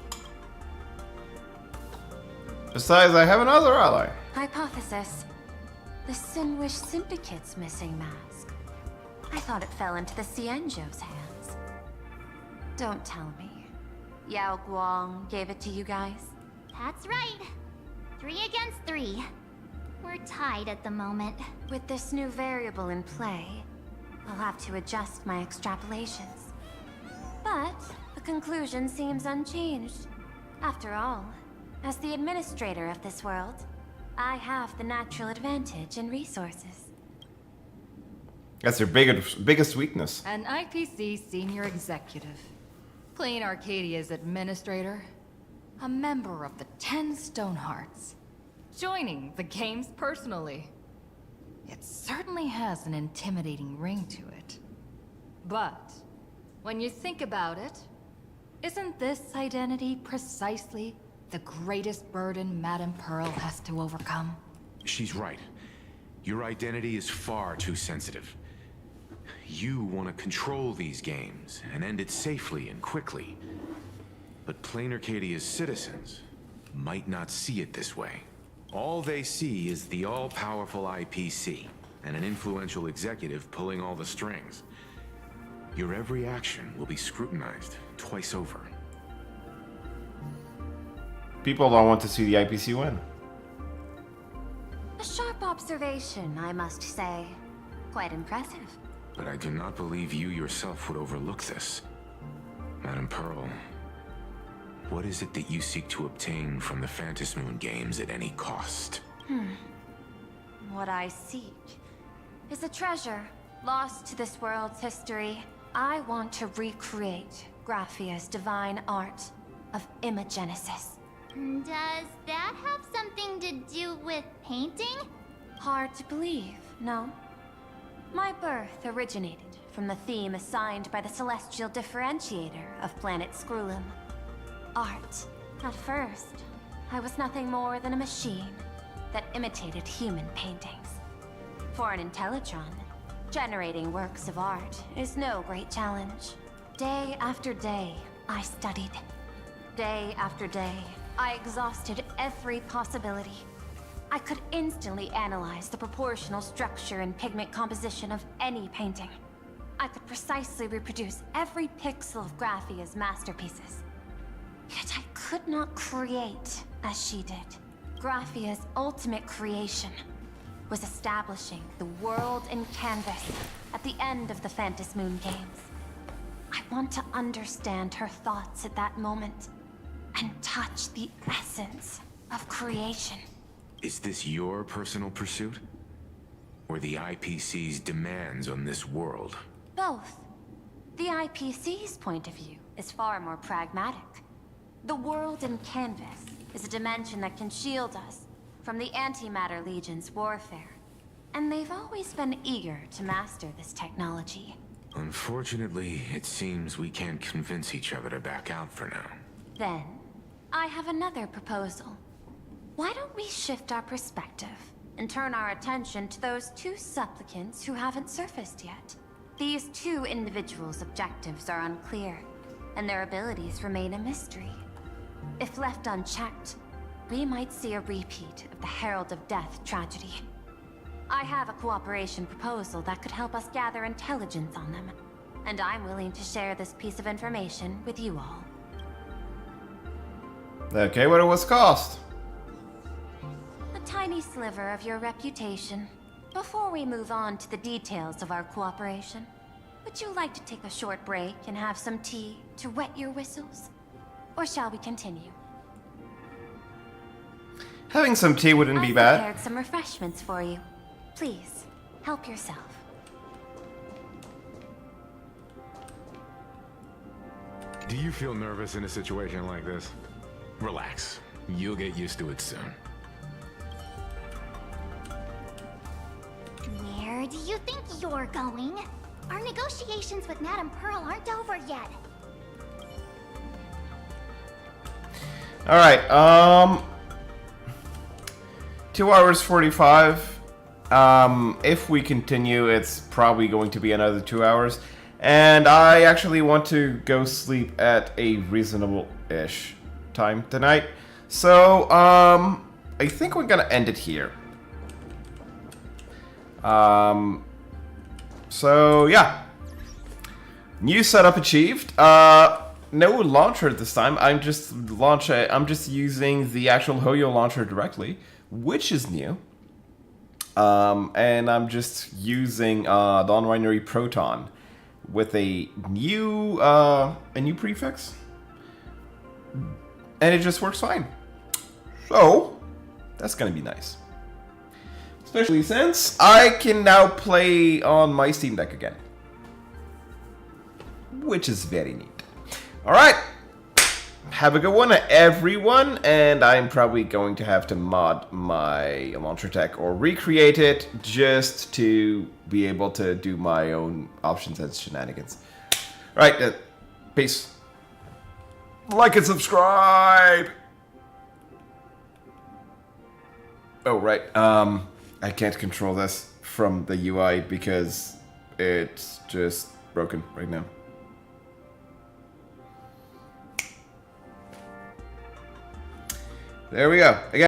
Speaker 1: Besides, I have another ally.
Speaker 20: Hypothesis. The Sinwish Syndicate's missing mask. I thought it fell into the Xianzhou's hands. Don't tell me. Yao Guang gave it to you guys?
Speaker 3: That's right. 3 against 3. We're tied at the moment.
Speaker 20: With this new variable in play, I'll have to adjust my extrapolations. But the conclusion seems unchanged. After all, as the administrator of this world, I have the natural advantage in resources.
Speaker 1: That's your biggest weakness.
Speaker 2: An IPC senior executive. Plain Arcadia's administrator. A member of the 10 Stonehearts. Joining the games personally. It certainly has an intimidating ring to it. But, when you think about it, isn't this identity precisely the greatest burden Madame Pearl has to overcome?
Speaker 7: She's right. Your identity is far too sensitive. You want to control these games and end it safely and quickly. But Plain Arcadia's citizens might not see it this way. All they see is the all-powerful IPC and an influential executive pulling all the strings. Your every action will be scrutinized twice over.
Speaker 1: People don't want to see the IPC win.
Speaker 20: A sharp observation, I must say. Quite impressive.
Speaker 7: But I do not believe you yourself would overlook this. Madame Pearl, what is it that you seek to obtain from the Phantasmoon games at any cost?
Speaker 20: What I seek is a treasure lost to this world's history. I want to recreate Graphia's divine art of imagenesis.
Speaker 3: Does that have something to do with painting?
Speaker 20: Hard to believe, no? My birth originated from the theme assigned by the celestial differentiator of planet Scrulum. Art. At first, I was nothing more than a machine that imitated human paintings. For an Intellitron, Generating works of art is no great challenge. Day after day, I studied. Day after day, I exhausted every possibility. I could instantly analyze the proportional structure and pigment composition of any painting. I could precisely reproduce every pixel of Graphia's masterpieces. Yet I could not create as she did. Graphia's ultimate creation was establishing the world in canvas at the end of the Phantom Moon Games. I want to understand her thoughts at that moment and touch the essence of creation.
Speaker 7: Is this your personal pursuit? Or the IPC's demands on this world?
Speaker 20: Both. The IPC's point of view is far more pragmatic. The world in canvas is a dimension that can shield us from the Antimatter Legion's warfare. And they've always been eager to master this technology.
Speaker 7: Unfortunately, it seems we can't convince each other to back out for now.
Speaker 20: Then, I have another proposal. Why don't we shift our perspective and turn our attention to those two supplicants who haven't surfaced yet? These two individuals' objectives are unclear, and their abilities remain a mystery. If left unchecked, we might see a repeat of the Herald of Death tragedy. I have a cooperation proposal that could help us gather intelligence on them, and I'm willing to share this piece of information with you all.
Speaker 1: Okay, what it was cost?
Speaker 20: A tiny sliver of your reputation. Before we move on to the details of our cooperation, would you like to take a short break and have some tea to wet your whistles? Or shall we continue?
Speaker 1: Having some tea wouldn't be
Speaker 20: I've
Speaker 1: bad.
Speaker 20: prepared some refreshments for you. Please, help yourself.
Speaker 7: Do you feel nervous in a situation like this? Relax. You'll get used to it soon.
Speaker 3: Where do you think you're going? Our negotiations with Madame Pearl aren't over yet.
Speaker 1: Alright, 2 hours 45. If we continue, it's probably going to be another 2 hours. And I actually want to go sleep at a reasonable-ish time tonight. So, I think we're gonna end it here. So yeah. New setup achieved. No launcher this time. I'm just using the actual Hoyo launcher directly, which is new. And I'm just using the non-binary Proton with a new prefix, and it just works fine. So that's gonna be nice, especially since I can now play on my Steam Deck again, which is very neat. All right, have a good one, everyone, and I'm probably going to have to mod my launcher tech or recreate it just to be able to do my own options and shenanigans. All right, peace. Like and subscribe. Oh, right. I can't control this from the UI because it's just broken right now. There we go. Again.